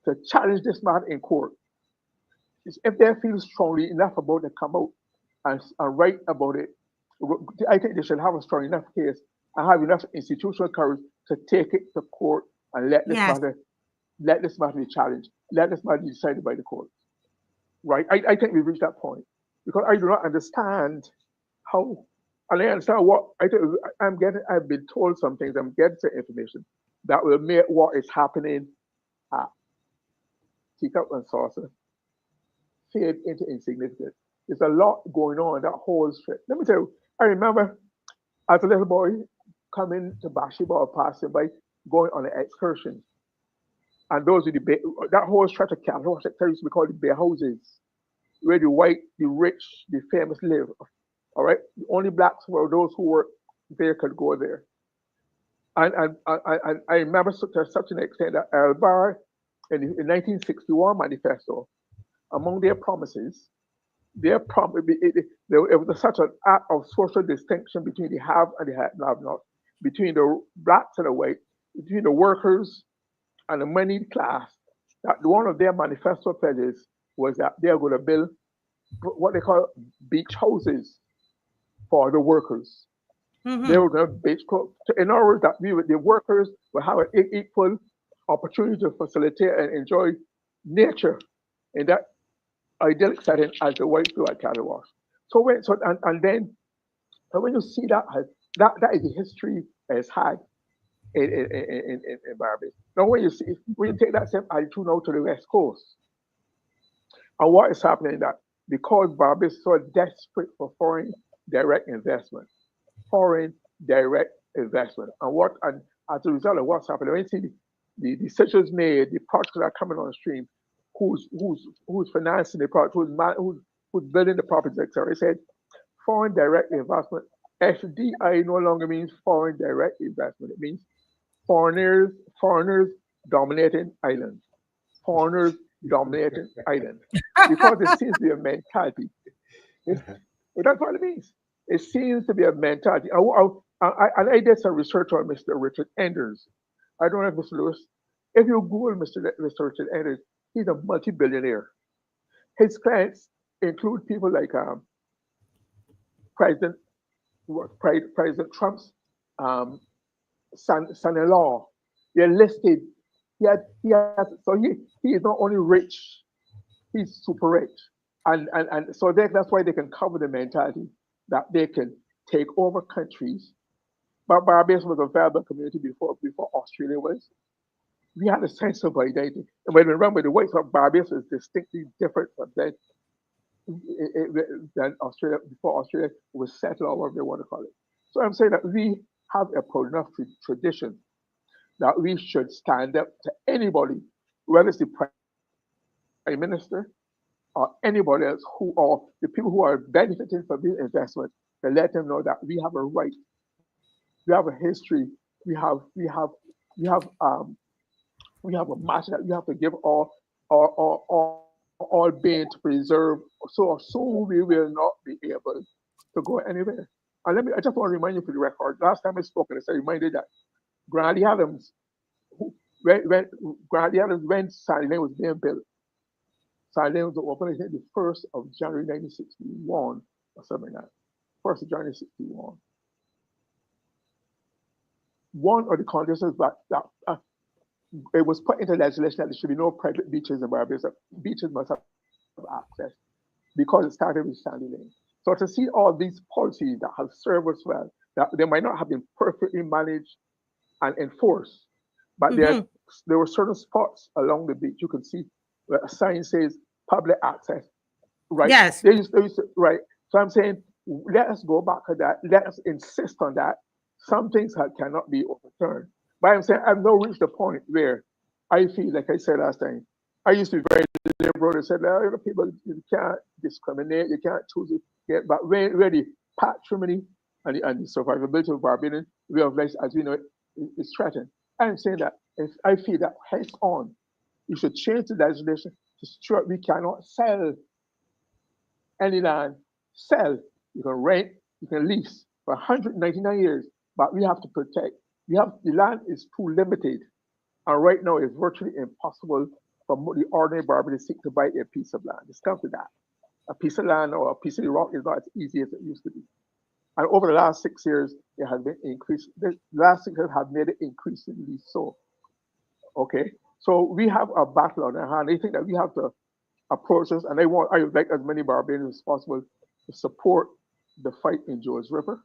I: to challenge this matter in court. If they feel strongly enough about it, come out and write about it. I think they should have a strong enough case and have enough institutional courage to take it to court and let this
B: Yes.
I: matter be challenged. Let this matter be decided by the court. Right? I think we've reached that point because I do not understand how, and I understand what I think I'm getting. I've been told some things. I'm getting some information that will make what is happening at Teacup and Saucer fade into insignificance. There's a lot going on in that whole strip. Let me tell you, I remember as a little boy coming to Bathsheba or passing by, going on an excursion. And those are that whole stretch of cattle sector used to be called the bear houses, where the white, the rich, the famous live. All right? The only blacks were those who were there could go there. And I remember to such an extent that Albar in the 1961 manifesto, among their promises, it was such an act of social distinction between the have and the have not, between the blacks and the white, between the workers and the moneyed class, that one of their manifesto pledges was that they are going to build what they call beach houses for the workers.
B: Mhm.
I: They were going to beach, in other words, that the workers will have an equal opportunity to facilitate and enjoy nature in that idyllic setting as the whites do at cattle wash. So when you see that is the history that is had in Barbados. Now when you take that same attitude now to the West Coast, and what is happening that because Barbados is so desperate for foreign direct investment, and as a result of what's happening, when you see the decisions made, the projects that are coming on the stream, who's financing the project, who's building the properties, etc. It said foreign direct investment. FDI no longer means foreign direct investment. It means foreigners dominating islands. Foreigners dominating islands. Because it seems to be a mentality. That's what it means. It seems to be a mentality. I did some research on Mr. Richard Enders. I don't know if Mr. Lewis, if you Google Mr. Richard Enders, he's a multi-billionaire. His clients include people like President Trump's son-in-law. They're listed. He is not only rich, he's super rich. And so that's why they can cover the mentality that they can take over countries. But Barbados was a viable community before Australia was. We had a sense of identity. And when remember, the whites of Barbados is distinctly different from than Australia before Australia was settled, or whatever they want to call it. So I'm saying that we have a proud tradition that we should stand up to anybody, whether it's the Prime Minister or anybody else or the people who are benefiting from this investment, to let them know that we have a right, we have a history, we have a match that we have to give all being to preserve, so we will not be able to go anywhere. And I just want to remind you for the record, last time I spoke, I reminded that Grandy Adams, when Sandy Lane was being built, Sandy Lane was opened, I think, the 1st of January 1961, or something like that. 1st of January 1961. One of the conditions that it was put into legislation that there should be no private beaches in Barbados. Beaches must have access because it started with Sandy Lane. So to see all these policies that have served us well, that they might not have been perfectly managed and enforced, but there were certain spots along the beach you can see where a sign says public access, right?
B: Yes.
I: They used to, right. So I'm saying, let us go back to that. Let us insist on that. Some things cannot be overturned. But I'm saying I've now reached the point where I feel, like I said last time, I used to be very liberal and said, people, you can't discriminate, you can't choose it. But when the patrimony and the survivability of Barbadian way of life, as we know, is threatened. I'm saying that if I feel that heads on, we should change the legislation to ensure we cannot sell any land. Sell, you can rent, you can lease for 199 years, but we have to protect. The land is too limited, and right now it's virtually impossible for the ordinary Barbadian seek to buy a piece of land. It's come to that. A piece of land or a piece of the rock is not as easy as it used to be. And over the last 6 years, it has been increased. The last 6 years have made it increasingly so. Okay, so we have a battle on our hand. I think that we have to approach this, and I would like as many Barbadians as possible to support the fight in George River.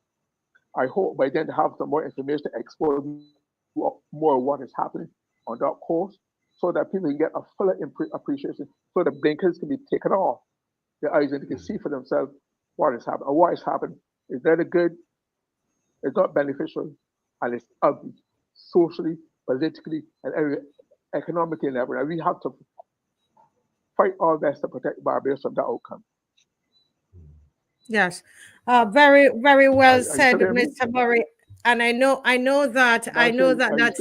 I: I hope by then to have some more information to expose more of what is happening on that coast, so that people can get a fuller appreciation, so the blinkers can be taken off their eyes and they can see for themselves what is happening. What is happening is that good, it's not beneficial, and it's ugly, socially, politically, and economically and everything. And we have to fight all best to protect Barbados from that outcome.
B: Yes, very, very well said, Mr. Murray. And I know that that's.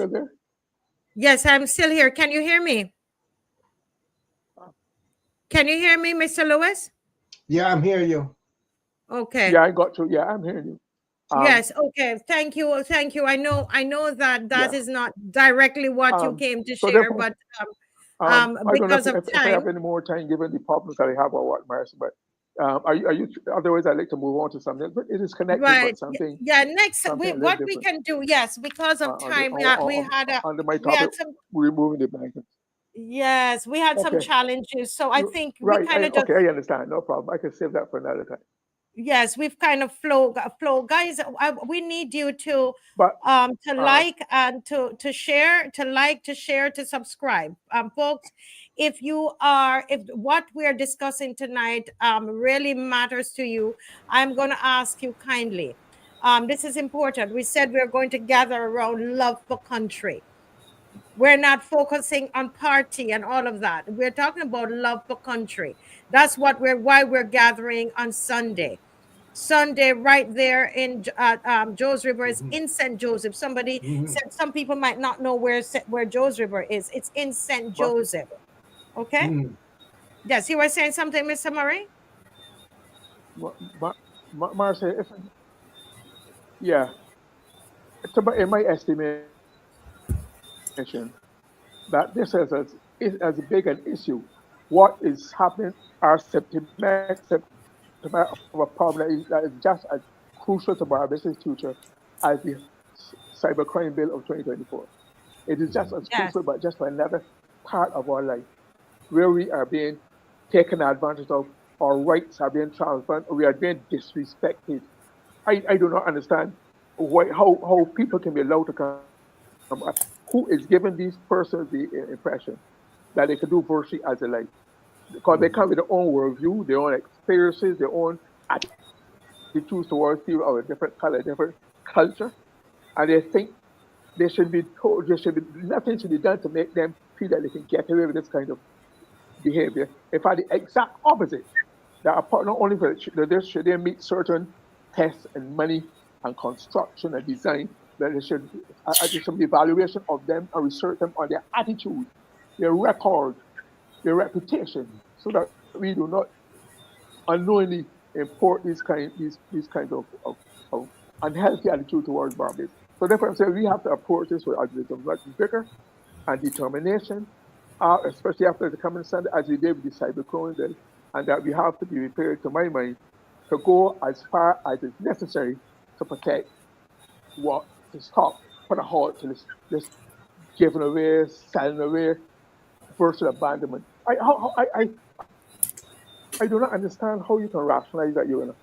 B: Yes, I'm still here. Can you hear me? Can you hear me, Mr. Lewis?
E: Yeah, I'm hearing you.
B: Okay.
I: Yeah, I got you. Yeah, I'm hearing you.
B: Yes. Okay. Thank you. Thank you. I know that is not directly what you came to share, but because of time.
I: If I have any more time, given the problems that I have or what, Marcy, but are you? Otherwise, I'd like to move on to something. But it is connected,
B: right.
I: But something.
B: Yeah. Next, what we can do? Yes, because of time, we had some
I: removing the blankets.
B: Yes, we had some challenges, so I think we kind of
I: I understand. No problem. I can save that for another time.
B: Yes, we've kind of flow, guys. We need you to like and to share, to subscribe, folks. If what we are discussing tonight really matters to you, I'm going to ask you kindly. This is important. We said we're going to gather around love for country. We're not focusing on party and all of that. We're talking about love for country. That's why we're gathering on Sunday. Sunday, right there in Joe's River is in St. Joseph. Somebody said some people might not know where Joe's River is. It's in St. Joseph. Okay. Yes, you were saying something, Mr. Murray?
I: Marcia, yeah. In my estimation, that this is as big an issue. What is happening are symptomatic of a problem that is just as crucial to Barbados' future as the cybercrime bill of 2024. It is just as crucial, but just for another part of our life where we are being taken advantage of, our rights are being transferred, we are being disrespected. I do not understand how people can be allowed to come. Who is giving these persons the impression that they can do virtually as they like? Because they come with their own worldview, their own experiences, their own attitudes towards people of a different color, different culture, and they think they should be told, nothing should be done to make them feel that they can get away with this kind of behavior. In fact, the exact opposite. That not only should they meet certain tests and money and construction and design, that there should be evaluation of them and research them on their attitude, their record, their reputation, so that we do not unknowingly import these kind of unhealthy attitude towards Barbados. So therefore, I'm saying we have to approach this with much vigor and determination, especially after the coming Sunday, as we did with the cybercrime bill, and that we have to be prepared, to my mind, to go as far as is necessary to protect to stop, put a halt to this giving away, selling away, virtual abandonment. I do not understand how you can rationalize that you're going to.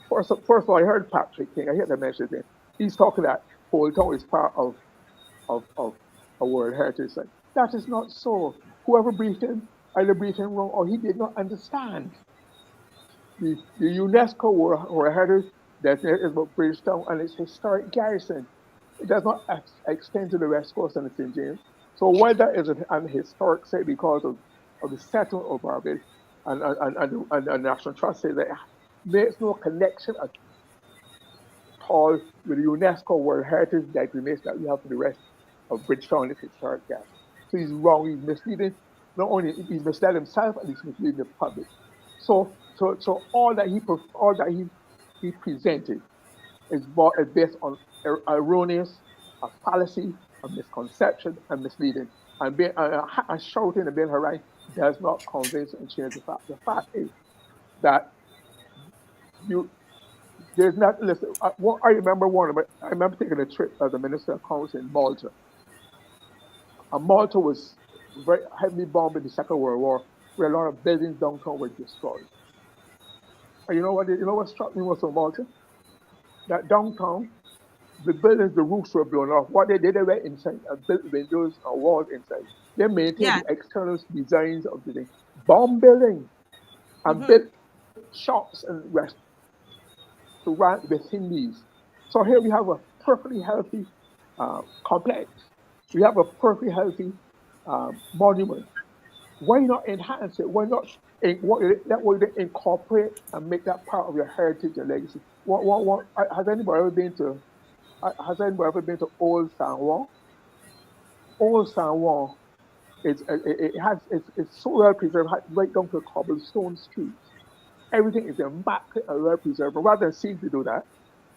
I: First of all, I heard Patrick King. I heard them mention it. He's talking that Old Town is part of a World Heritage Site. That is not so. Whoever briefed him either briefed him wrong or he did not understand. The UNESCO World Heritage designated is about Bridgetown and its historic garrison. It does not extend to the West Coast and the St. James. So while that is an historic site because of the settlement of Barbados and the National Trust says that it makes no connection at all with the UNESCO World Heritage designation that we have for the rest of Bridgetown and its historic garrison. So he's wrong, he's misleading. Not only he's misled himself, and he's misleading the public. So all that he presented is based on erroneous, a fallacy, a misconception, and misleading. And shouting and being harangued does not convince and change the fact. The fact is that there's not. Listen, I remember taking a trip as a minister of commerce in Malta. And Malta was very heavily bombed in the Second World War, where a lot of buildings downtown were destroyed. And you know what struck me most of Malta? That downtown, the buildings, the roofs were blown off. What they did, they went inside and built windows and walls inside. They maintained the external designs of the thing. Bomb buildings and built shops and restaurants within these. So here we have a perfectly healthy complex. We have a perfectly healthy monument. Why not enhance it? Why not incorporate and make that part of your heritage and legacy? Has anybody ever been to Old San Juan? Old San Juan, it's so well preserved, right down to a cobblestone street. Everything is immaculate and well preserved. But rather than seem to do that,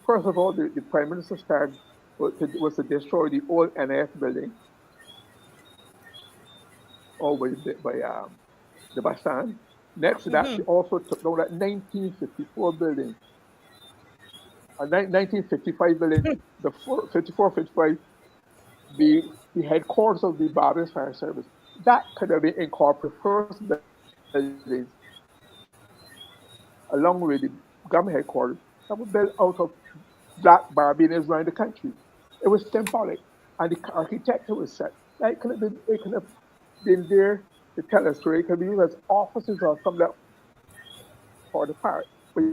I: first of all, the Prime Minister started was to destroy the old NF building over by the BAJANS. Next to that, they also took down that 1954 building. A 1955 building, the 54-55, the headquarters of the Barbados Fire Service. That could have been incorporated first buildings along with the government headquarters that were built out of black Barbadians around the country. It was symbolic, and the architecture was set. It could have been there to tell a story. It could be used as offices or something that for the part. But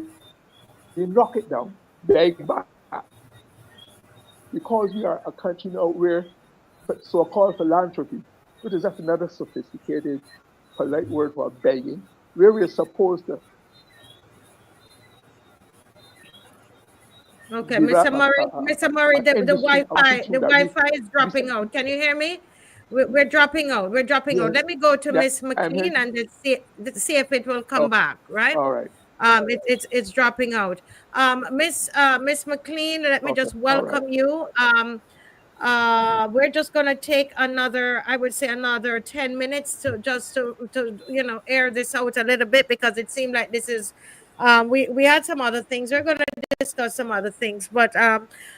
I: you knock it down, beg back. Because we are a country now where so-called philanthropy, which is just another sophisticated, polite word for begging, where we are supposed to.
B: Okay, Mr. Murray, the Wi-Fi is dropping out. Can you hear me? We're dropping out. We're dropping out. Let me go to Miss McLean and see if it will come back. Right.
I: All right.
B: It's dropping out. Miss McLean, let me just welcome you. We're just gonna take another, I would say, another 10 minutes to air this out a little bit, because it seemed like this is we had some other things. We're gonna discuss some other things, but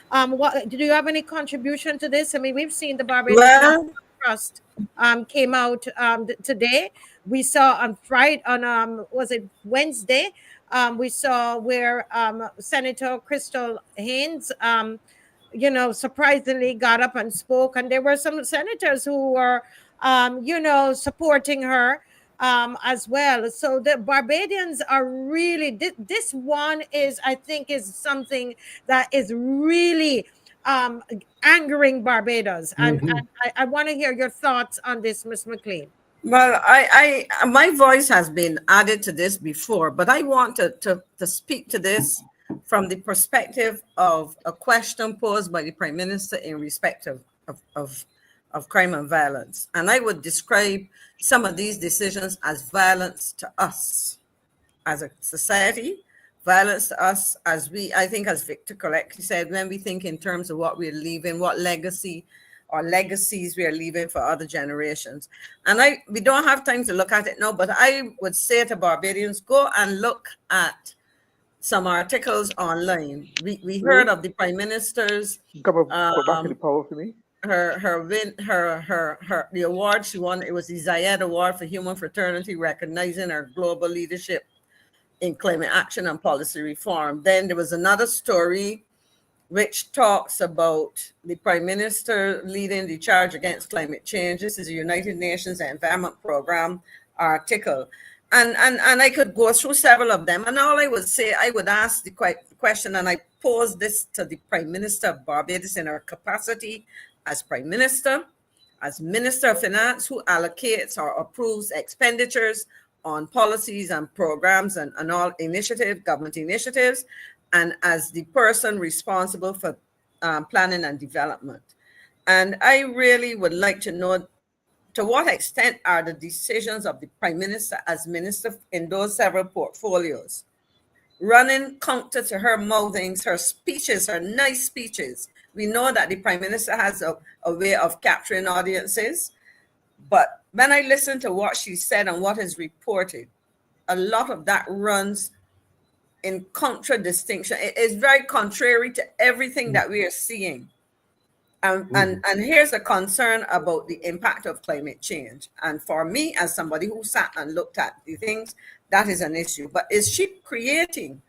B: what do you have any contribution to this? I mean, we've seen the Barbados Trust came out today. We saw on Friday, was it Wednesday? We saw where Senator Crystal Haynes, surprisingly got up and spoke, and there were some senators who were, supporting her as well. So the Barbadians are really, this one is, I think, is something that is really angering Barbados. And I want to hear your thoughts on this, Ms. McLean.
J: Well, my voice has been added to this before, but I want to speak to this from the perspective of a question posed by the Prime Minister in respect of crime and violence. And I would describe some of these decisions as violence to us as a society, violence to us as I think as Victor correctly said, when we think in terms of what we're leaving, what legacy or legacies we are leaving for other generations. And we don't have time to look at it now, but I would say to Barbadians, go and look at some articles online. We heard of the Prime Minister's
I: go back to the power for me.
J: the award she won. It was the Zayed Award for Human Fraternity, recognizing her global leadership in climate action and policy reform. Then there was another story which talks about the Prime Minister leading the charge against climate change. This is a United Nations Environment Program article. And I could go through several of them. And all I would say, I would ask the question, and I pose this to the Prime Minister of Barbados in her capacity as Prime Minister, as Minister of Finance, who allocates or approves expenditures on policies and programs and all government initiatives, and as the person responsible for planning and development. And I really would like to know, to what extent are the decisions of the Prime Minister as Minister in those several portfolios running counter to her mouthings, her speeches, her nice speeches? We know that the Prime Minister has a way of capturing audiences, but when I listen to what she said and what is reported, a lot of that runs in contradistinction. It is very contrary to everything that we are seeing. And here's a concern about the impact of climate change. And for me, as somebody who sat and looked at the things, that is an issue. But is she creating,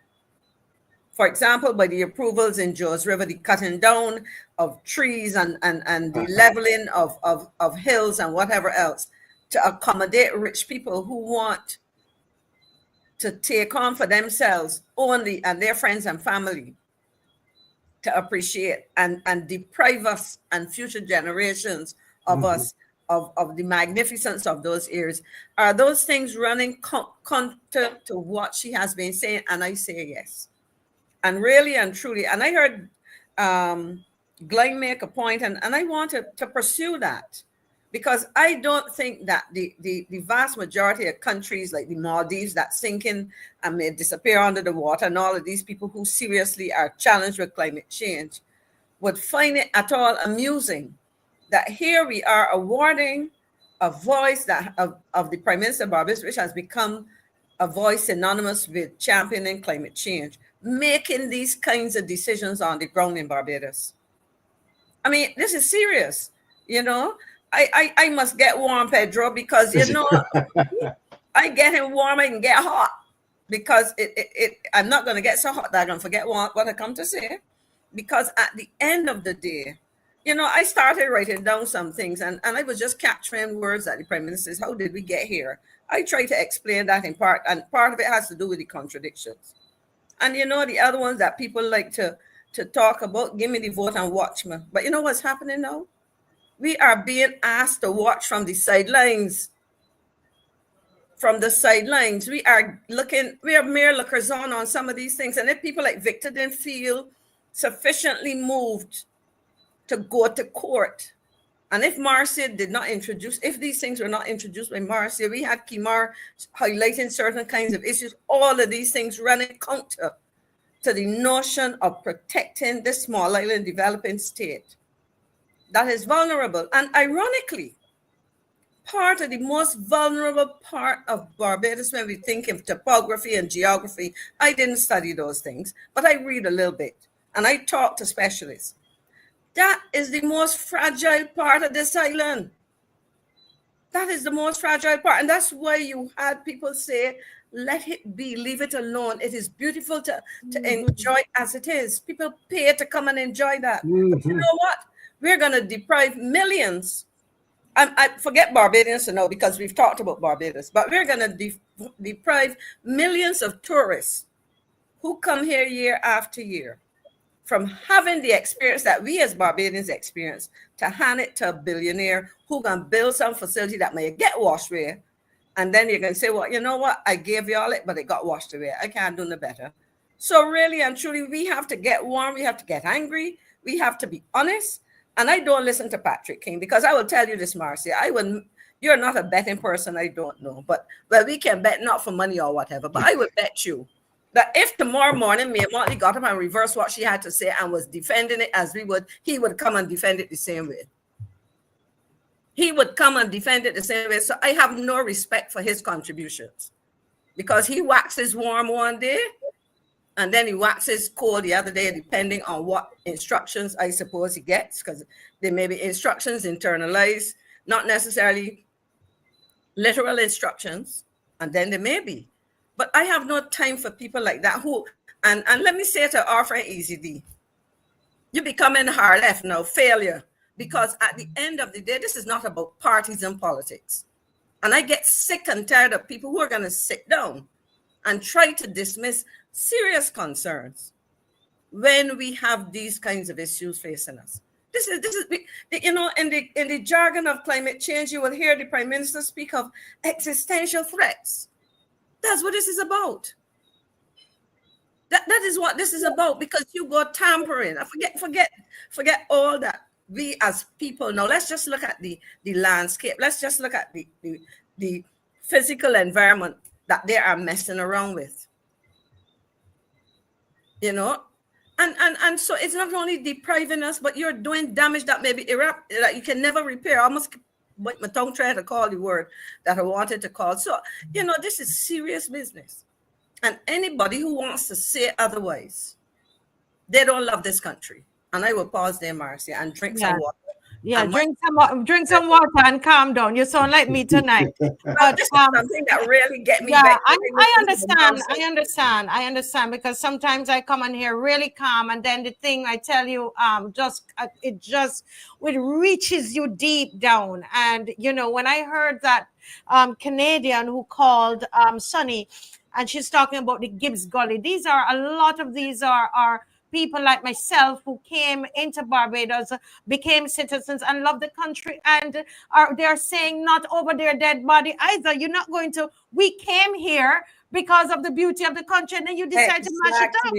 J: for example, by the approvals in Joes River, the cutting down of trees and the leveling of hills and whatever else to accommodate rich people who want to take on for themselves only and their friends and family to appreciate and deprive us and future generations of us of the magnificence of those areas? Are those things running counter to what she has been saying? And I say yes. And really and truly, and I heard Glenn make a point, and I want to pursue that, because I don't think that the vast majority of countries like the Maldives that sink in and may disappear under the water, and all of these people who seriously are challenged with climate change would find it at all amusing that here we are awarding a voice that of the Prime Minister of Barbados, which has become a voice synonymous with championing climate change, making these kinds of decisions on the ground in Barbados. I mean, this is serious, you know. I must get warm, Pedro, because, you know, I get him warm, I can get hot, because I'm not going to get so hot that I'm going to forget what I come to say. Because at the end of the day, you know, I started writing down some things, and I was just capturing words that the Prime Minister says, how did we get here? I try to explain that in part, and part of it has to do with the contradictions. And, you know, the other ones that people like to talk about, give me the vote and watch me. But you know what's happening now? We are being asked to watch from the sidelines. From the sidelines, we are mere lookers on some of these things. And if people like Victor didn't feel sufficiently moved to go to court, and if Marcia did not introduce, if these things were not introduced by Marcia, we had Kimar highlighting certain kinds of issues, all of these things running counter to the notion of protecting the small island developing state that is vulnerable. And ironically, part of the most vulnerable part of Barbados, when we think of topography and geography, I didn't study those things, but I read a little bit and I talk to specialists. That is the most fragile part of this island. That is the most fragile part. And that's why you had people say, let it be, leave it alone. It is beautiful to enjoy as it is. People pay to come and enjoy that. But you know what? We're going to deprive millions. I forget Barbadians to know, because we've talked about Barbados, but we're going to deprive millions of tourists who come here year after year from having the experience that we as Barbadians experience, to hand it to a billionaire who can build some facility that may get washed away. And then you can say, well, you know what? I gave you all it, but it got washed away. I can't do no better. So really and truly, we have to get warm. We have to get angry. We have to be honest. And I don't listen to Patrick King, because I will tell you this, Marcia, you're not a betting person, I don't know. But we can bet, not for money or whatever, but I would bet you that if tomorrow morning Mia Motley got up and reversed what she had to say and was defending it as we would, he would come and defend it the same way. He would come and defend it the same way. So I have no respect for his contributions, because he waxes warm one day and then he waxes cold the other day, depending on what instructions I suppose he gets, because there may be instructions internalized, not necessarily literal instructions, and then there may be. But I have no time for people like that who, and let me say to our friend Easy D, you're becoming hard left now, failure, because at the end of the day, this is not about parties and politics. And I get sick and tired of people who are going to sit down and try to dismiss serious concerns when we have these kinds of issues facing us. This is you know, in the jargon of climate change, you will hear the Prime Minister speak of existential threats. That's what this is about. That is what this is about, because you go tampering. Forget all that. We as people now, let's just look at the landscape. Let's just look at the physical environment that they are messing around with. You know, and so it's not only depriving us, but you're doing damage that may be that you can never repair. I almost bite my tongue trying to call the word that I wanted to call. So, you know, this is serious business. And anybody who wants to say otherwise, they don't love this country. And I will pause there, Marcia, and drink some water.
B: Yeah, drink some water and calm down. You sound like me tonight. But
J: this is something that really get me.
B: Yeah,
J: back.
B: I understand because sometimes I come on here really calm, and then the thing I tell you, it reaches you deep down. And you know, when I heard that Canadian who called Sunny, and she's talking about the Gibbs Gully, a lot of these are people like myself who came into Barbados, became citizens and love the country, and they're saying not over their dead body either. You're not going to, we came here because of the beauty of the country, and then you decide to mash it up.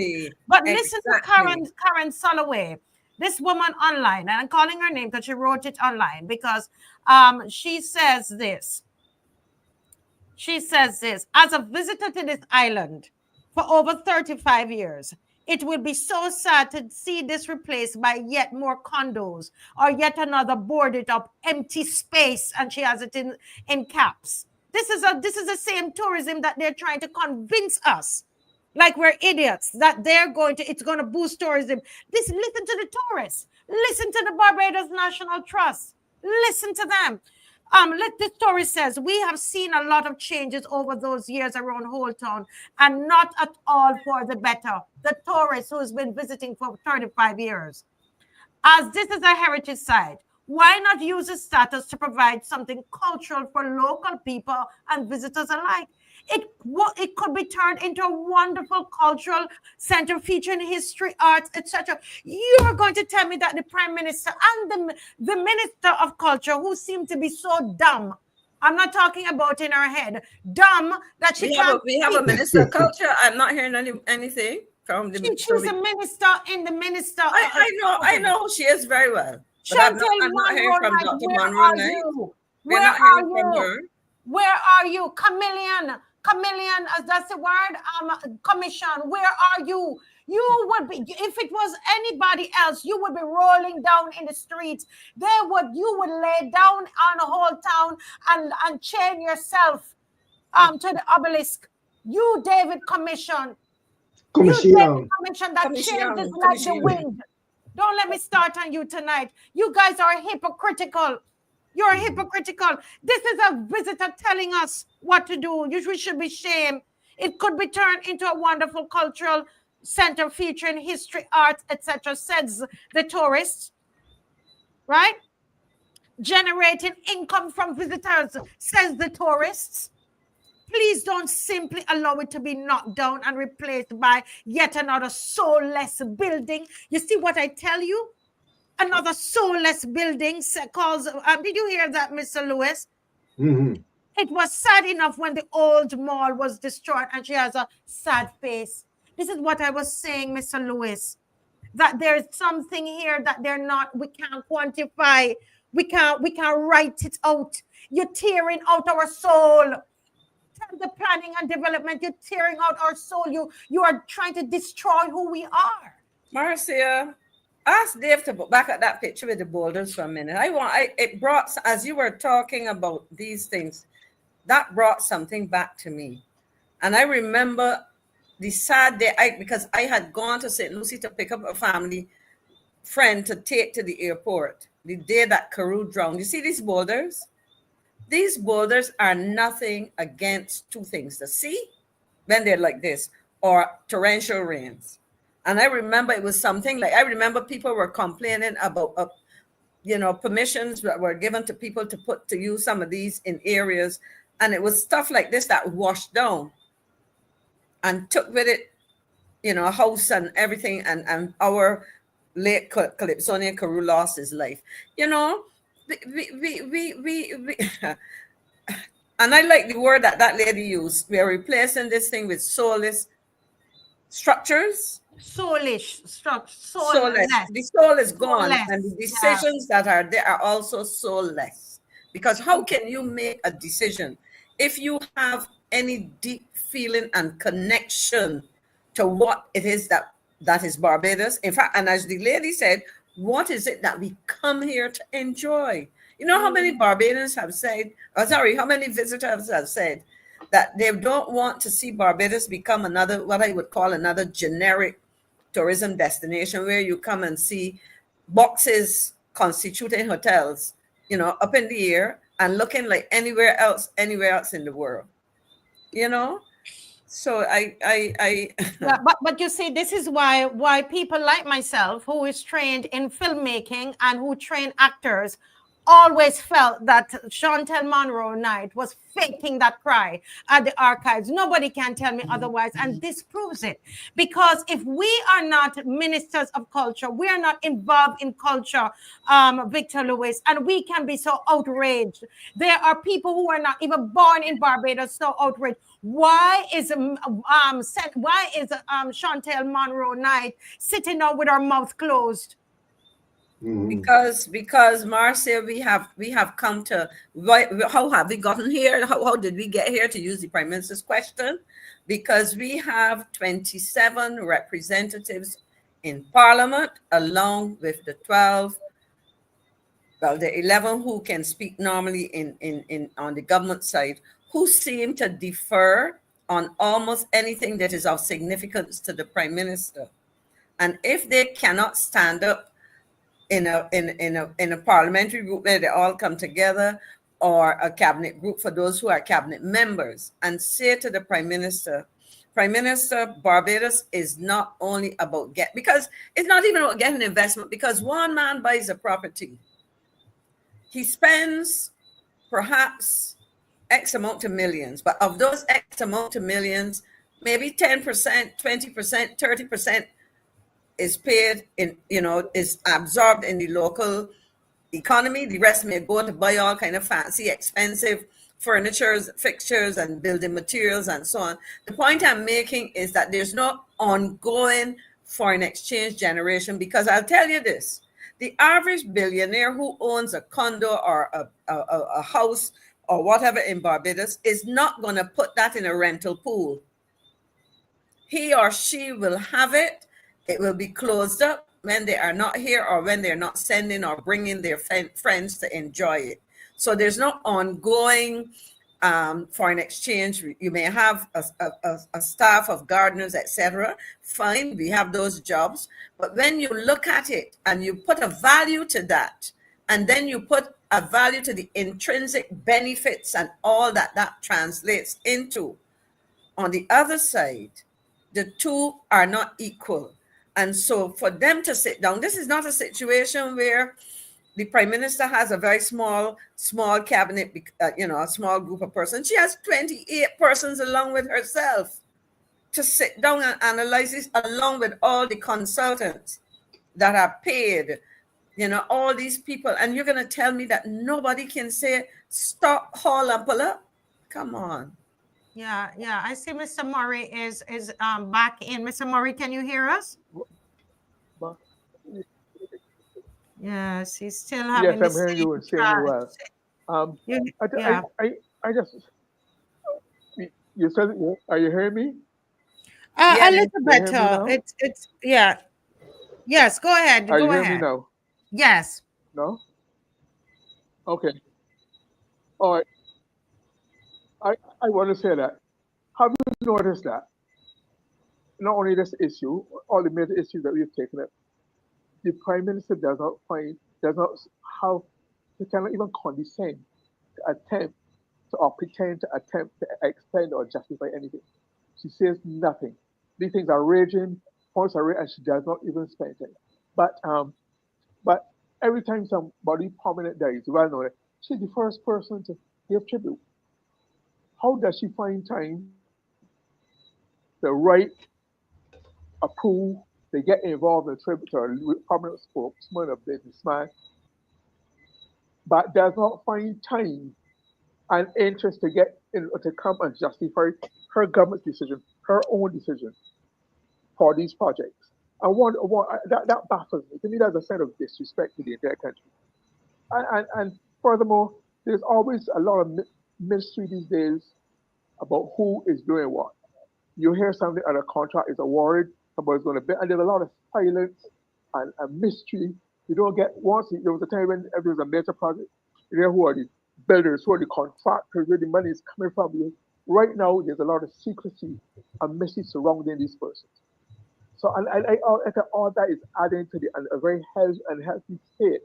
B: But listen to Karen Soloway, this woman online, and I'm calling her name because she wrote it online, because she says this. She says this: as a visitor to this island for over 35 years, it will be so sad to see this replaced by yet more condos or yet another boarded up empty space. And she has it in caps. This is the same tourism that they're trying to convince us, like we're idiots, that it's going to boost tourism. Listen to the tourists. Listen to the Barbados National Trust. Listen to them. The story says, we have seen a lot of changes over those years around Whole Town, and not at all for the better. The tourist who has been visiting for 35 years. As this is a heritage site, why not use its status to provide something cultural for local people and visitors alike? It could be turned into a wonderful cultural center featuring history, arts, etc. You are going to tell me that the Prime Minister and the Minister of Culture, who seem to be so dumb, I'm not talking about in her head, dumb that she can't.
J: We have a Minister of Culture. I'm not hearing anything from the.
B: She's a minister in the minister.
J: I know who she is very well.
B: I'm
J: not hearing from Dr. Monroe.
B: Where are you? Where are you, Chameleon? Chameleon, that's the word, commission. Where are you? You would be, if it was anybody else, you would be rolling down in the streets. You would lay down on a whole town and chain yourself to the obelisk. You, David Commission. You, David Commission that changes like the wind. Don't let me start on you tonight. You guys are hypocritical. You're hypocritical. This is a visitor telling us what to do. We should be shamed. It could be turned into a wonderful cultural center featuring history, arts, etc., says the tourists, right? Generating income from visitors, says the tourists. Please don't simply allow it to be knocked down and replaced by yet another soulless building. You see what I tell you? Another soulless building calls. Did you hear that, Mr. Lewis?
E: Mm-hmm.
B: It was sad enough when the old mall was destroyed, and she has a sad face. This is what I was saying, Mr. Lewis, that there's something here that we can't quantify. We can't write it out. You're tearing out our soul. Tell the planning and development, you're tearing out our soul. You are trying to destroy who we are.
J: Marcia, ask Dave to back at that picture with the boulders for a minute. It brought, as you were talking about these things, that brought something back to me. And I remember the sad day, because I had gone to St. Lucie to pick up a family friend to take to the airport the day that Carew drowned. You see these boulders? These boulders are nothing against two things: the sea, when they're like this, or torrential rains. And I remember it was something like, I remember people were complaining about, permissions that were given to people to use some of these in areas. And it was stuff like this that washed down and took with it, a house and everything. And our late Calypsonian Carew lost his life. We and I like the word that lady used. We are replacing this thing with soulless structures.
B: Soulish structure.
J: Soulless. The soul is gone, and the decisions that are there are also soulless. Because how can you make a decision if you have any deep feeling and connection to what it is that is Barbados? In fact, and as the lady said, what is it that we come here to enjoy? You know how many Barbadians have said, how many visitors have said that they don't want to see Barbados become another, what I would call another generic tourism destination where you come and see boxes constituting hotels, up in the air and looking like anywhere else in the world, So
B: but you see, this is why people like myself, who is trained in filmmaking and who train actors, always felt that Chantel Monroe Knight was faking that cry at the archives. Nobody can tell me otherwise, and this proves it. Because if we are not ministers of culture, we are not involved in culture, Victor Lewis, and we can be so outraged. There are people who are not even born in Barbados so outraged. Why is Chantel Monroe Knight sitting down with her mouth closed?
J: Because Marcia, we have come to, how have we gotten here? How did we get here, to use the Prime Minister's question? Because we have 27 representatives in Parliament, along with the 11 who can speak normally in on the government side, who seem to defer on almost anything that is of significance to the Prime Minister. And if they cannot stand up in a parliamentary group where they all come together, or a cabinet group for those who are cabinet members, and say to the Prime Minister, Barbados is not only about because it's not even about getting investment, because one man buys a property, he spends perhaps X amount of millions, but of those X amount of millions, maybe 10%, 20%, 30% is paid is absorbed in the local economy. The rest may go to buy all kind of fancy, expensive furnitures, fixtures, and building materials, and so on. The point I'm making is that there's no ongoing foreign exchange generation, because I'll tell you this: the average billionaire who owns a condo or a house or whatever in Barbados is not going to put that in a rental pool. He or she will have it. It will be closed up when they are not here, or when they're not sending or bringing their friends to enjoy it. So there's no ongoing foreign exchange. You may have a staff of gardeners, etc. Fine, we have those jobs. But when you look at it and you put a value to that, and then you put a value to the intrinsic benefits and all that translates into, on the other side, the two are not equal. And so for them to sit down, this is not a situation where the Prime Minister has a very small cabinet, a small group of persons. She has 28 persons along with herself to sit down and analyze this, along with all the consultants that are paid, all these people. And you're going to tell me that nobody can say, stop, haul and pull up? Come on.
B: Yeah. I see Mr. Murray is back in. Mr. Murray, can you hear us? Yes, he's still having.
I: Yes, I'm hearing you and saying you well. I just, you said, are you hearing me?
B: A little better. It's yeah. Yes, go ahead.
I: Are you
B: hearing
I: me now?
B: Yes.
I: No? Okay. All right. I want to say that. Have you noticed that not only this issue, all the major issues that we have taken up, the Prime Minister does not have, he cannot even condescend to attempt to, or pretend to attempt to explain or justify anything. She says nothing. These things are raging, points are raging, and she does not even spend time. But every time somebody prominent dies, well known, she's the first person to give tribute. How does she find time to write, approve, to get involved in a tribute to a prominent spokesman, a businessman, but does not find time and interest to get in, to come and justify her government's decision, her own decision for these projects? And that baffles me. To me, that's a sign of disrespect to the entire country. And furthermore, there's always a lot of mystery these days about who is doing what. You hear something and a contract is awarded, somebody's going to bid, and there's a lot of silence and mystery. You don't get, there was a time when there was a major project, you know who are the builders, who are the contractors, where the money is coming from. Right now, there's a lot of secrecy and mystery surrounding these persons. So I think all that is adding to a very unhealthy state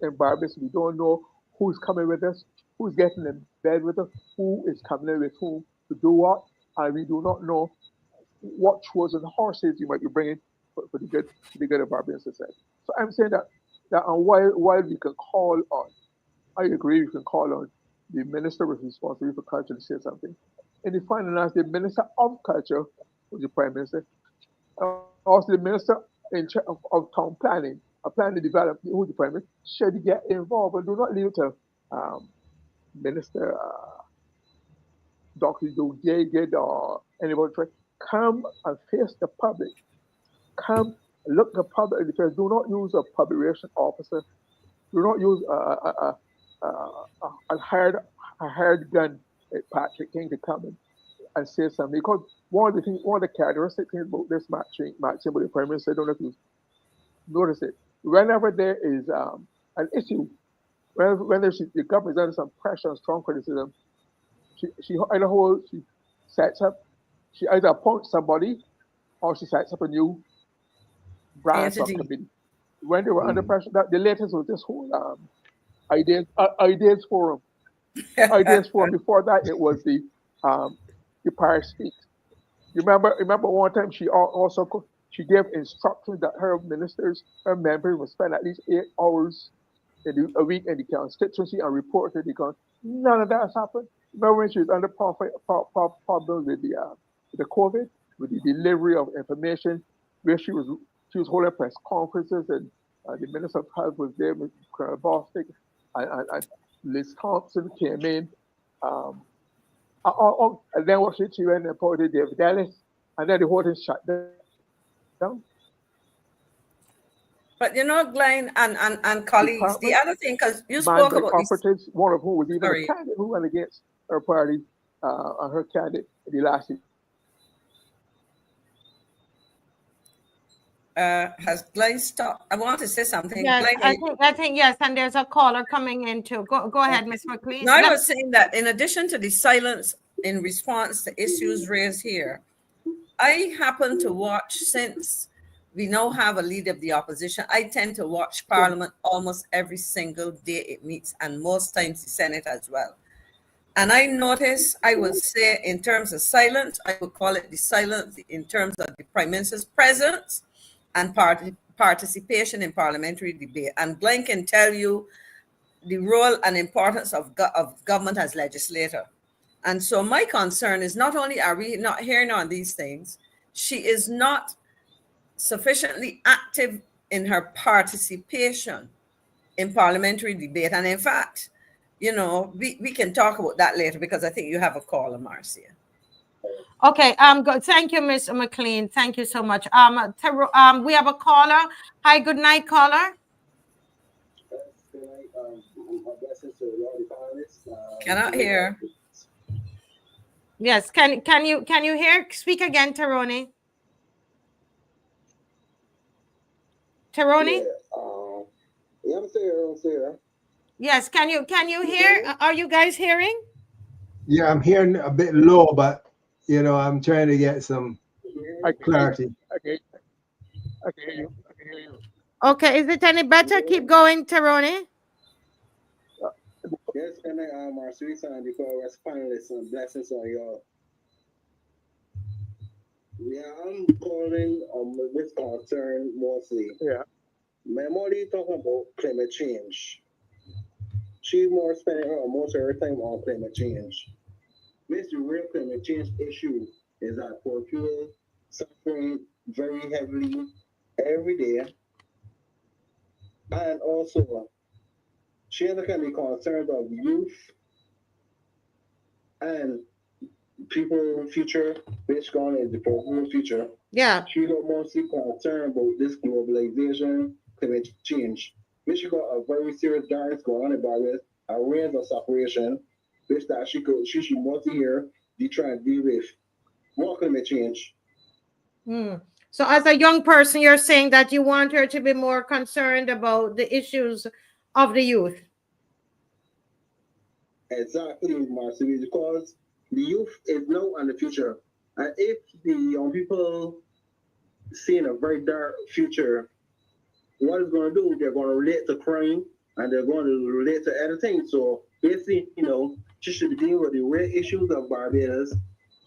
I: in Barbados. We don't know who's coming with us, who's getting in bed with us, who is coming in with whom to do what, and we do not know what Trojan horses you might be bringing for the good of Barbadian society. So I'm saying that while we can call on, I agree, we can call on the minister with responsibility for culture to say something. In the final instance, the minister of culture, who's the prime minister, also the minister in charge of town planning, planning development, who's the prime minister, should get involved and do not leave it to Minister Dr. Dogeged or anybody. Come and face the public. Come look the public in the face. Do not use a public relations officer. Do not use a hired gun, Patrick King, to come in and say something. Because one of the characteristic things about this matching with the Prime Minister, I don't know if you notice it. Whenever there is an issue, when the government is under some pressure and strong criticism, she sets up, she either appoints somebody or she sets up a new branch or committee. When they were under pressure, the latest was this whole ideas forum. Ideas forum. Before that, it was the Parish Speak. You remember one time she gave instructions that her ministers, her members would spend at least 8 hours a week in the constituency and report to the country. None of that has happened. Remember when she was under problems with the COVID, with the delivery of information, where she was holding press conferences, and the Minister of Health was there, Colonel Bostic, and Liz Thompson came in. And then what she went and appointed David Ellis, and then the whole thing shut down.
J: But you know, Glenn and colleagues, the other thing, because you spoke about
I: operatives, one of whom was even a candidate who went against her party, her candidate in the last year.
J: Has Glenn stopped? I want to say something.
B: Yes,
J: Glenn,
B: I think yes, and there's a caller coming in too. Go ahead, Ms. McLean.
J: No, I was saying that in addition to the silence in response to issues raised here, I happen to watch, since we now have a leader of the opposition, I tend to watch Parliament almost every single day it meets, and most times the Senate as well. And I notice, I would say, in terms of silence, I would call it the silence in terms of the Prime Minister's presence and participation in parliamentary debate. And Glenn can tell you the role and importance of government as legislator. And so my concern is, not only are we not hearing on these things, she is not sufficiently active in her participation in parliamentary debate. And in fact, you know, we can talk about that later, because I think you have a caller, Marcia.
B: Okay, good. Thank you, Ms. McLean. Thank you so much. We have a caller. Hi, good night, caller.
J: Cannot hear.
B: Yes, can you hear? Speak again, Teroni. Teroni?
K: Yeah, I'm here.
B: Yes, can you hear? Are you guys hearing?
E: Yeah, I'm hearing a bit low, but you know, I'm trying to get some
I: I can hear you.
E: clarity.
I: I can hear you. I can hear you.
B: Okay, is it any better? Keep going, Tyrone.
K: Yes, and our sweet son, because as panelists and blessings on y'all. Yeah, I'm calling with concern mostly.
I: Yeah.
K: My mother talking about climate change. She's more spending most of her time on climate change. This real climate change issue is that poor people suffering very heavily every day. And also, she can be concerned of youth and people future, which gone is the whole future.
B: Yeah.
K: She got mostly concerned about this globalization, climate change, which she got a very serious dance going on about it, a range of separation, which that she should mostly hear they try and deal with more climate change.
B: So as a young person, you're saying that you want her to be more concerned about the issues of the youth.
K: Exactly, Marcy, because the youth is now and the future. And if the young people seeing a very dark future, what it's going to do, they're going to relate to crime and they're going to relate to other things. So basically, she should be dealing with the real issues of Barbados,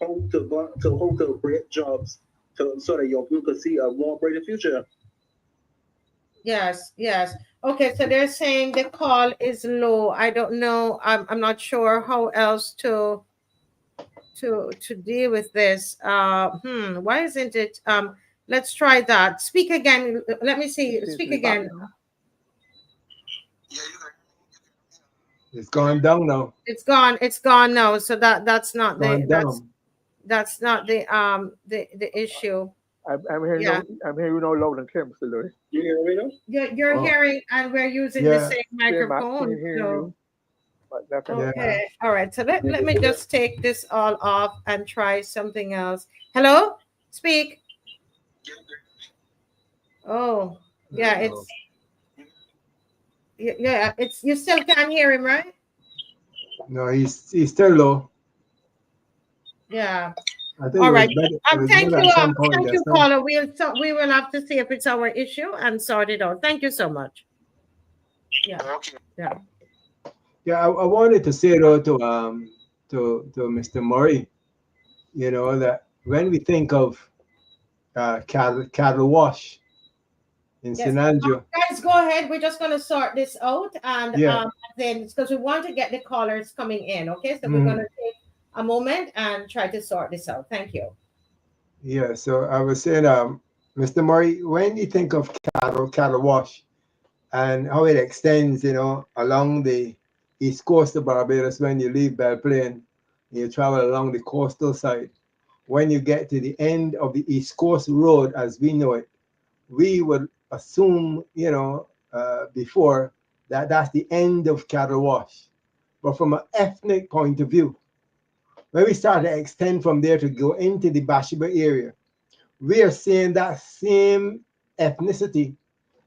K: how to create jobs so that young people can see a more brighter future.
B: Yes, yes. Okay, so they're saying the call is low. I don't know. I'm not sure how else to deal with this. Why isn't it? Let's try that. Speak again. Let me see. Speak again.
E: It's gone down now.
B: It's gone. It's gone now. So that's not
E: It's
B: that's not the issue.
I: I'm hearing I'm hearing you loud and clear, Mr. Louis.
K: You hear me now?
B: You're hearing, and we're using the same microphone. Okay. All right. So let me just take this all off and try something else. Hello? Speak. Oh, yeah, it's you still can't hear him, right?
E: No, he's still low.
B: Yeah.
E: I think
B: all right.
E: Thank
B: you, caller. We will have to see if it's our issue and sort it out. Thank you so much. Yeah. Okay. Yeah.
E: Yeah, I wanted to say though to Mr. Murray, that when we think of cattle wash in Sinanjo.
B: Guys, go ahead. We're just going to sort this out, and then because we want to get the callers coming in. Okay, so we're going to take a moment and try to sort this out. Thank you.
E: Yeah, so I was saying, Mr. Murray, when you think of cattle wash and how it extends, along the east coast of Barbados, when you leave Belle Plaine, you travel along the coastal side. When you get to the end of the East Coast Road, as we know it, we would assume, before that's the end of cattle wash. But from an ethnic point of view, when we start to extend from there to go into the Bathsheba area, we are seeing that same ethnicity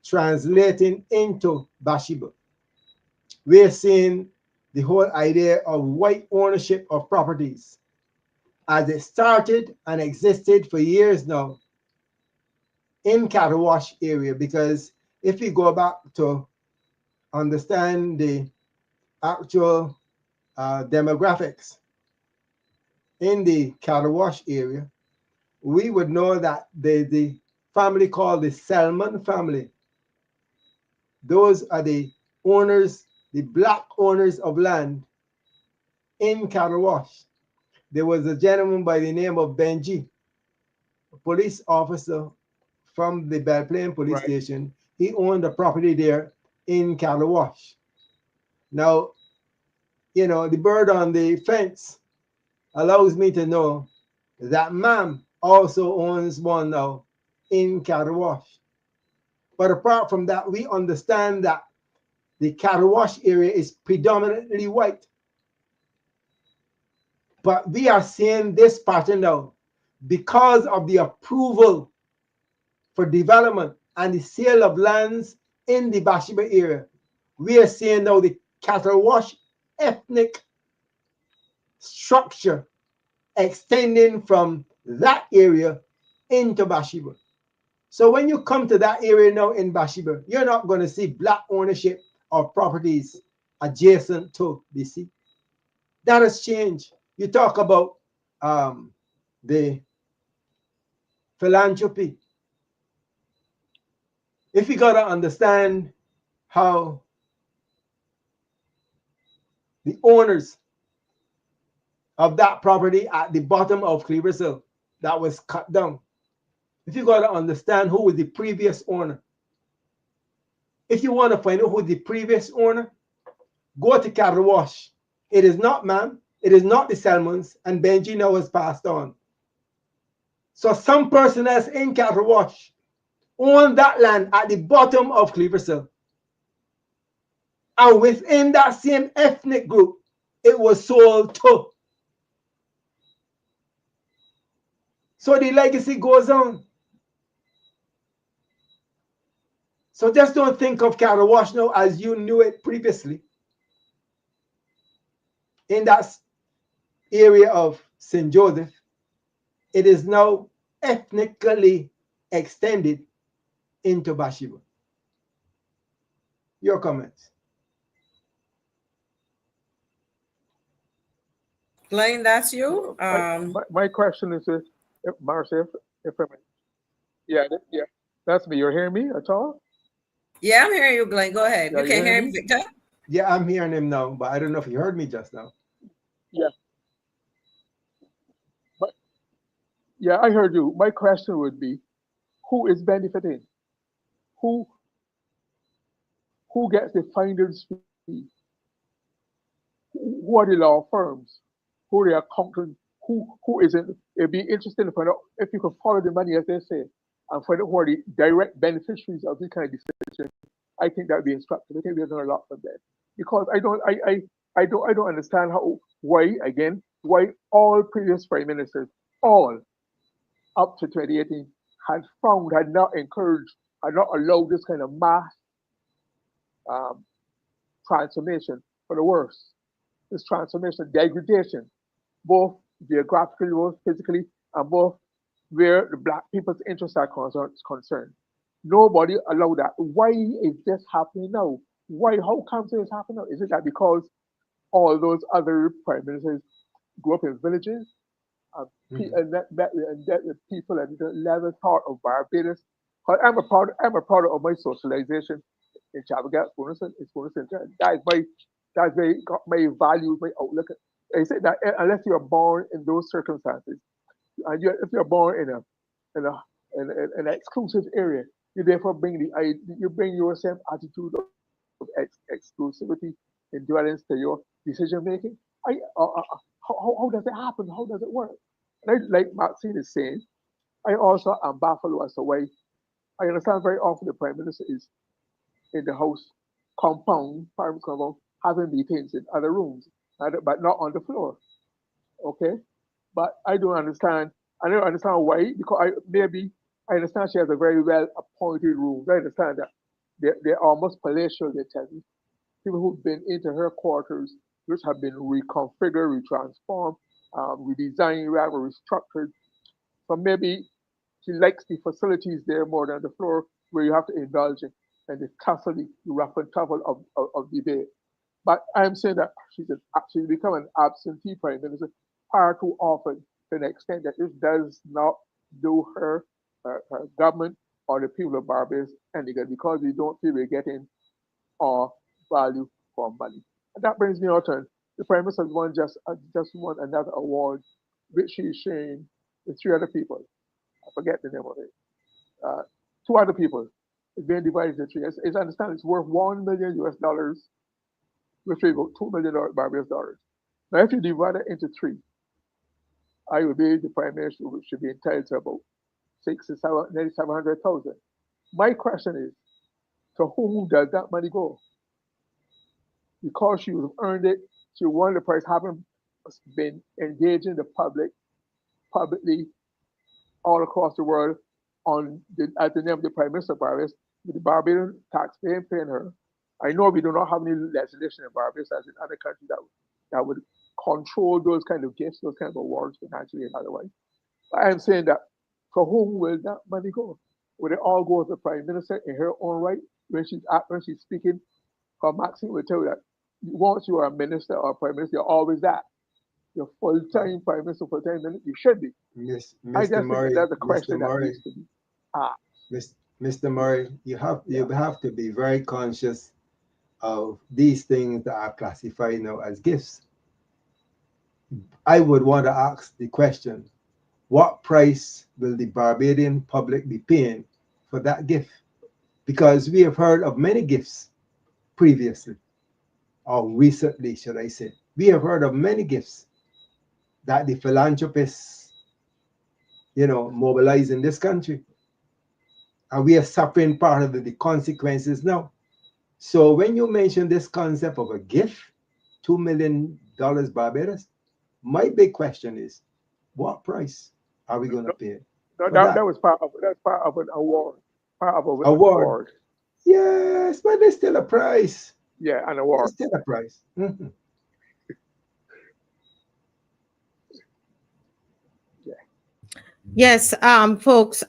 E: translating into Bathsheba. We are seeing the whole idea of white ownership of properties as it started and existed for years now in cattle wash area, because if we go back to understand the actual demographics in the cattle wash area, we would know that the family called the Selman family, those are the owners, the black owners of land in cattle wash. There was a gentleman by the name of Benji, a police officer from the Belle Plaine police station. He owned a property there in cattle wash. Now, the bird on the fence allows me to know that ma'am also owns one now in cattle wash. But apart from that, we understand that the cattle wash area is predominantly white. But we are seeing this pattern now because of the approval for development and the sale of lands in the Bathsheba area. We are seeing now the cattle wash ethnic structure extending from that area into Bathsheba. So when you come to that area now in Bathsheba, you're not going to see black ownership of properties adjacent to BC. That has changed. You talk about the philanthropy. If you got to understand how the owners of that property at the bottom of Cleaver's Hill that was cut down, if you got to understand who was the previous owner, if you want to find out who the previous owner, go to Cattle Wash. It is not ma'am, it is not the Selmans, and Benji now has passed on. So some person that's in Cattle Wash owned that land at the bottom of Cleaver's Hill. And within that same ethnic group, it was sold to. So the legacy goes on. So just don't think of Cattle Wash now as you knew it previously. In that area of St. Joseph, it is now ethnically extended into Bathsheba. Your comments.
J: Glenn, that's you.
I: My question is, if Marcia, if I may, yeah, that's me. You're hearing me at all?
J: Yeah, I'm hearing you, Glenn. Go ahead.
I: Yeah,
J: you can hear him, Victor?
E: Yeah, I'm hearing him now, but I don't know if you heard me just now.
I: Yeah. But yeah, I heard you. My question would be, who is benefiting? Who gets the finder's fee? Who are the law firms? Who are the accountants? Who isn't? It'd be interesting to find out if you can follow the money, as they say, and find out who are the direct beneficiaries of this kind of decision. I think that would be instructive. I think we've done a lot from there, because I don't understand why all previous prime ministers, all up to 2018, had not encouraged, had not allowed this kind of mass transformation for the worse. This transformation, degradation, both geographically, both physically, and both where the black people's interests are concerned. Nobody allowed that. Why is this happening now? Why? How come this happening now? Is it that because all those other prime ministers grew up in villages and met with people and never thought of Barbados? I'm a product of my socialization in Chabagat, that's my values, my outlook. I say that unless you're born in those circumstances, and if you're born in an exclusive area, you therefore bring your same attitude of exclusivity and duality to your decision making. How does it happen? How does it work? And like Maxine is saying, I also am baffled as to why. I understand very often the Prime Minister is in the House compound, having meetings in other rooms, but not on the floor. Okay? But I don't understand. I don't understand why, because I understand she has a very well appointed room. I understand that they're almost palatial, they tell me. People who've been into her quarters, which have been reconfigured, retransformed, redesigned, rather restructured. So maybe she likes the facilities there more than the floor where you have to indulge in and the tussle, the rough and tumble of debate. But I'm saying that she's become an absentee prime minister far too often, to the extent that this does not do her government or the people of Barbados any good, because we don't feel we're getting our value for money. And that brings me on to the Prime Minister just won another award, which she's sharing with 3 other people. I forget the name of it. 2 other people. It's being divided into 3. It's understand it's worth $1 million US, which is about $2 million Barbados dollars. Now, if you divide it into 3, I would be the Prime Minister, which should be entitled to about 700,000. My question is, to whom does that money go? Because she would have earned it, she won the prize, having been engaging the publicly all across the world at the name of the Prime Minister of Barbados, with the Barbadian taxpayer paying her. I know we do not have any legislation in Barbados as in other countries that would control those kind of gifts, those kind of awards financially and otherwise. But I'm saying that For whom will that money go? Will it all go to the Prime Minister in her own right when she's speaking? Because Maxine will tell you that once you are a minister or a Prime Minister, you're always that. You're full-time Prime Minister, full-time minister. You should be. I just think that's a question that needs to be asked.
E: Mr. Murray, you have to be very conscious of these things that are classified now as gifts. I would want to ask the question, what price will the Barbadian public be paying for that gift? Because we have heard of many gifts previously, or recently, should I say. We have heard of many gifts that the philanthropists, mobilize in this country. And we are suffering part of the consequences now. So when you mention this concept of a gift, $2 million Barbados, my big question is, what price are we going to pay?
I: That was part of an award. Part of an
E: award. Yes, but there's still a price.
I: Yeah, an award.
E: There's still a price. Mm-hmm.
B: Yes, folks.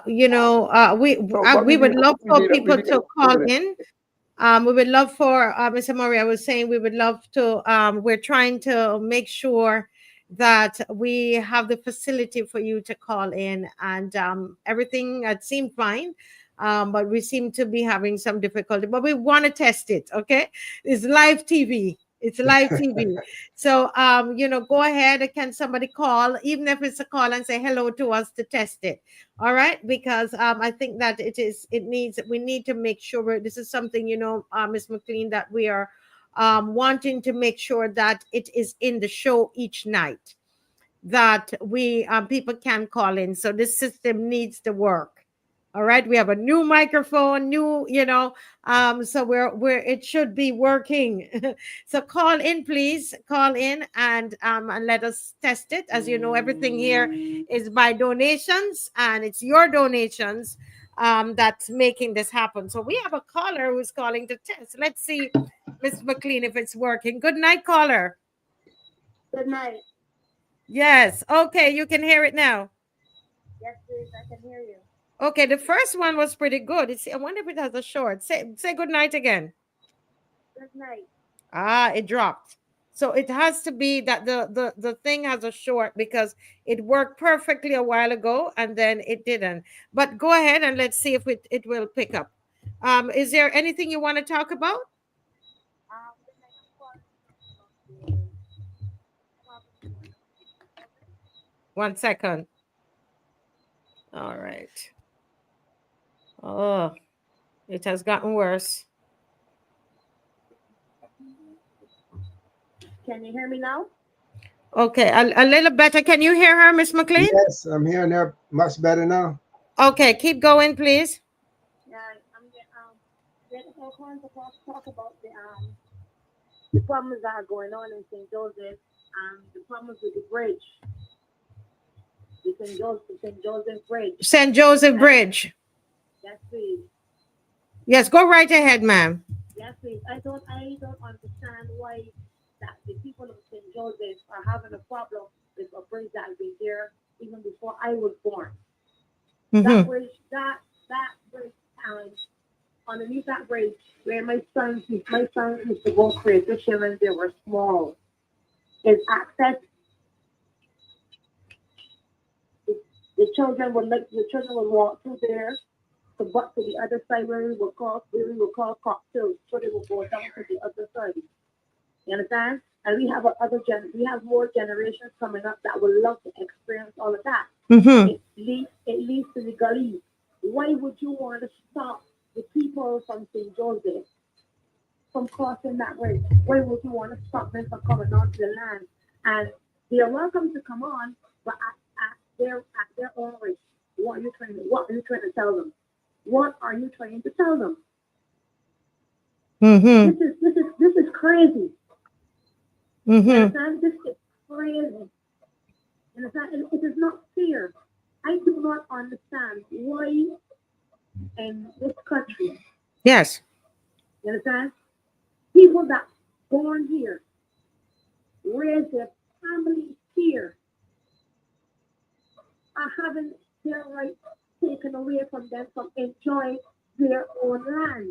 B: We would love for people to call in. We would love for Mr. Murray. I was saying we would love to. We're trying to make sure that we have the facility for you to call in, and everything seemed fine. But we seem to be having some difficulty. But we want to test it. Okay, it's live TV. It's live TV. So, go ahead. Can somebody call, even if it's a call, and say hello to us to test it? All right. Because I think that we need to make sure this is something, Ms. McLean, that we are wanting to make sure that it is in the show each night, that we people can call in. So this system needs to work. All right, we have a new microphone, so it should be working. So call in, please. Call in and let us test it. As you know, everything here is by donations, and it's your donations that's making this happen. So we have a caller who's calling to test. Let's see, Ms. McLean, if it's working. Good night, caller.
L: Good night.
B: Yes. Okay, you can hear it now.
L: Yes, please. I can hear you.
B: Okay, the first one was pretty good. I wonder if it has a short. Say good night again.
L: Good night.
B: It dropped. So it has to be that the thing has a short, because it worked perfectly a while ago and then it didn't. But go ahead and let's see if it will pick up. Is there anything you want to talk about? 1 second. All right. Oh, it has gotten worse.
L: Can you hear me now?
B: Okay, a little better. Can you hear her, Miss McLean?
E: Yes, I'm hearing her much better now.
B: Okay, keep going, please.
L: Yeah, I'm going to talk about the problems that are going on in St. Joseph, the problems with the bridge. The St. Joseph Bridge.
B: St. Joseph Bridge.
L: Yes, please.
B: Yes, go right ahead, ma'am.
L: Yes, please. I don't understand why that the people of St. Joseph are having a problem with a bridge that has been there even before I was born.
B: Mm-hmm.
L: That bridge, underneath that bridge, where my sons used to go play fishing when they were small, is access. The children would walk through there to the other side where we would call cocktails, so they would go down to the other side. You understand? And we have more generations coming up that would love to experience all of that.
B: Mm-hmm.
L: It leads to the gully. Why would you want to stop the people from St. Joseph from crossing that bridge? Why would you want to stop them from coming onto the land? And they are welcome to come on, but at their own risk. What are you trying to tell them? What are you trying to tell them?
B: Mm-hmm.
L: This is crazy.
B: Mm-hmm.
L: Understand? This is crazy. Understand? It is not fair. I do not understand why in this country.
B: Yes.
L: You understand? People that born here, raise their families here, are having their rights taken away from them from enjoying their own land.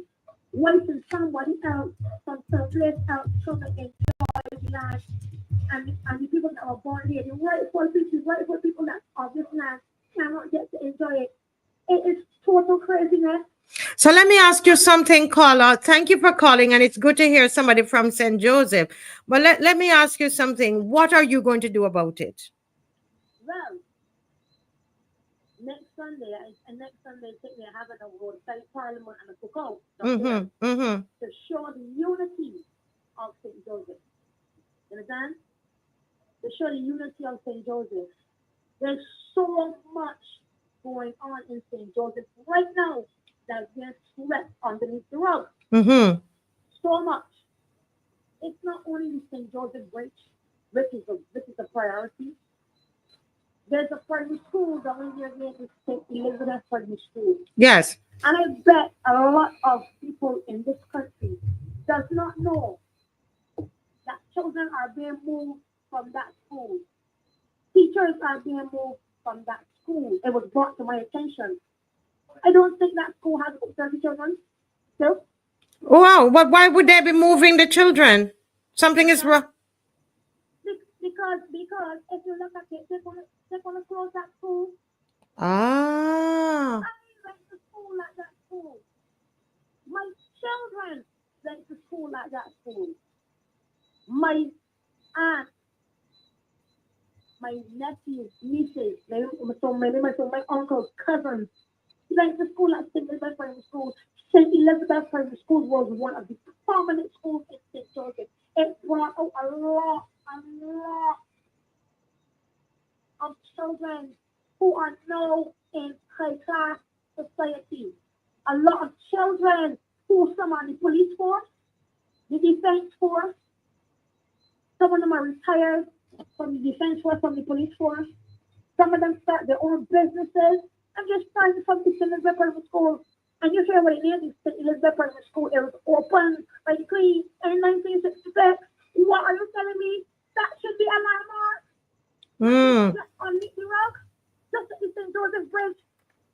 L: Why should somebody else from someplace else come and enjoy the land? And the people that are born here, the rightful people that of this land cannot get to enjoy it. It is total craziness.
B: So let me ask you something, caller. Thank you for calling, and it's good to hear somebody from St. Joseph. But let me ask you something. What are you going to do about it?
L: Well, next Sunday take me having a roadside parliament and a cookout to show the unity of St. Joseph. You understand? To show the unity of St. Joseph. There's so much going on in St. Joseph right now that's being swept underneath the rug. So much. It's not only the St. Joseph Bridge, which is a priority. There's a primary school that we are going to St. Elizabeth Primary School.
B: Yes.
L: And I bet a lot of people in this country does not know that children are being moved from that school. Teachers are being moved from that school. It was brought to my attention. I don't think that school has 30 children. So,
B: wow, but why would they be moving the children? Something is wrong.
L: Because if you look at it, they're gonna close that school.
B: Ah.
L: I went to school like that school. My children went to school like that school. My aunt, my nephews, nieces, my uncles, cousins, went to school at St. Elizabeth Primary School. St. Elizabeth Primary School was one of the prominent schools in St. Joseph. It brought out a lot of children who are now in high-class society. A lot of children who some are in the police force, the defense force. Some of them are retired from the defense force, from the police force. Some of them start their own businesses and just starting from the St. Elizabeth Primary School. And you hear what it is, the St. Elizabeth Primary School. It was opened by the Queen in 1966. What are you telling me? That should be a landmark. Just underneath the rug, just at the St. Joseph Bridge,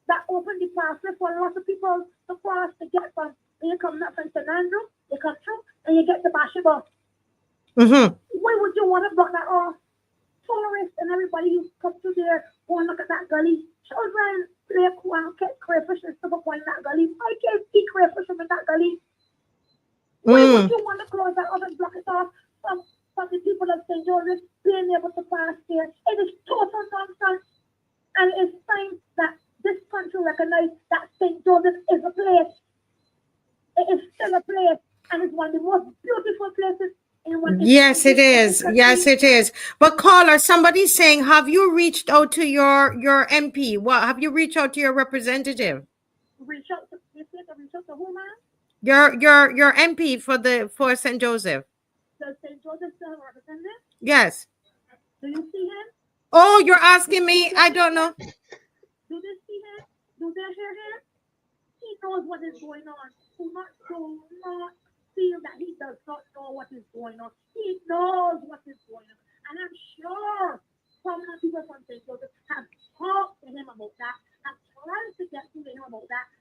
L: that opened the pathway for a lot of people to cross to get from, when you come up from St. Andrew, you come through, and you get to Bashaba. Why would you want to block that off? Tourists and everybody who come through there, go and look at that gully. Children play catch crayfish and stuff up in that gully. I can't see crayfish in that gully. Why would you want to close that off and block it off from the people of St. Joseph being able to pass there? It is total nonsense. And it's time that this country recognize that St. Joseph is a place. It is still a place, and it's one of the most beautiful places.
B: Yes, it is. Yes, it is. But caller, somebody's saying, have you reached out to your MP? What have you reached out to your representative?
L: Reach out to who, man?
B: Your MP for St. Joseph.
L: Does St. Joseph still represent him?
B: Yes.
L: Do you see him?
B: Oh, you're asking me? I don't know.
L: Do they see him? Do they hear him? He knows what is going on. Do not feel that he does not know what is going on. He knows what is going on. And I'm sure prominent people from St. Joseph have talked to him about that, have tried to get to him about that.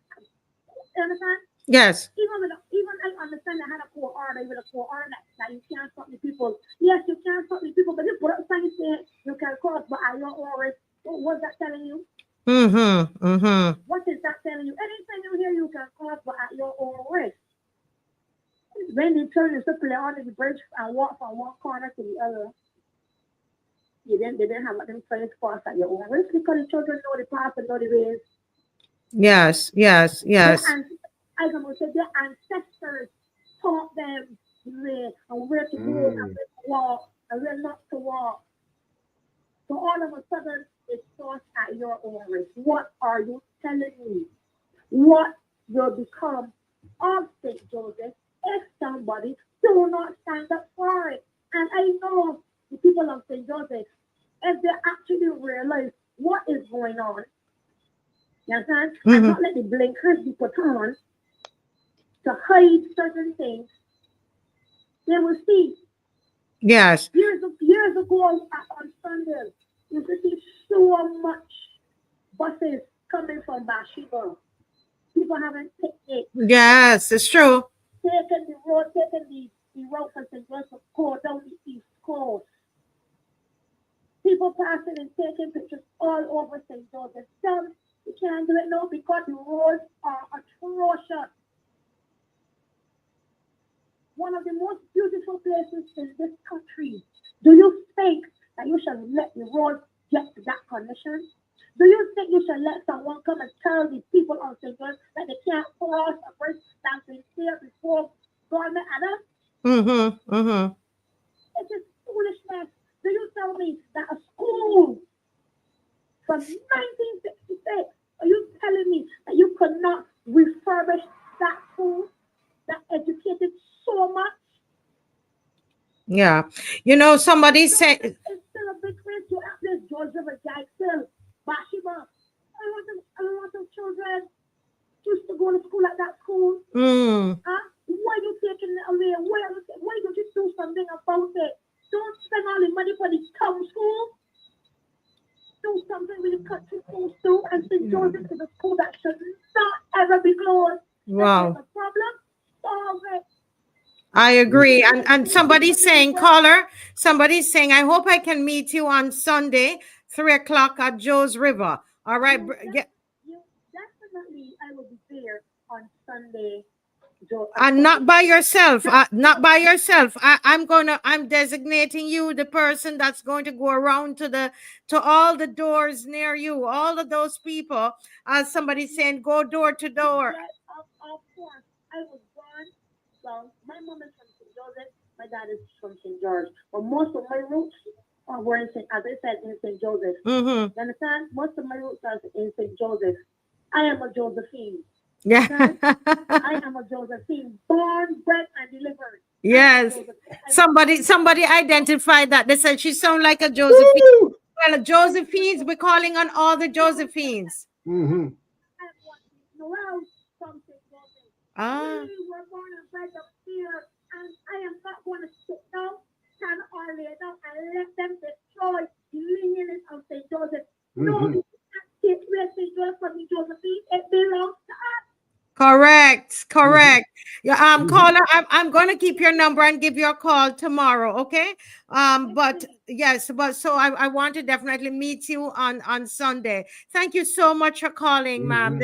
L: You understand?
B: Yes.
L: Even I understand that had a court order, even a court order that you can't stop the people. Yes, you can't stop the people, but you put up signs saying you can cross, but I don't always. What's that telling you? What is that telling you? Anything you hear, you can cross, but at your own risk. When the children to play under the bridge and walk from one corner to the other, they didn't have them trying to cross at your own risk because the children know the path and know the ways.
B: Yes.
L: And as I said, their ancestors taught them the way and where to go and where to walk and where not to walk. So all of a sudden, it's crossed at your own risk. What are you telling me? What will become of St. Joseph if somebody do not stand up for it? And I know the people of St. Joseph, if they actually realize what is going on, you understand? And not let the blinkers be put on to hide certain things, they will see.
B: Yes.
L: Years ago on Sunday, you could see so much buses coming from Bathsheba. People having picnics.
B: Yes, it's true.
L: Taking the road from St. Joseph Court down the East Coast. People passing and taking pictures all over St. Joseph. Some you can't do it now because the roads are atrocious. One of the most beautiful places in this country. Do you think that you should let the roads get to that condition? Do you think you should let someone come and tell the people on St. Joseph that they can't cross a bridge that's been there before government and us? It is foolishness. Do you tell me that a school from 1966, are you telling me that you could not refurbish that school that educated so much?
B: Yeah. You know, somebody said
L: it's still a big place to have this George River guy still. Bathsheba. A lot of children used to go to school at that school. Why are you taking it away? Why don't you do something about it? Don't spend all the money for the town school. Do something with the country schools too. And St. Joseph is a school that should not ever be closed.
B: Wow.
L: That's the problem. Solve it.
B: I agree. And somebody's saying, caller, somebody's saying, I hope I can meet you on Sunday, 3 o'clock at Joe's River. All right.
L: Definitely, I will be there on Sunday. Joe.
B: And not by yourself. Not by yourself. I'm designating you the person that's going to go around to all the doors near you, all of those people. As somebody's saying, go door to door.
L: Yes, of course. I was born. Well, my mom is from St. Joseph. My dad is from St. George. But most of my roots were in St. As I said, in St. Joseph. You understand? Most of my roots are in St. Joseph. I am a Josephine.
B: Yeah.
L: I am a Josephine, born, bred, and delivered.
B: Yes. Somebody identified that. They said she sounds like a Josephine. Woo! Well, Josephines, we're calling on all the Josephines.
L: Noel from St. Joseph. We were born and bred up here, and I am not going to sit down, stand or lay down, and let them destroy the lineage of St. Joseph. No, this is where St. Joseph from Josephine. It belongs to us.
B: Correct. Yeah, caller, I'm going to keep your number and give you a call tomorrow, okay? But so I want to definitely meet you on Sunday. Thank you so much for calling, ma'am.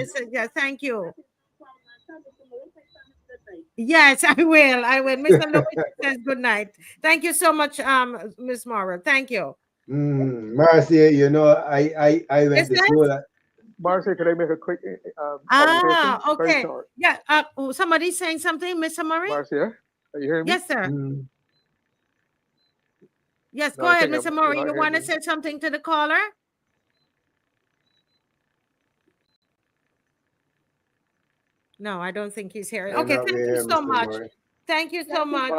B: Thank you. Yes, I will. Mr. Lewis says good night. Thank you so much, Miss Mara. Thank you.
E: Marcia, you know, I went to school.
I: Marcia, could I make a quick
B: okay. Yeah. Somebody's saying something, Mr. Murray?
I: Marcia, are you hearing me?
B: Yes, sir. Yes, go ahead, Mr. Murray. You want to say something to the caller? No, I don't think he's here. Okay, thank you so much. Thank you so much.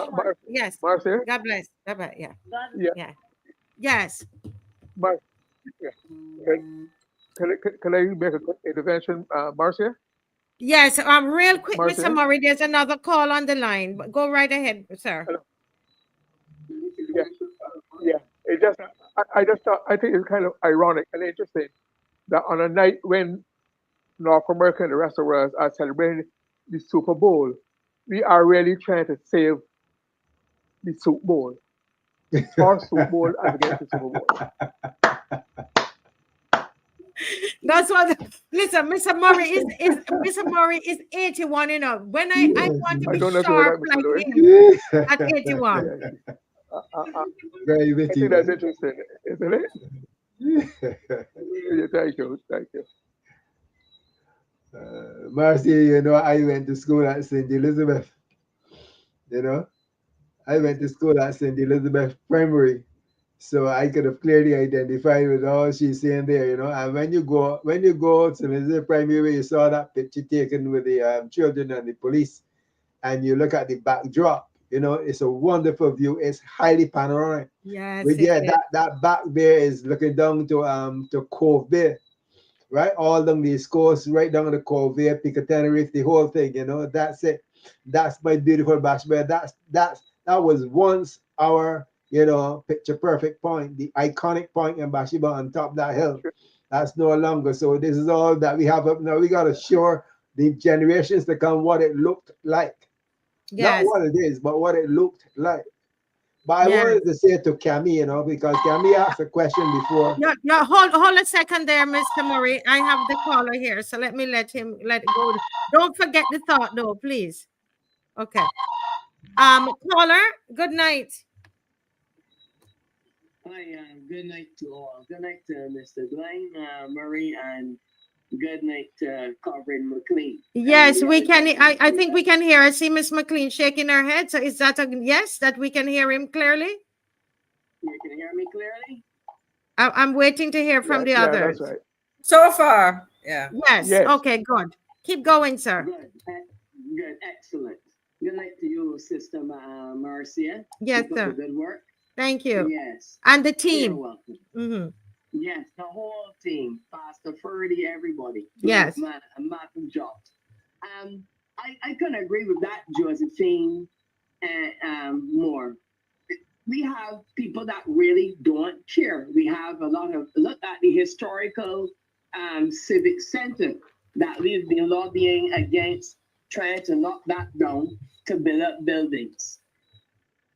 B: Yes.
I: Marcia?
B: God bless. Bye-bye. Yeah. Yes.
I: Can I make a quick intervention, Marcia?
B: Yes, real quick, Marcia? Mr. Murray, there's another call on the line. Go right ahead, sir.
I: Hello. I think it's kind of ironic and interesting that on a night when North America and the rest of the world are celebrating the Super Bowl, we are really trying to save the Super Bowl. Our Super Bowl as against the Super Bowl.
B: That's what. Listen, Mr. Murray is 81 and up. When I want to be sharp like him at 81.
E: Very witty.
I: I think that's interesting, isn't it? Thank you.
E: Marcia, you know, I went to school at St. Elizabeth. You know, I went to school at St. Elizabeth Primary. So I could have clearly identified with all she's saying there, you know. And when you go to the primary, you saw that picture taken with the children and the police, and you look at the backdrop, you know, it's a wonderful view. It's highly panoramic.
B: Yes.
E: But yeah, that back there is looking down to Cove Bay, right? All down the East Coast, right down to Cove Bay, Picatinny, the whole thing, you know. That's it. That's my beautiful Bashmere. That was once our, you know, picture perfect point, the iconic point in Bathsheba on top of that hill. That's no longer. So this is all that we have up now. We got to show the generations to come what it looked like.
B: Yes.
E: Not what it is, but what it looked like. But I
B: Yes.
E: wanted to say to Cammy, you know, because Cammy asked a question before.
B: Yeah, hold a second there, Mr. Murray. I have the caller here, so let me let it go. Don't forget the thought, though, please. Okay. Caller, good night.
M: Hi, good night to all. Good night to Mr. Glenn Murray, and good night to Comrade McLean.
B: Yes, we can. I think we can hear. I see Miss McLean shaking her head. So is that a yes, that we can hear him clearly?
M: You can hear me clearly?
B: I'm waiting to hear from the others.
I: That's right.
J: So far, yeah.
B: Yes. Okay, good. Keep going, sir.
M: Good. Excellent. Good night to you, Sister Marcia.
B: Yes,
M: Keep up
B: sir.
M: the good work.
B: Thank you.
M: Yes.
B: And the team.
M: You're welcome.
B: Mm-hmm.
M: Yes, the whole team, Pastor Ferdy, everybody.
B: Yes.
M: Martin Jobs. I couldn't agree with that, Josephine, and more. We have people that really don't care. We have look at the historical civic center that we've been lobbying against, trying to knock that down to build up buildings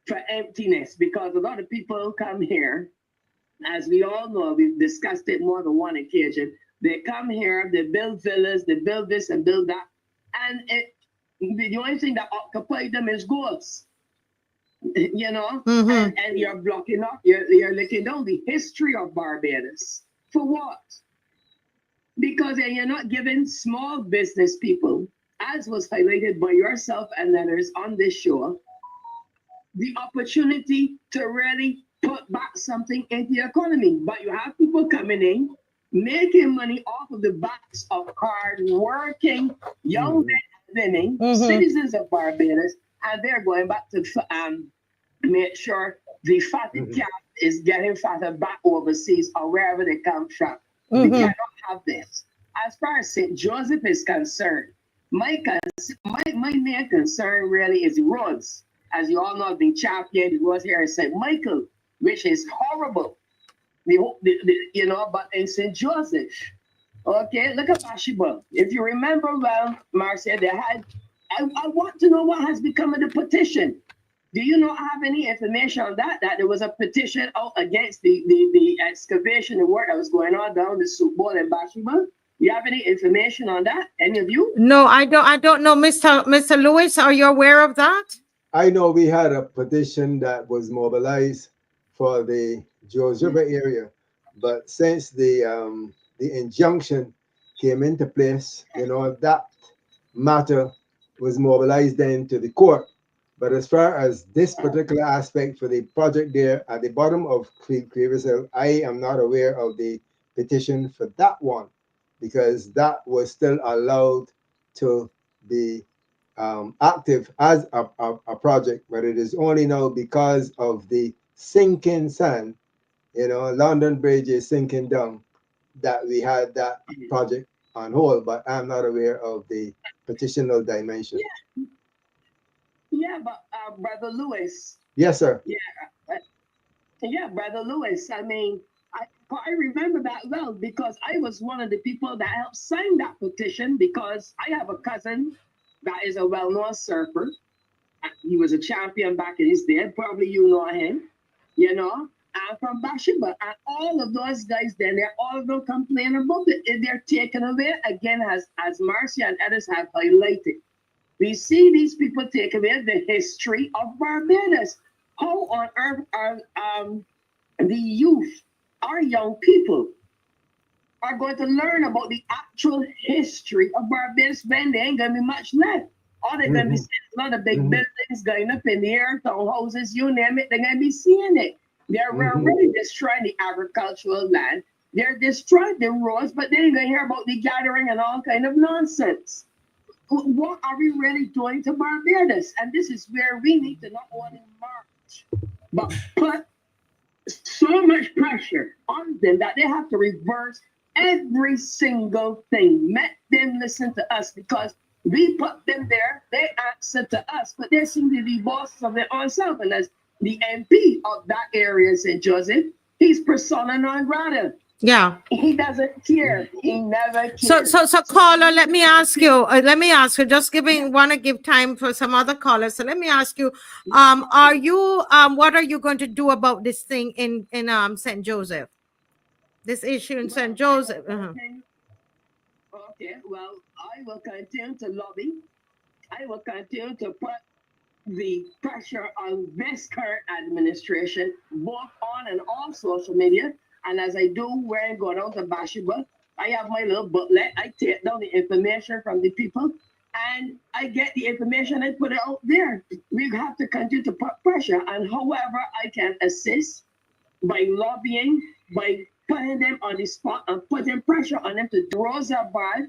M: for emptiness, because a lot of people come here, as we all know, we've discussed it more than one occasion. They come here, they build villas, they build this and build that, and the only thing that occupies them is ghosts. You know, and you're blocking up, you're looking down the history of Barbados. For what? Because you're not giving small business people, as was highlighted by yourself and others on this show, the opportunity to really put back something into the economy. But you have people coming in, making money off of the backs of hard-working young men, women, citizens of Barbados, and they're going back to make sure the fatted calf is getting fatter back overseas or wherever they come from. We cannot have this. As far as St. Joseph is concerned, my main concern really is roads. As you all know, the champion was here in St. Michael, which is horrible. You know, but in St. Joseph, okay, look at Bathsheba. If you remember well, Marcia, they had, I want to know what has become of the petition. Do you not have any information on that? That there was a petition out against the excavation, the work that was going on down the Soup Bowl in Bathsheba? You have any information on that? Any of you?
B: No, I don't know, Mr. Lewis. Are you aware of that?
E: I know we had a petition that was mobilized for the George River area, but since the injunction came into place, you know, that matter was mobilized then to the court. But as far as this particular aspect for the project there at the bottom of Creevers Hill, I am not aware of the petition for that one, because that was still allowed to be active as a project, but it is only now because of the sinking sand, you know, London Bridge is sinking down, that we had that project on hold, but I'm not aware of the petitional dimension.
M: Yeah, but Brother Lewis.
E: Yes, sir.
M: Yeah, Brother Lewis. I mean, I remember that well, because I was one of the people that helped sign that petition, because I have a cousin that is a well-known surfer. He was a champion back in his day. Probably you know him, you know. And from Bathsheba, and all of those guys then, they're all of them complaining about it. They're taken away again, as Marcia and others have highlighted. We see these people take away the history of Barbados. How on earth are the youth, our young people, are going to learn about the actual history of Barbados when there ain't going to be much left? All they're going to be seeing is a lot of big buildings going up in the air, townhouses, you name it, they're going to be seeing it. They're already destroying the agricultural land. They're destroying the roads, but they ain't going to hear about the gathering and all kind of nonsense. What are we really doing to Barbados? And this is where we need to not only march, but put so much pressure on them that they have to reverse every single thing. Let them listen to us, because we put them there, they answer to us, but they seem to be bosses of their own self. And as the MP of that area, St. Joseph, he's persona non grata.
B: Yeah.
M: He doesn't care. He never cares.
B: So caller, let me ask you, just want to give time for some other callers. So let me ask you, are you, what are you going to do about this thing in St. Joseph? This issue in St. Joseph?
M: Okay, well, I will continue to lobby. I will continue to put the pressure on this current administration, both on and off social media. And as I do when I go down to Bathsheba, I have my little booklet. I take down the information from the people and I get the information and put it out there. We have to continue to put pressure. And however I can assist by lobbying, by putting them on the spot and putting pressure on them to draw that bar.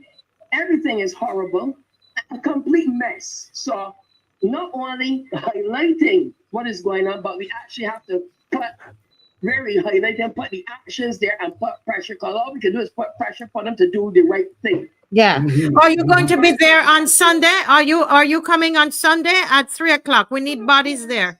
M: Everything is horrible, a complete mess. So not only highlighting what is going on, but we actually have to highlight and put the actions there and put pressure, because all we can do is put pressure for them to do the right thing.
B: Yeah. Are you going to be there on Sunday? Are you coming on Sunday at 3:00? We need bodies there.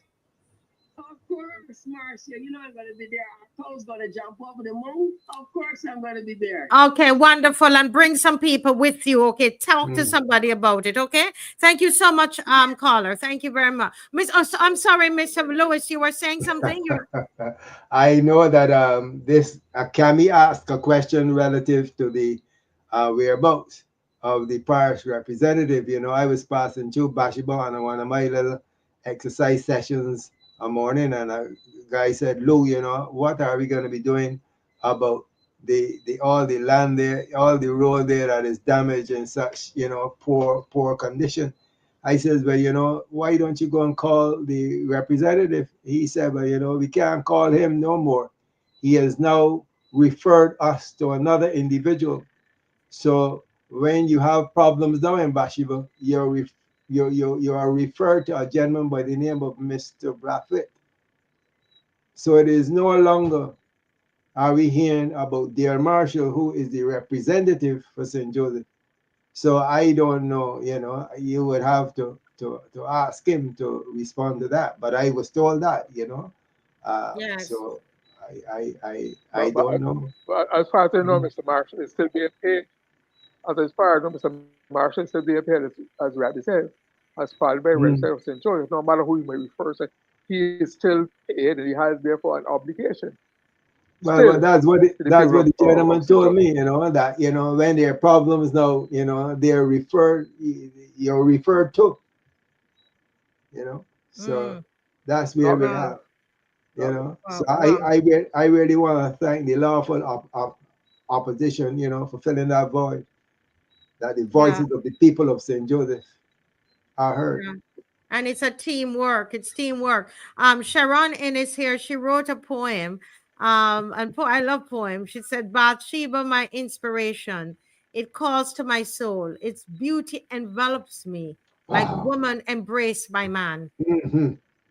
M: Of course, Marcia, you know I'm going to be there. Our toes going to jump over the moon. Of course I'm going to be there.
B: Okay, wonderful. And bring some people with you. Okay, talk to somebody about it. Okay, thank you so much, caller. Thank you very much. I'm sorry, Mr. Lewis, you were saying something?
E: I know that Cami asked a question relative to the whereabouts of the parish representative. You know, I was passing through Bathsheba on one of my little exercise sessions a morning, and a guy said, Lou, you know, what are we going to be doing about the all the land there, all the road there that is damaged in such, you know, poor condition? I says, well, you know, why don't you go and call the representative? He said, well, you know, we can't call him no more. He has now referred us to another individual. So when you have problems down in Bathsheba, you are referred to a gentleman by the name of Mr. Blackfoot. So it is no longer are we hearing about Dale Marshall, who is the representative for St. Joseph. So I don't know, you know, you would have to ask him to respond to that. But I was told that, you know.
B: Yes.
E: So I don't know.
I: But as far as I know, Mr. Marshall is still being paid. As far as I know, Mr. Marshall is still being paid, as Rabbi says, as part by representative of St. Joseph. No matter who you may refer to, he is still paid and he has therefore an obligation.
E: Well, that's what the gentleman told me, you know, that, you know, when there are problems now, you know, you're referred to, you know, so that's where we are, you know. So I really want to thank the lawful opposition, you know, for filling that void, that the voices of the people of St. Joseph are heard.
B: Yeah. And it's a teamwork. It's teamwork. Sharon Innes here. She wrote a poem. I love poems. She said, Bathsheba, my inspiration. It calls to my soul. Its beauty envelops me like woman embraced by man.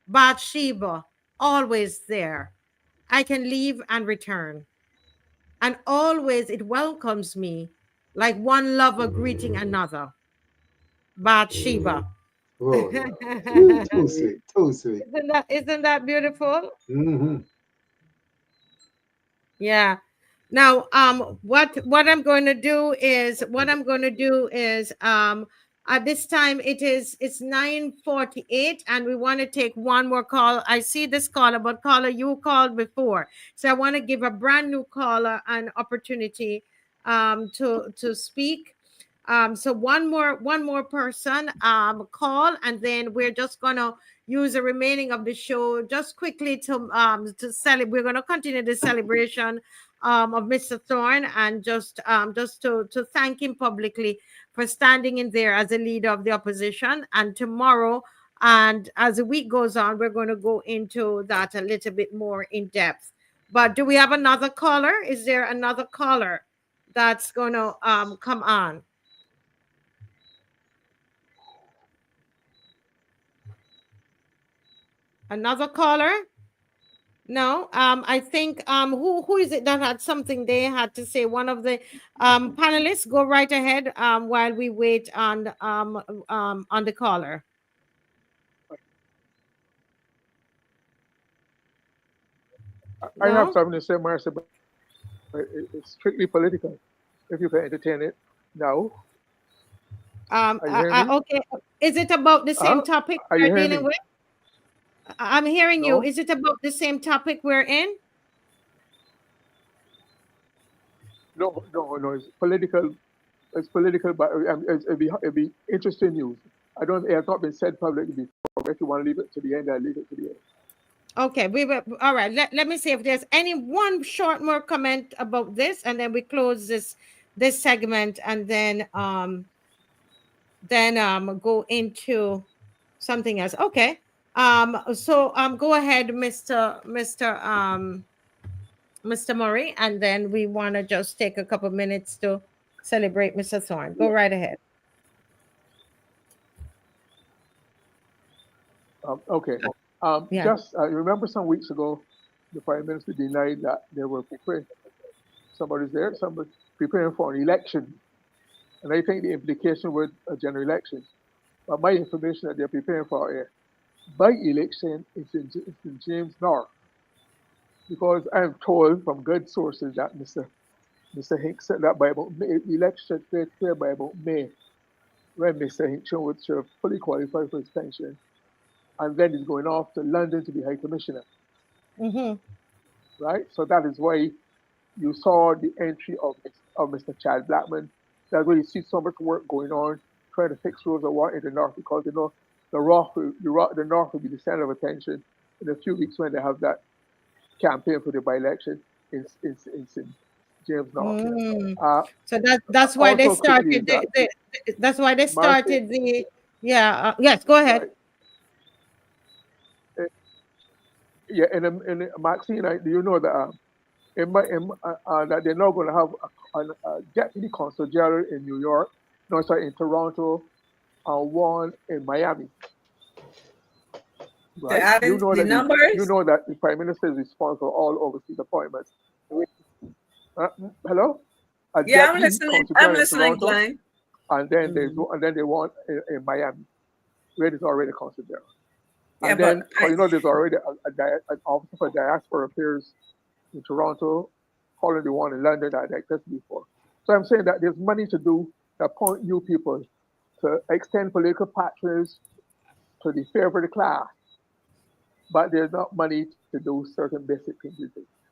B: Bathsheba, always there. I can leave and return. And always it welcomes me like one lover greeting another. Bathsheba.
E: Oh, too sweet, too sweet.
B: Isn't that beautiful? Yeah. Now, what I'm going to do is at this time it's 9:48 and we want to take one more call. I see this caller, but caller, you called before, so I want to give a brand new caller an opportunity to speak. So one more person call, and then we're just gonna use the remaining of the show just quickly to celebrate. We're gonna continue the celebration of Mr. Thorne, and just to thank him publicly for standing in there as a leader of the opposition. And tomorrow, and as the week goes on, we're going to go into that a little bit more in depth. But do we have another caller? Is there another caller that's going to come on? Another caller? No, I think who is it that had something they had to say? One of the panelists, go right ahead while we wait on the caller.
I: I have something to say, Marcia, but It's strictly political. If you can entertain it now. Are you hearing me?
B: Okay. Is it about the same topic
I: Are you
B: we're
I: hearing
B: dealing
I: me?
B: with? I'm hearing you.
I: No?
B: Is it about the same topic we're in?
I: No. It's political. It's political, but it'd be interesting news. It has not been said publicly before. If you want to leave it to the end, I'll leave it to the end.
B: Okay, we will. All right. Let me see if there's any one short more comment about this, and then we close this segment, and then go into something else. Okay. So go ahead, Mr. Murray, and then we want to just take a couple minutes to celebrate Mr. Thorne. Go right ahead.
I: Okay. Just remember some weeks ago, the Prime Minister denied that they were preparing. Somebody preparing for an election. And I think the implication was a general election. But my information that they're preparing for a by-election is in James North. Because I'm told from good sources that Mr. Hinks said that by about May, the election takes place by about May, when Mr. Hinks would fully qualify for his pension. And then he's going off to London to be High Commissioner. Right? So that is why you saw the entry of Mr. Chad Blackman. That's why you see so much work going on, trying to fix rules of war in the North, because the North will be the center of attention in a few weeks when they have that campaign for the by-election in James North.
B: So that's why they started. That's why they started the. Yeah. Yes. Go ahead.
I: Right. Yeah, and Maxine, do you know that that they're not going to have a deputy consul general in New York, in Toronto, and one in Miami. Right? You know that the Prime Minister is responsible for all overseas appointments. Hello?
J: I'm listening, Glenn.
I: And then they want in Miami, where there's already a consul general. And there's already an officer for diaspora affairs in Toronto, calling the one in London that I existed before. So I'm saying that there's money to do to appoint new people, to extend political patronage to the favored class, but there's not money to do certain basic things.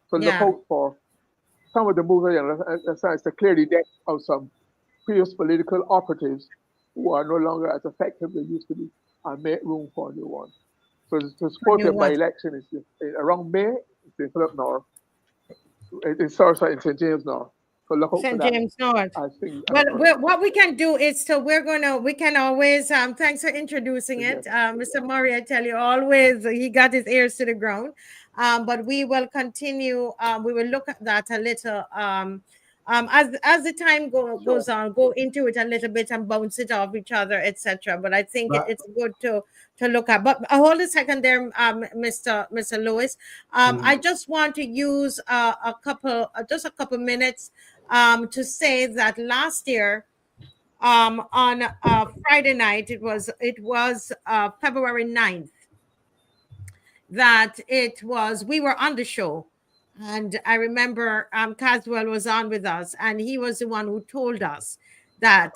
I: So look out for some of the movement and to clear the deck of some previous political operatives who are no longer as effective as they used to be, and make room for a new one. So to support the by-election is around May, it's in Philip North. It's in St. James North. So look out
B: St. James North. Well, what we can do is we can always thanks for introducing it. Mr. Murray, I tell you, always he got his ears to the ground. But we will continue. We will look at that a little as the time goes on, go into it a little bit and bounce it off each other, etc. But I think it's good to look at. But hold a second there, Mr. Lewis. I just want to use a couple minutes to say that last year on Friday night, it was February 9th, that we were on the show. And I remember Caswell was on with us, and he was the one who told us that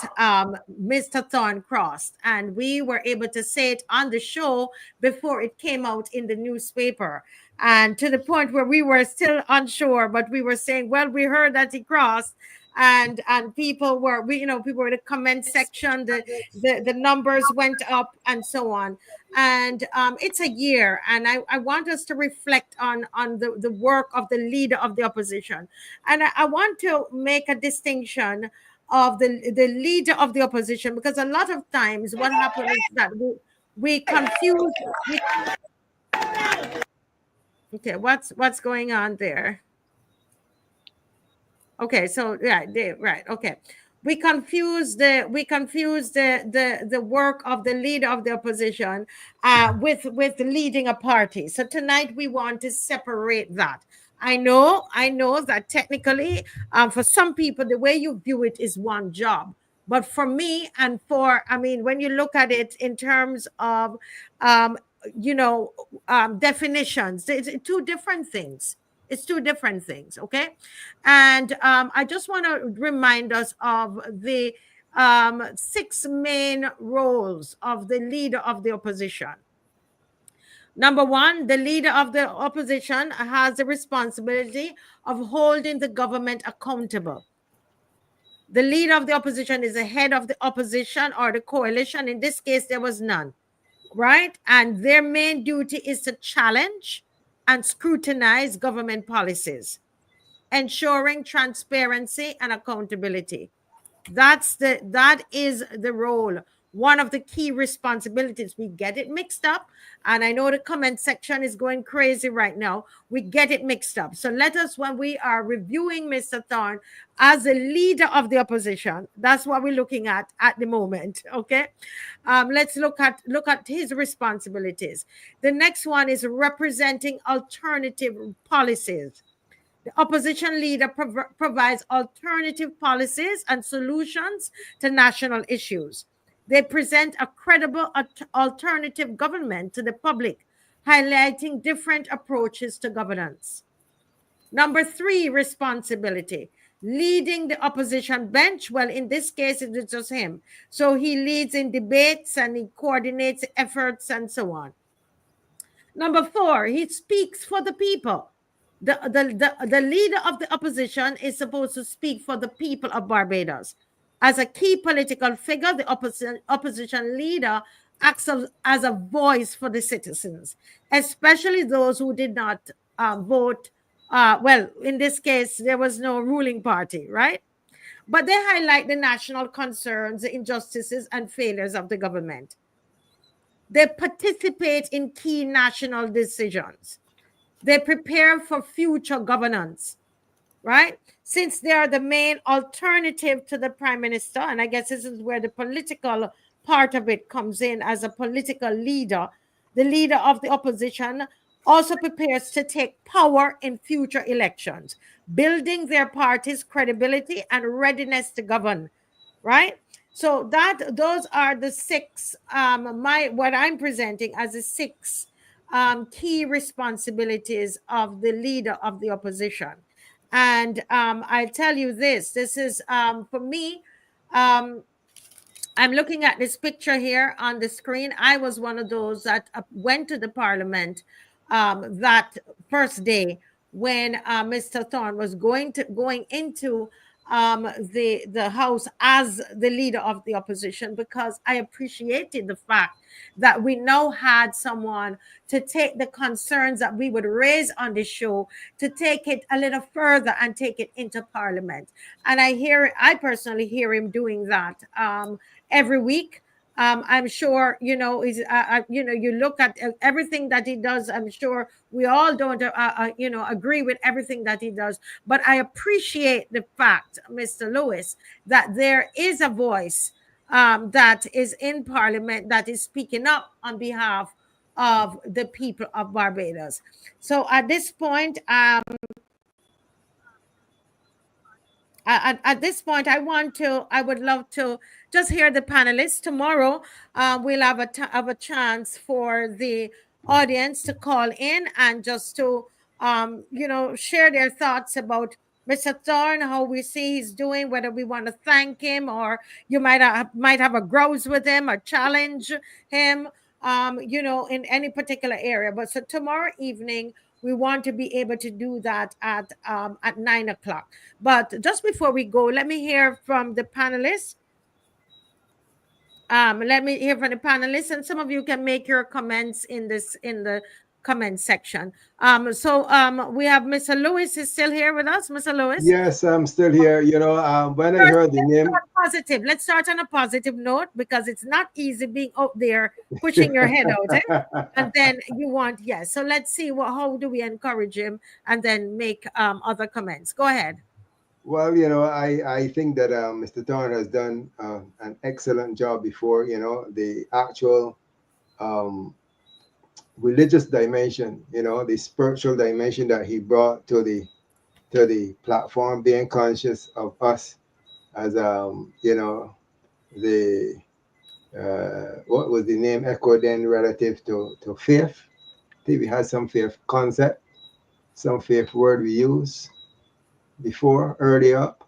B: Mr. Thorne crossed, and we were able to say it on the show before it came out in the newspaper, and to the point where we were still unsure, but we were saying, well, we heard that he crossed. And people were, people in the comment section, the numbers went up and so on. And it's a year, and I want us to reflect on the work of the leader of the opposition. And I want to make a distinction of the leader of the opposition, because a lot of times what happens is that we confuse. Okay, what's going on there? Okay, so right. Okay, we confuse the work of the leader of the opposition with leading a party. So tonight we want to separate that. I know that technically, for some people, the way you view it is one job. But for me, and when you look at it in terms of, definitions, it's two different things. It's two different things, okay? And I just want to remind us of the 6 main roles of the leader of the opposition. Number one, the leader of the opposition has the responsibility of holding the government accountable. The leader of the opposition is the head of the opposition or the coalition. In this case, there was none, right? And their main duty is to challenge and scrutinize government policies, ensuring transparency and accountability. That is the role. One of the key responsibilities. We get it mixed up, and I know the comment section is going crazy right now. We get it mixed up. So let us, when we are reviewing Mr. Thorne as a leader of the opposition, that's what we're looking at the moment. Okay, let's look at his responsibilities. The next one is representing alternative policies. The opposition leader provides alternative policies and solutions to national issues. They present a credible alternative government to the public, highlighting different approaches to governance. Number 3, responsibility. Leading the opposition bench. Well, in this case, it is just him. So he leads in debates and he coordinates efforts and so on. Number 4, he speaks for the people. The leader of the opposition is supposed to speak for the people of Barbados. As a key political figure, the opposition leader acts as a voice for the citizens, especially those who did not vote. Well, in this case, there was no ruling party, right? But they highlight the national concerns, the injustices, and failures of the government. They participate in key national decisions. They prepare for future governance, right? Since they are the main alternative to the prime minister, and I guess this is where the political part of it comes in. As a political leader, the leader of the opposition also prepares to take power in future elections, building their party's credibility and readiness to govern, right? So those are the 6, what I'm presenting as the 6 key responsibilities of the leader of the opposition. And I'll tell you this is, for me, I'm looking at this picture here on the screen. I was one of those that went to the parliament that first day when Mr. Thorne was going into the house as the leader of the opposition, because I appreciated the fact that we now had someone to take the concerns that we would raise on the show, to take it a little further and take it into parliament. And I personally hear him doing that every week. I'm sure, you look at everything that he does. I'm sure we all don't, agree with everything that he does. But I appreciate the fact, Mr. Lewis, that there is a voice that is in Parliament that is speaking up on behalf of the people of Barbados. So at this point, I would love to just hear the panelists. Tomorrow, we'll have a chance for the audience to call in and just to, share their thoughts about Mr. Thorne, how we see he's doing, whether we want to thank him or you might have a grouse with him or challenge him, in any particular area. But so tomorrow evening, we want to be able to do that at 9 o'clock. But just before we go, let me hear from the panelists. And some of you can make your comments in the comment section. So we have Mr. Lewis is still here with us. Mr. Lewis?
E: Yes, I'm still here. When I heard the name.
B: Let's start on a positive note, because it's not easy being out there pushing your head out. And then you want, yes. So let's see how do we encourage him and then make other comments. Go ahead.
E: Well, I think that Mr. Thorne has done an excellent job before. The actual religious dimension, the spiritual dimension that he brought to the platform, being conscious of us as what was the name echo then relative to faith. I think we had some faith concept, some faith word we use before early up,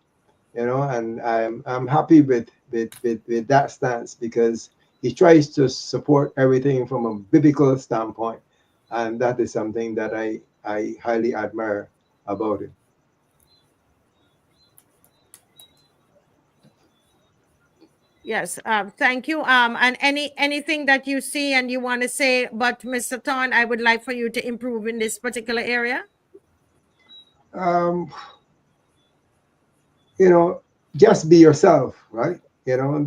E: you know, and I'm happy with that stance, because he tries to support everything from a biblical standpoint, and that is something that I highly admire about him.
B: Yes, thank you. And anything that you see and you want to say, but Mr. Thorne, I would like for you to improve in this particular area.
E: You know, just be yourself, right? You know,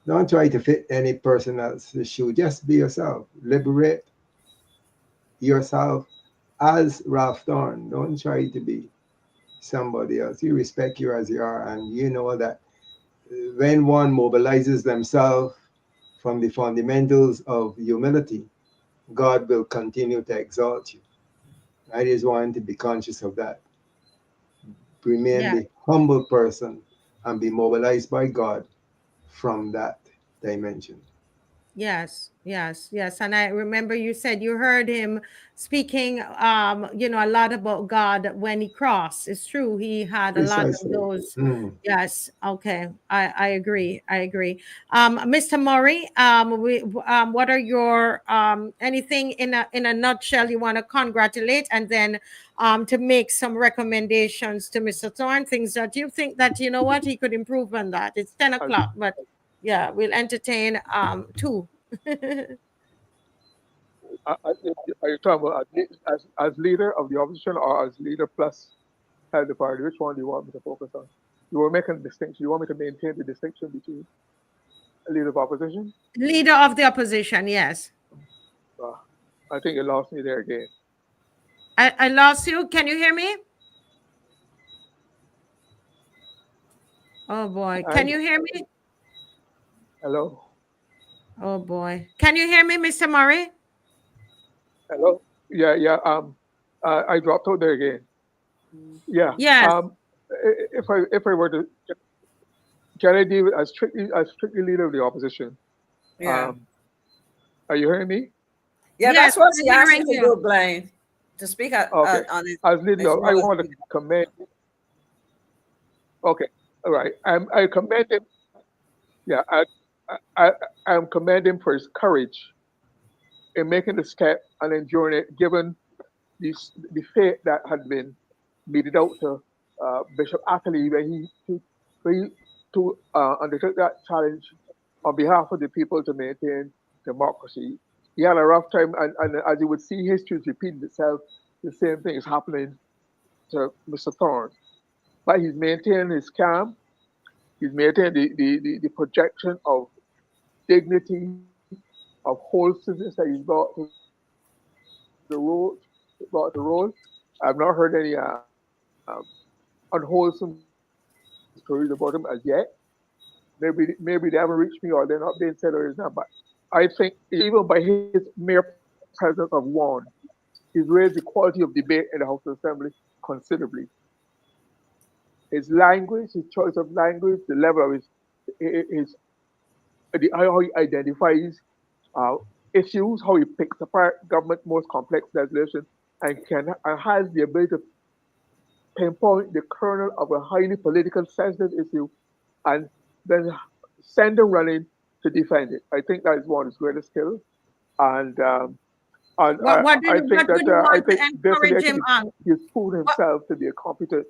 E: don't try to fit any person else's shoe. Just be yourself. Liberate yourself as Ralph Thorne. Don't try to be somebody else. You respect you as you are, and you know that when one mobilizes themselves from the fundamentals of humility, God will continue to exalt you. I just want to be conscious of that. Remain the humble person and be mobilized by God from that dimension.
B: Yes, yes, yes. And I remember you said you heard him speaking, you know, a lot about God when he crossed. It's true. He had a lot of
E: Precisely.
B: those. Yes. Okay. I agree. I agree. Mr. Murray, what are your anything in a nutshell you want to congratulate, and then to make some recommendations to Mr. Thorne, things that you think that, you know what, he could improve on that. It's 10 o'clock, but yeah, we'll entertain two.
I: Are you talking about as leader of the opposition or as leader plus head of the party? Which one do you want me to focus on? You were making a distinction. You want me to maintain the distinction between a leader of opposition?
B: Leader of the opposition, yes.
I: I think you lost me there again.
B: I lost you. Can you hear me? Oh boy. Can you hear me?
I: Hello?
B: Oh boy. Can you hear me, Mr. Murray?
I: Hello? Yeah. I dropped out there again. Yeah.
B: Yes.
I: If I were to, can I deal with as strictly leader of the opposition?
J: Yeah.
I: Are you hearing me?
J: Yeah,
B: yes,
J: that's what he asked you to
B: you.
J: do, Blaine. To speak on it.
I: As leader, I want to commend. Okay, all right. I commend him. Yeah, I'm commending him for his courage in making the step and enduring it, given the fate that had been meted out to Bishop Atherley when he undertook that challenge on behalf of the people to maintain democracy. He had a rough time, and as you would see, history is repeating itself. The same thing is happening to Mr. Thorne. But he's maintaining his calm. He's maintaining the projection of dignity, of wholesomeness that he's brought to the role. I've not heard any unwholesome stories about him as yet. Maybe they haven't reached me, or they're not being said, or it's not. But I think even by his mere presence of one, he's raised the quality of debate in the House of Assembly considerably. His language, his choice of language, the level of how he identifies issues, how he picks apart government's most complex legislation, and has the ability to pinpoint the kernel of a highly political sensitive issue, and then send them running to defend it. I think that is one of his greatest skills, and I think definitely he's proven himself to be a competent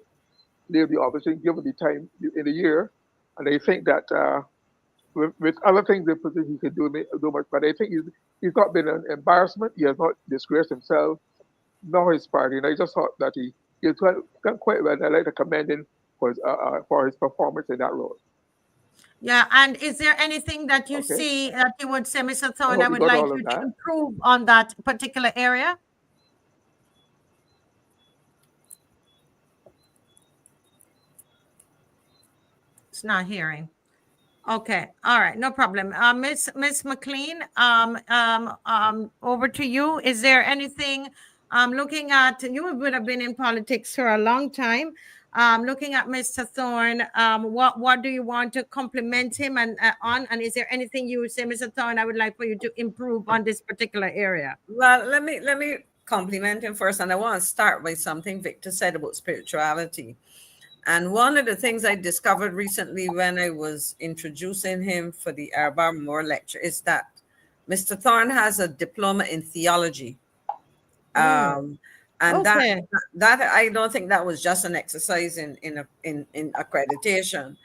I: leader of the opposition given the time in a year, and I think that with other things in position he can do much, but I think he's not been an embarrassment. He has not disgraced himself nor his party, and I just thought that he's done quite well. I like to commend him for his performance in that role.
B: Yeah, and is there anything that you see that you would say, Mr. Thorne, I would like you to improve on that particular area? It's not hearing. Okay, all right, no problem. Miss McLean, over to you. Is there anything? Looking at, you would have been in politics for a long time. Looking at Mr. Thorne, what do you want to compliment him on? And is there anything you would say, Mr. Thorne, I would like for you to improve on this particular area?
J: Well, let me compliment him first, and I want to start by something Victor said about spirituality. And one of the things I discovered recently when I was introducing him for the Arbar Moore lecture is that Mr. Thorne has a diploma in theology. And
B: Okay.
J: that I don't think that was just an exercise in accreditation.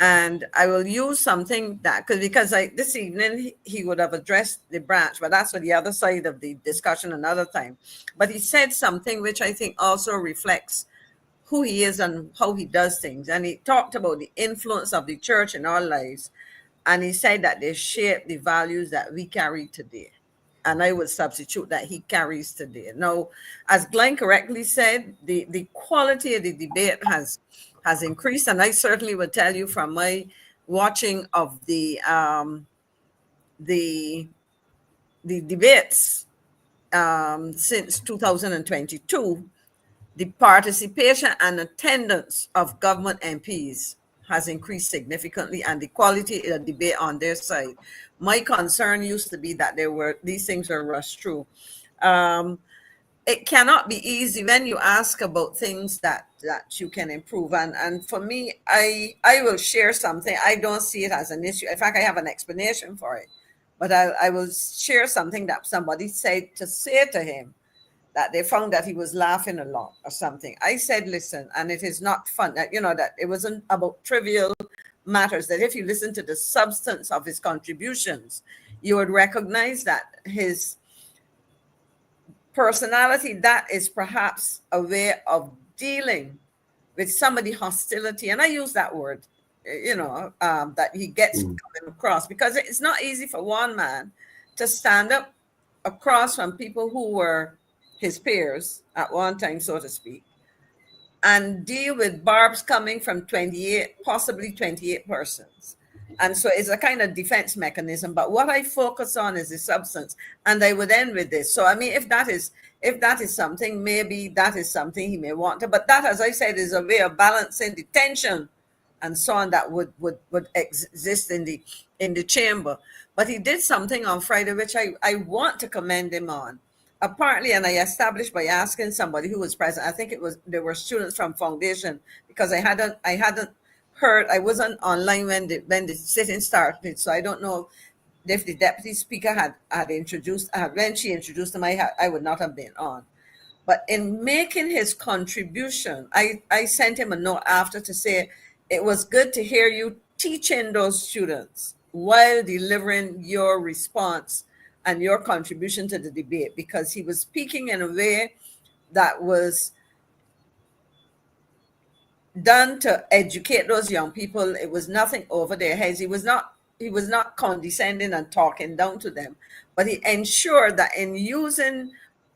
J: And I will use something that because this evening he would have addressed the branch, but that's for the other side of the discussion another time. But he said something which I think also reflects who he is and how he does things. And he talked about the influence of the church in our lives. And he said that they shape the values that we carry today. And I would substitute that he carries today. Now, as Glenn correctly said, the quality of the debate has increased. And I certainly would tell you from my watching of the debates since 2022, the participation and attendance of government MPs has increased significantly, and the quality of the debate on their side. My concern used to be that these things were rushed through. It cannot be easy when you ask about things that you can improve. And for me, I will share something. I don't see it as an issue. In fact, I have an explanation for it. But I will share something that somebody said to say to him, that they found that he was laughing a lot or something. I said, listen, and it is not fun, that it wasn't about trivial matters, that if you listen to the substance of his contributions, you would recognize that his personality, that is perhaps a way of dealing with some of the hostility. And I use that word, that he gets coming across, because it's not easy for one man to stand up across from people who were his peers at one time, so to speak, and deal with barbs coming from 28, possibly 28 persons. And so it's a kind of defense mechanism. But what I focus on is the substance. And I would end with this. So, I mean, if that is something, maybe that is something he may want to. But that, as I said, is a way of balancing the tension and so on that would exist in the chamber. But he did something on Friday, which I want to commend him on. Apparently, and I established by asking somebody who was present, I think there were students from Foundation, because I hadn't heard, I wasn't online when the sitting started, so I don't know if the deputy speaker had introduced, when she introduced him, I would not have been on. But in making his contribution, I sent him a note after to say, it was good to hear you teaching those students while delivering your response and your contribution to the debate, because he was speaking in a way that was done to educate those young people. It was nothing over their heads. He was not condescending and talking down to them, but he ensured that in using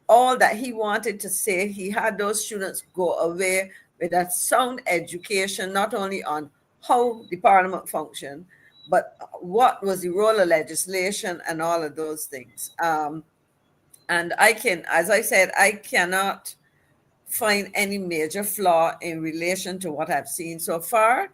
J: all that he wanted to say, he had those students go away with a sound education, not only on how the parliament functioned, but what was the role of legislation and all of those things. And as I said, I cannot find any major flaw in relation to what I've seen so far.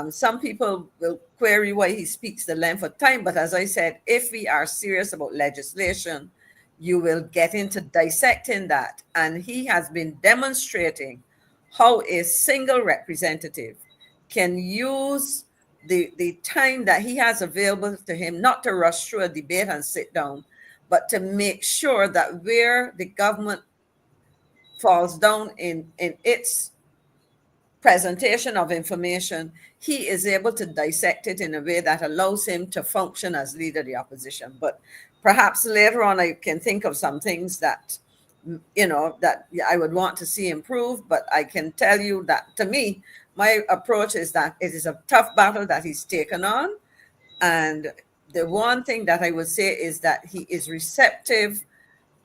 J: Some people will query why he speaks the length of time, but as I said, if we are serious about legislation, you will get into dissecting that. And he has been demonstrating how a single representative can use the time that he has available to him, not to rush through a debate and sit down, but to make sure that where the government falls down in its presentation of information, he is able to dissect it in a way that allows him to function as leader of the opposition. But perhaps later on I can think of some things that, that I would want to see improved. But I can tell you that, to me, my approach is that it is a tough battle that he's taken on. And the one thing that I would say is that he is receptive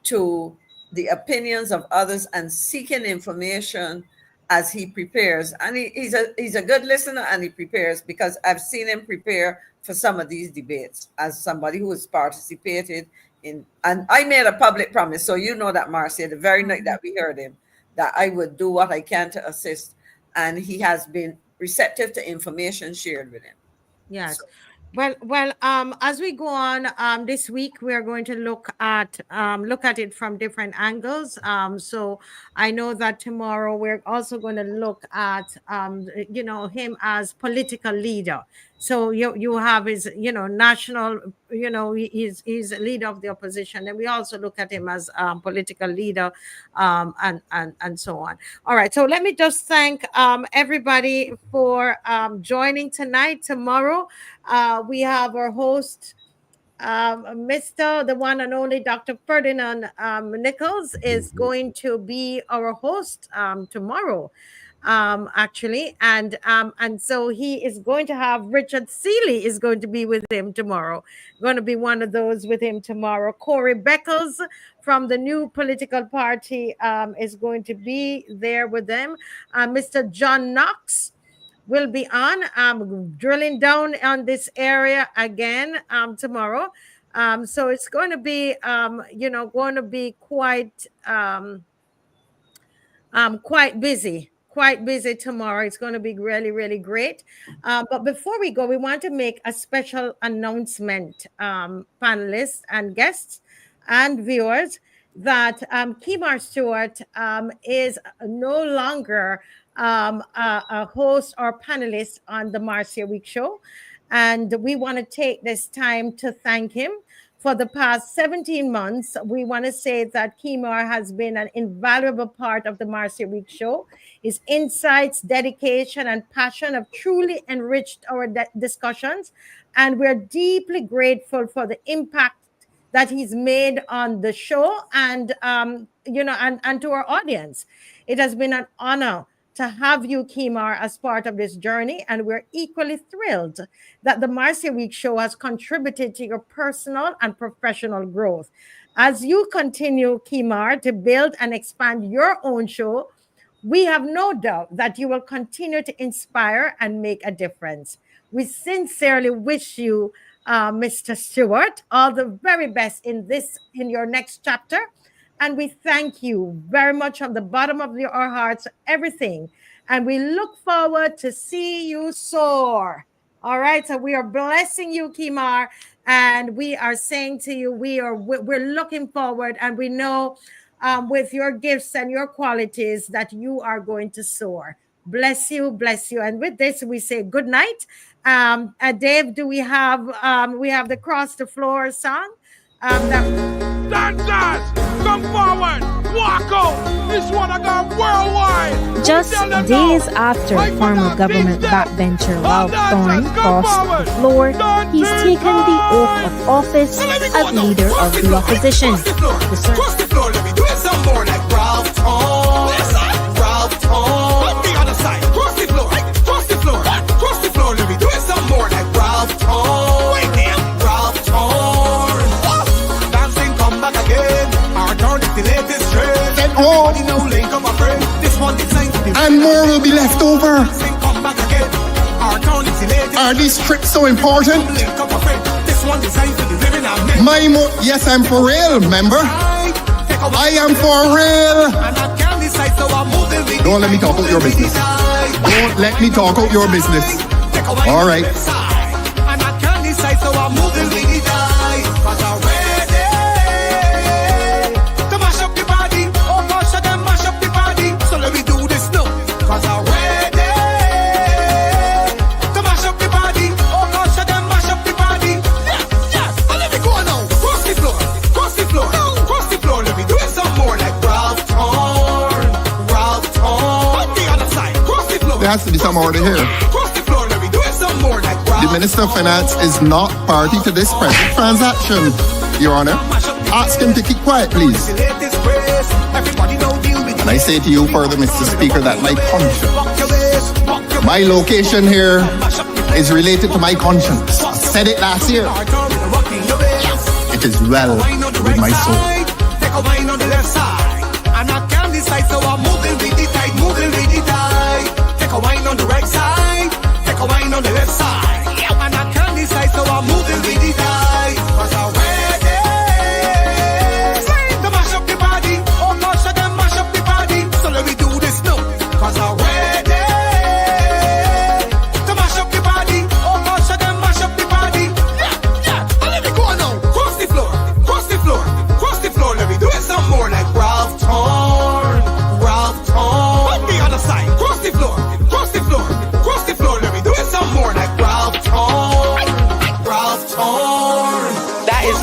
J: to the opinions of others and seeking information as he prepares. And he's a good listener, and he prepares, because I've seen him prepare for some of these debates as somebody who has participated in. And I made a public promise, so you know that, Marcia, the very night that we heard him, that I would do what I can to assist. And he has been receptive to information shared with him.
B: Yes.
J: So,
B: Well, as we go on this week, we are going to look at it from different angles. So I know that tomorrow we're also going to look at him as political leader. So you have his national, he's a leader of the opposition, and we also look at him as political leader, and so on. All right, so let me just thank everybody for joining tonight. Tomorrow we have our host, Mr. the one and only Dr. Ferdinand Nichols is going to be our host tomorrow, actually, and so he is going to have Richard Seeley is going to be with him tomorrow. Going to be one of those with him tomorrow. Corey Beckles from the new political party is going to be there with them. Mr. John Knox will be on drilling down on this area again tomorrow. So it's going to be going to be quite busy tomorrow. It's going to be really, really great. But before we go, we want to make a special announcement, panelists and guests and viewers, that Kemar Stewart is no longer a host or panelist on the Marcia Week Show. And we want to take this time to thank him. For the past 17 months, we want to say that Kemar has been an invaluable part of the Marcia Week Show. His insights, dedication, and passion have truly enriched our discussions. And we're deeply grateful for the impact that he's made on the show and, and to our audience. It has been an honor to have you, Kemar, as part of this journey, and we're equally thrilled that the Marcia Week Show has contributed to your personal and professional growth. As you continue, Kemar, to build and expand your own show, we have no doubt that you will continue to inspire and make a difference. We sincerely wish you, Mr. Stewart, all the very best in your next chapter. And we thank you very much from the bottom of our hearts, everything. And we look forward to see you soar. All right. So we are blessing you, Kemar. And we are saying to you, we're looking forward. And we know with your gifts and your qualities that you are going to soar. Bless you, bless you. And with this, we say good night. Dave, do we have the Cross the Floor song?
N: Dancers, come forward, walk out. This one I got worldwide.
O: Just days after former government backbencher Ralph Thorne crossed the floor, he's taken the oath of office as leader of the opposition.
N: Cross the floor, let me do it some more like Ralph Thorne. Ralph Thorne. On the other side, cross the floor, cross the floor, cross the floor, let me do it some more like Ralph Thorne. Wait there, Ralph Thorne. Dancing, come back again. Our turn is the latest trend. Everybody know link up a friend. This one designed to be.
P: And more will be left over.
N: Dancing, come back again. Our turn is the latest.
P: Are these trips so important?
N: Link up a friend. This one designed to be living out.
P: Yes, I'm for real, member. I am for real. Don't let me talk out your business. Don't let me talk out your business. All right. There has to be some order here. The Minister of Finance is not party to this present transaction, Your Honor. Ask him to keep quiet, please. And I say to you further, Mr. Speaker, that my conscience, my location here is related to my conscience. I said it last year. It is well with my soul.
N: Take a wine on the right side, take a wine on the left side. And I can't decide, so I'm moving with the tide. Cause I'm ready to mash up the body. Oh gosh, I can mash up the body. So let me do this now. Cause I'm ready to mash up the body. Oh gosh, I can mash up the body.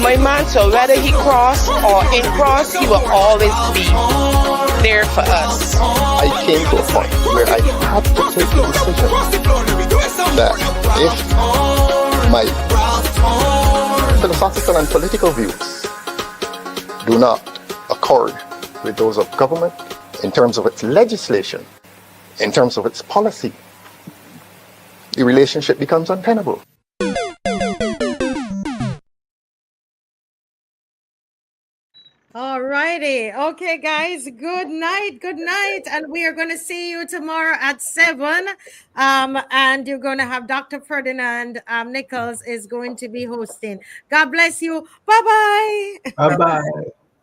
Q: my man. So whether he cross or in cross, he will always be there for us.
P: I came to a point where I had to take the decision that if my philosophical and political views do not accord with those of government in terms of its legislation, in terms of its policy, the relationship becomes untenable.
B: All righty. Okay, guys. Good night. Good night. And we are going to see you tomorrow at 7. And you're going to have Dr. Ferdinand Nichols is going to be hosting. God bless you. Bye-bye.
E: Bye-bye.